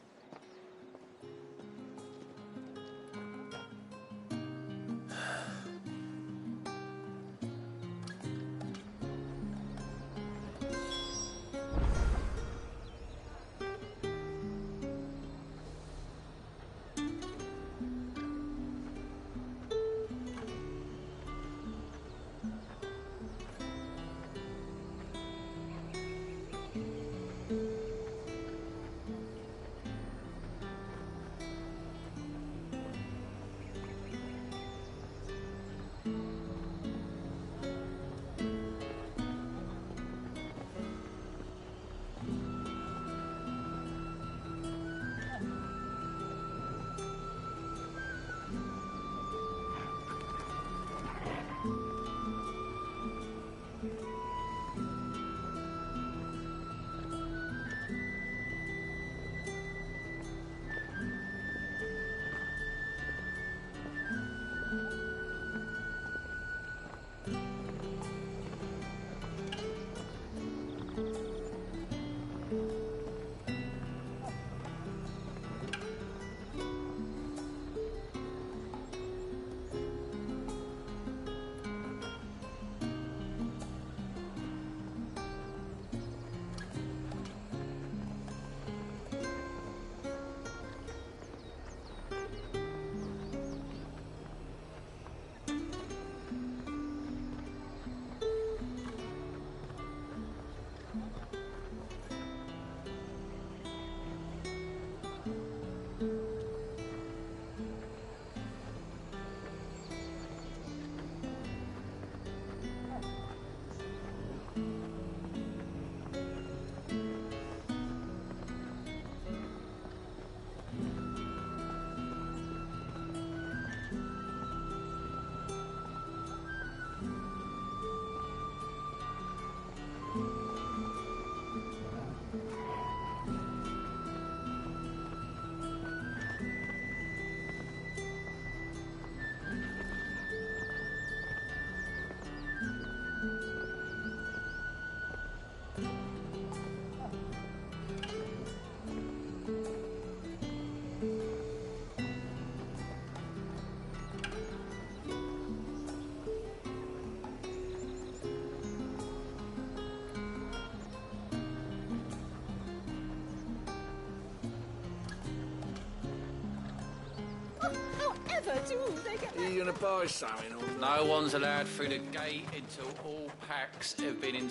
Are you gonna buy something? Or... No one's allowed through the gate until all packs have been in...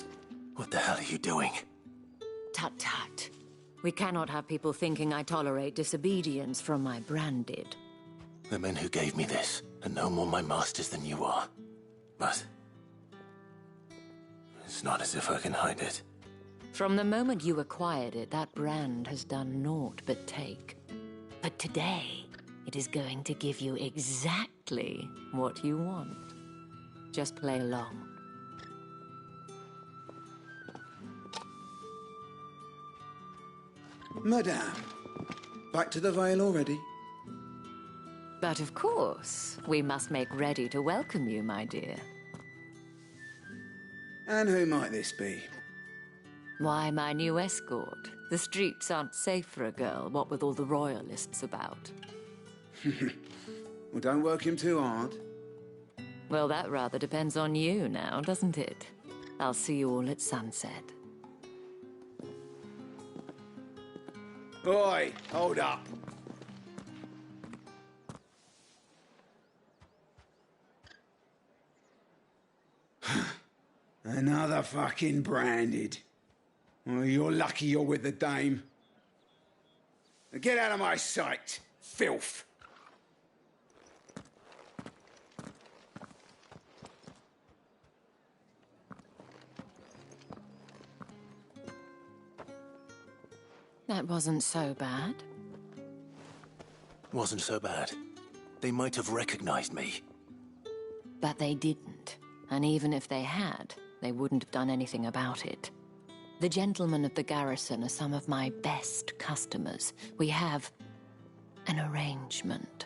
What the hell are you doing? Tut-tut. We cannot have people thinking I tolerate disobedience from my branded. The men who gave me this are no more my masters than you are. But... it's not as if I can hide it. From the moment you acquired it, that brand has done naught but take. But today, it is going to give you exactly what you want. Just play along. Madame, back to the Vale already? But of course, we must make ready to welcome you, my dear. And who might this be? Why, my new escort. The streets aren't safe for a girl, what with all the royalists about. Well, don't work him too hard. Well, that rather depends on you now, doesn't it? I'll see you all at sunset. Oi, hold up. Another fucking branded. Well, you're lucky you're with the dame. Now get out of my sight, filth. That wasn't so bad. Wasn't so bad. They might have recognized me. But they didn't. And even if they had, they wouldn't have done anything about it. The gentlemen of the garrison are some of my best customers. We have an arrangement,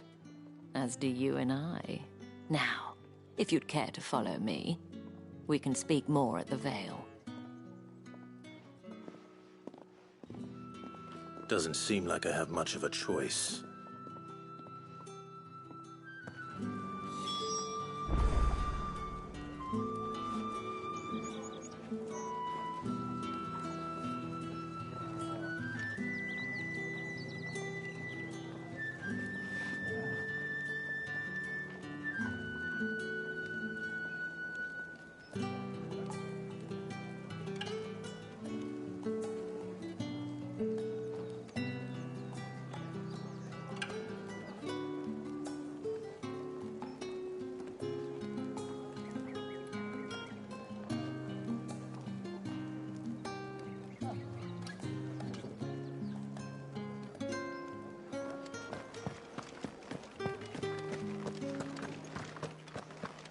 as do you and I. Now, if you'd care to follow me, we can speak more at the Vale. Doesn't seem like I have much of a choice.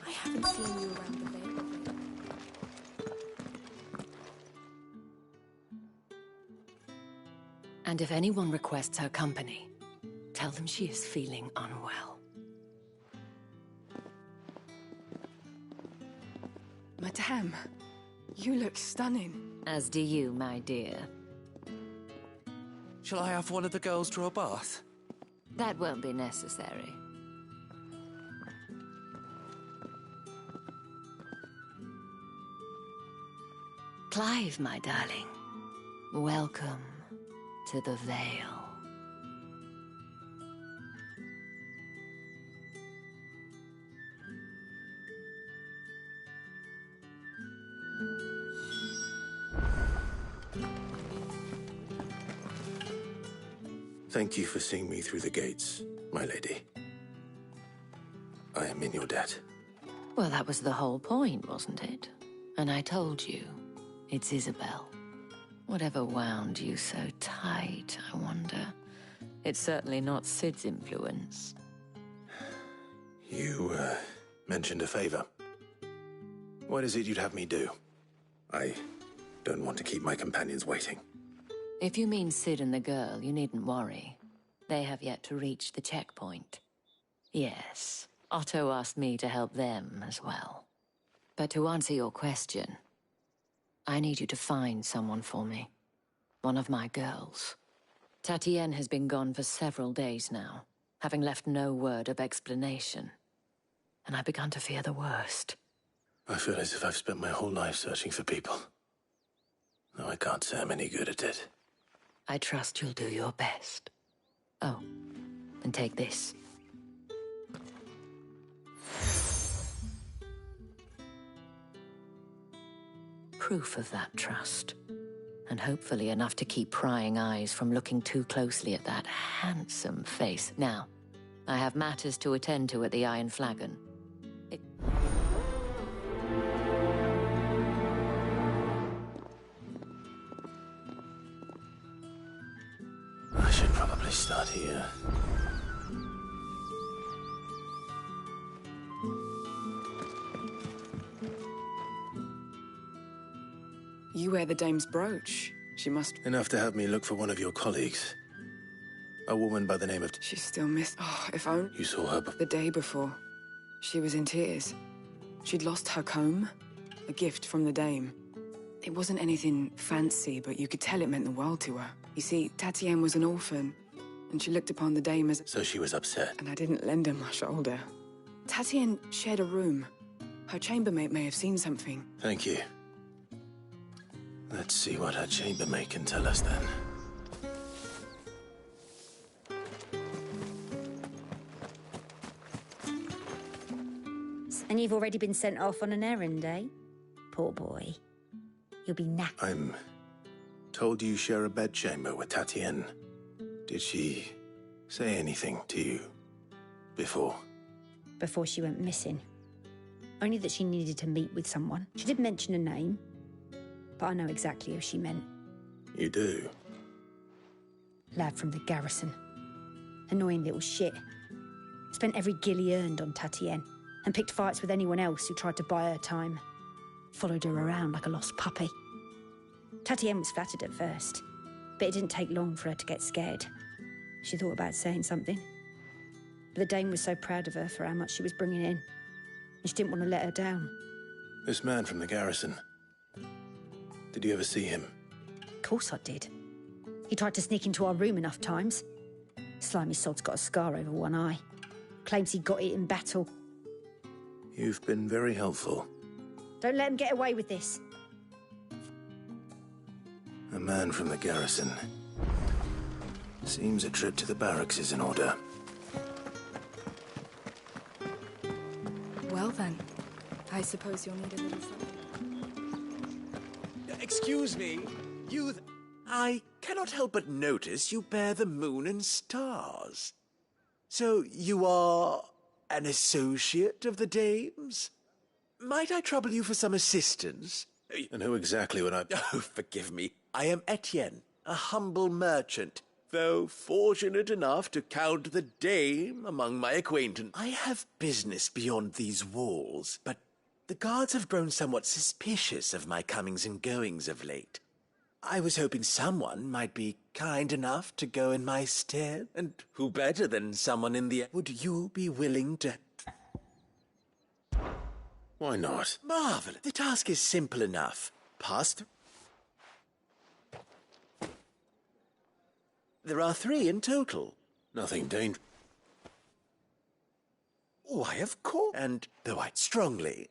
I haven't seen you around the Vale. And if anyone requests her company, tell them she is feeling unwell. Madame, you look stunning. As do you, my dear. Shall I have one of the girls draw a bath? That won't be necessary. Clive, my darling, welcome to the Vale. Thank you for seeing me through the gates, my lady. I am in your debt. Well, that was the whole point, wasn't it? And I told you, it's Isabel. Whatever wound you so tight, I wonder. It's certainly not Sid's influence. You, mentioned a favor. What is it you'd have me do? I don't want to keep my companions waiting. If you mean Sid and the girl, you needn't worry. They have yet to reach the checkpoint. Yes, Otto asked me to help them as well. But to answer your question, I need you to find someone for me. One of my girls. Tatienne has been gone for several days now, having left no word of explanation. And I've begun to fear the worst. I feel as if I've spent my whole life searching for people. Though I can't say I'm any good at it. I trust you'll do your best. Oh, and take this. proof of that trust. And hopefully enough to keep prying eyes from looking too closely at that handsome face. Now, I have matters to attend to at the Iron Flagon. I should probably start here. You wear the dame's brooch. She must... Enough to have me look for one of your colleagues. A woman by the name of... She's still missed. Oh, if only... You saw her The day before. She was in tears. She'd lost her comb. A gift from the dame. It wasn't anything fancy, but you could tell it meant the world to her. You see, Tatienne was an orphan, and she looked upon the dame as... So she was upset. And I didn't lend her my shoulder. Tatienne shared a room. Her chambermaid may have seen something. Thank you. Let's see what her chambermaid can tell us then. And you've already been sent off on an errand, eh? Poor boy. You'll be knackered. I'm told you share a bedchamber with Tatienne. Did she say anything to you before? Before she went missing. Only that she needed to meet with someone. She did mention a name, but I know exactly who she meant. You do? Lad from the garrison. Annoying little shit. Spent every guil he earned on Tatienne, and picked fights with anyone else who tried to buy her time. Followed her around like a lost puppy. Tatienne was flattered at first, but it didn't take long for her to get scared. She thought about saying something. But the dame was so proud of her for how much she was bringing in, and she didn't want to let her down. This man from the garrison. Did you ever see him? Of course I did. He tried to sneak into our room enough times. Slimy sod's got a scar over one eye. Claims he got it in battle. You've been very helpful. Don't let him get away with this. A man from the garrison. Seems a trip to the barracks is in order. Well then, I suppose you'll need a little something. Excuse me, youth. I cannot help but notice you bear the moon and stars. So you are an associate of the dame's? Might I trouble you for some assistance? And who exactly would I... Oh, forgive me. I am Etienne, a humble merchant, though fortunate enough to count the dame among my acquaintance. I have business beyond these walls, but the guards have grown somewhat suspicious of my comings and goings of late. I was hoping someone might be kind enough to go in my stead, and who better than someone in the... Would you be willing to... Why not? Marvelous. The task is simple enough. Pass through. There are 3 in total. Nothing dangerous. Why, of course. And though I'd strongly...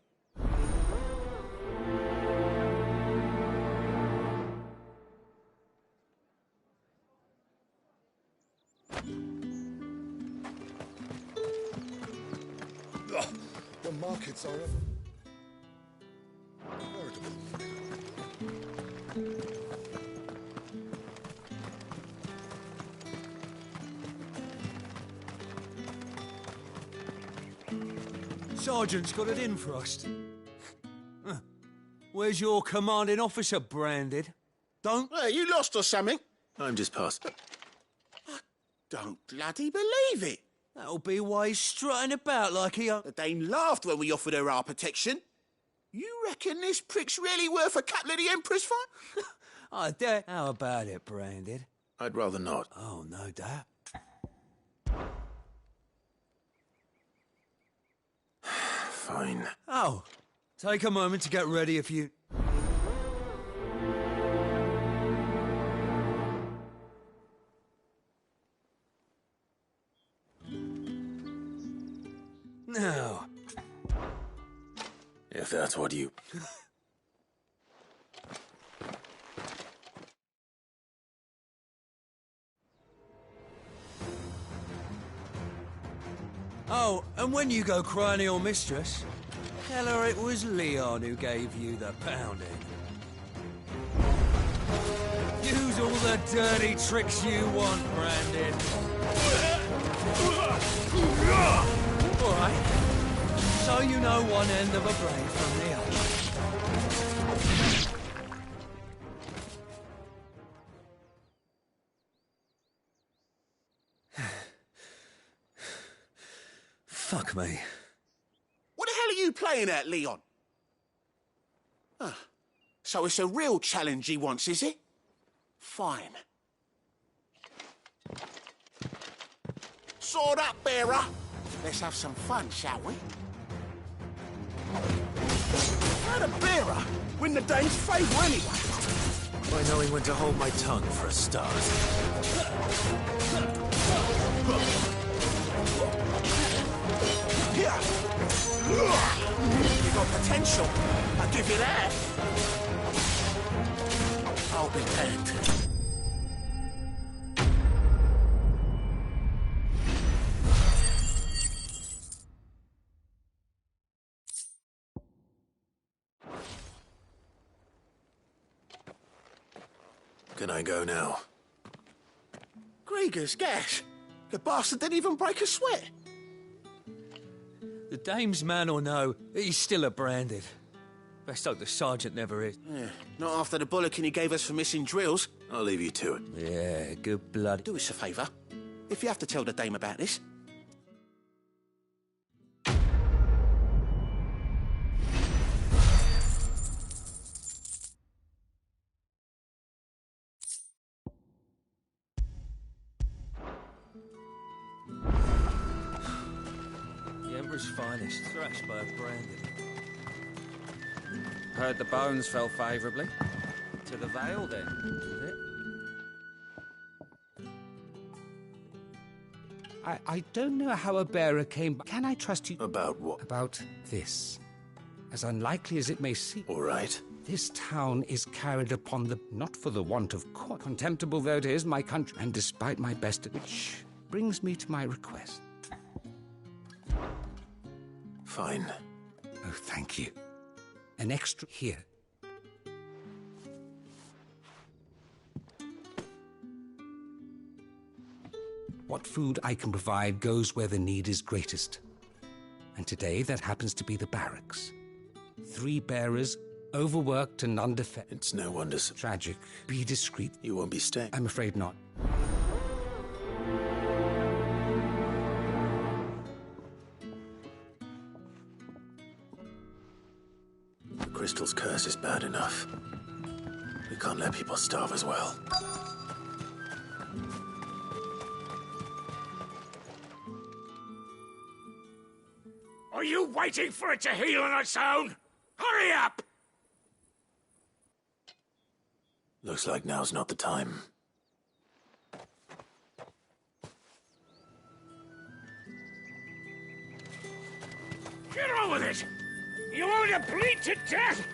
The markets are Sergeant's got it in for us. Where's your commanding officer branded? Don't... Hey, you lost or something? I'm just past. I don't bloody believe it. That'll be why he's strutting about like he... The dame laughed when we offered her our protection. You reckon this prick's really worth a couple of the Emperor's fight? I dare. How about it, branded? I'd rather not. Oh, no doubt. Fine. Oh, take a moment to get ready if you... Now. If that's what you... Oh, and when you go crying to your mistress, tell her it was Leon who gave you the pounding. the dirty tricks you want, Brandon. All right. So you know one end of a blade from the other. Fuck me. What the hell are you playing at, Leon? So it's a real challenge he wants, is it? Fine. Sword up, bearer. Let's have some fun, shall we? How the bearer win the dame's favour anyway? By knowing when to hold my tongue for a start. Here. You got potential. I'll give you that. I'll be damned. Can I go now? Grieger's gas. The bastard didn't even break a sweat. The dame's man or no, he's still a Branded. Best hope the sergeant never is. Yeah, not after the bollocking he gave us for missing drills. I'll leave you to it. Yeah, good blood. Do us a favour. If you have to tell the dame about this. The Emperor's finest, thrashed by a Branded. Heard the bones fell favourably. To the Vale, then, is it? I don't know how a bearer came, but can I trust you? About what? About this. As unlikely as it may seem. All right. This town is carried upon the, not for the want of contemptible though it is, my country, and despite my best, which brings me to my request. Fine. Oh, thank you. An extra here. What food I can provide goes where the need is greatest. And today, that happens to be the barracks. 3 bearers, overworked and underfed. It's no wonder. Tragic. Be discreet. You won't be staying? I'm afraid not. The crystal's curse is bad enough. We can't let people starve as well. Are you waiting for it to heal on its own? Hurry up! Looks like now's not the time. Get on with it! You want to bleed to death?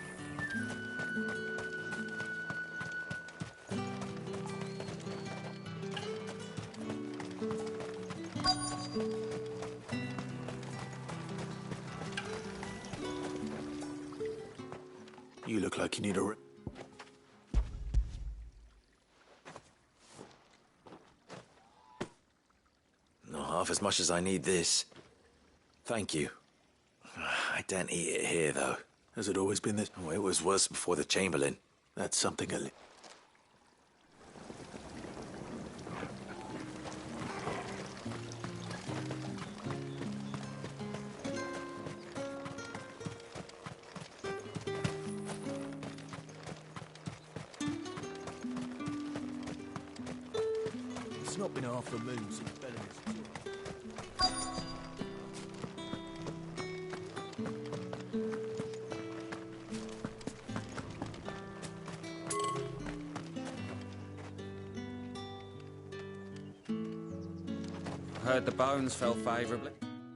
You look like you need a... Not half as much as I need this. Thank you. I don't eat it here, though. Has it always been this? Oh, it was worse before the Chamberlain. That's something a It's not been half a moon since Bellamy's tour. Heard the bones fell favourably.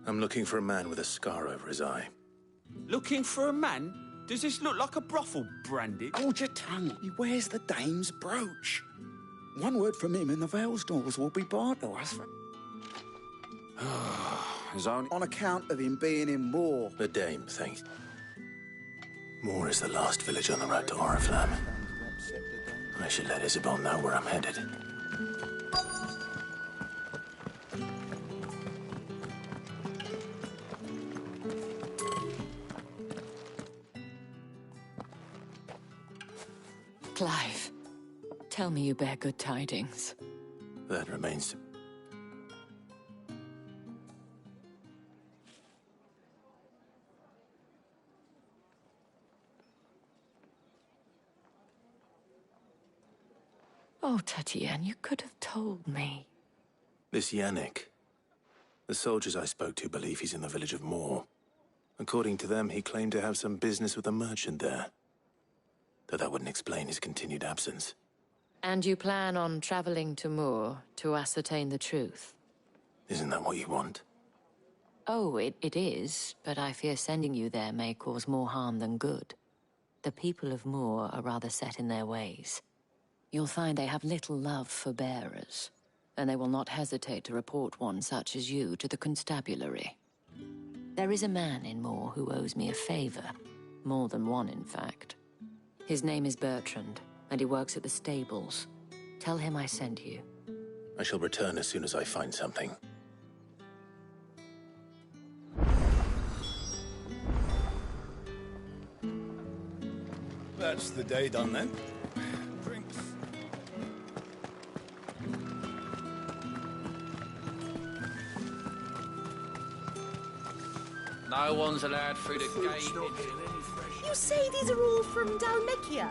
I'm looking for a man with a scar over his eye. Looking for a man? Does this look like a brothel, Branded? Hold your tongue. He wears the dame's brooch. One word from him and the Vale's doors will be barred to us. His own... On account of him being in Moor. The dame, thanks. Moor is the last village on the road to Oriflamme. I should let Isabel know where I'm headed. Clive, tell me you bear good tidings. That remains to... Oh, Tatienne, you could have told me. This Yannick. The soldiers I spoke to believe he's in the village of Moor. According to them, he claimed to have some business with a merchant there. Though that wouldn't explain his continued absence. And you plan on traveling to Moor to ascertain the truth? Isn't that what you want? Oh, it is, but I fear sending you there may cause more harm than good. The people of Moor are rather set in their ways. You'll find they have little love for bearers, and they will not hesitate to report one such as you to the constabulary. There is a man in Moor who owes me a favor. More than one, in fact. His name is Bertrand, and he works at the stables. Tell him I sent you. I shall return as soon as I find something. That's the day done then. Drinks. No one's allowed through the gate. You say these are all from Dalmekia?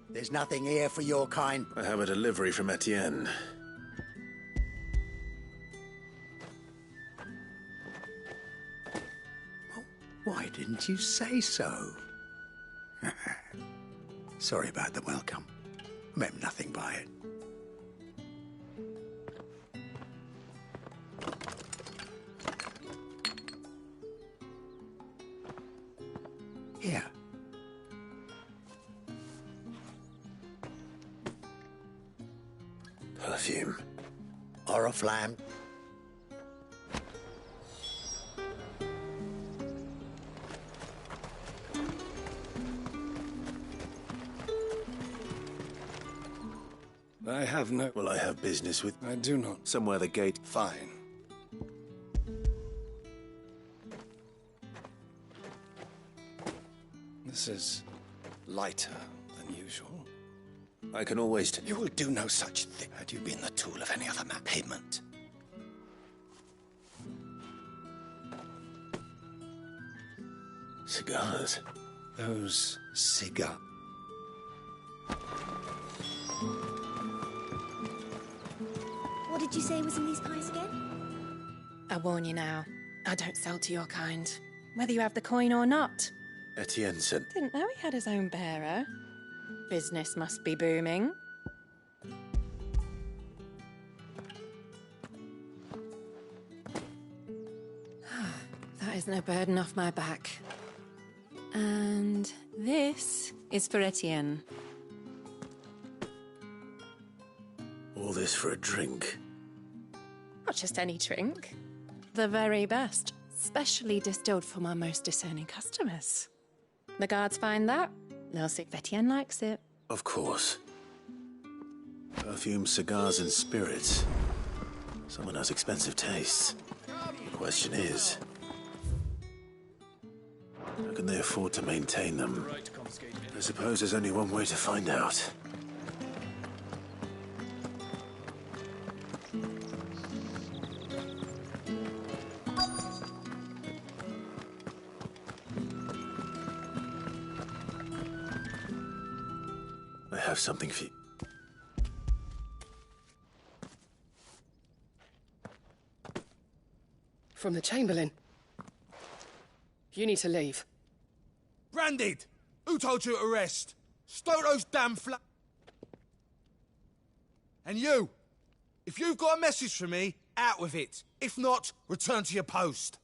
There's nothing here for your kind. I have a delivery from Etienne. Why didn't you say so? Sorry about the welcome. Meant nothing by it. Here. Perfume. Oriflamme. I have no... Well, I have business with... I do not. Somewhere the gate... Fine. This is lighter than usual. I can always... You will do no such thing. Had you been the tool of any other man. Payment. Cigars. Those cigars. What did you say was in these pies again? I warn you now, I don't sell to your kind, whether you have the coin or not. Etienne said... Didn't know he had his own bearer. Business must be booming. That is no burden off my back. And this is for Etienne. All this for a drink. Not just any drink. The very best. Specially distilled for my most discerning customers. The guards find that, they'll see if Etienne likes it. Of course. Perfume, cigars, and spirits. Someone has expensive tastes. The question is... how can they afford to maintain them? I suppose there's only one way to find out. I have something for you. From the Chamberlain. You need to leave. Branded! Who told you to arrest? Stoke those damn And you! If you've got a message for me, out with it. If not, return to your post.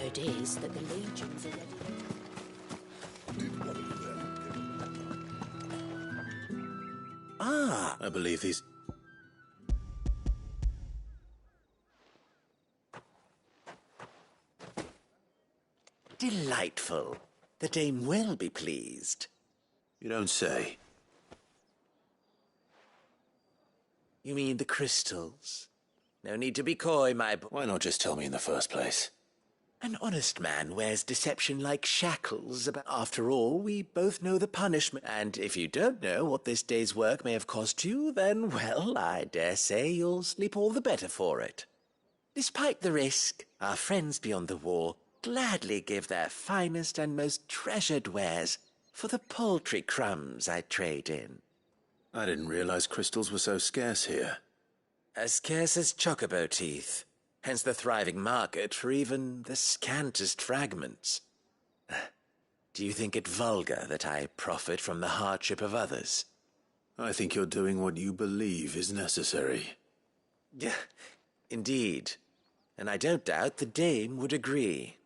Word is that the legions are ready. Ah, I believe these... delightful. The dame will be pleased. You don't say. You mean the crystals? No need to be coy, my boy. Why not just tell me in the first place? An honest man wears deception like shackles. After all, we both know the punishment. And if you don't know what this day's work may have cost you, then, well, I dare say you'll sleep all the better for it. Despite the risk, our friends beyond the wall gladly give their finest and most treasured wares for the paltry crumbs I trade in. I didn't realize crystals were so scarce here. As scarce as chocobo teeth. Hence the thriving market for even the scantest fragments. Do you think it vulgar that I profit from the hardship of others? I think you're doing what you believe is necessary. Yeah, indeed. And I don't doubt the dame would agree.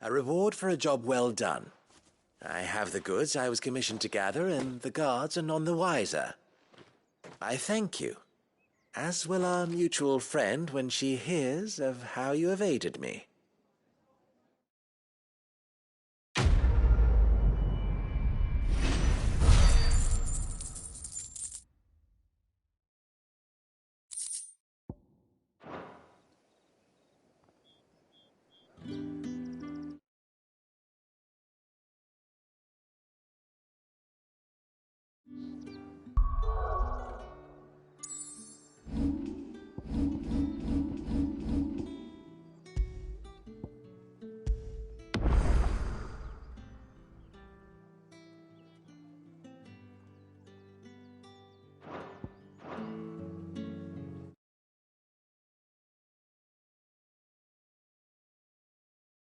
A reward for a job well done. I have the goods I was commissioned to gather, and the guards are none the wiser. I thank you. As will our mutual friend when she hears of how you have aided me.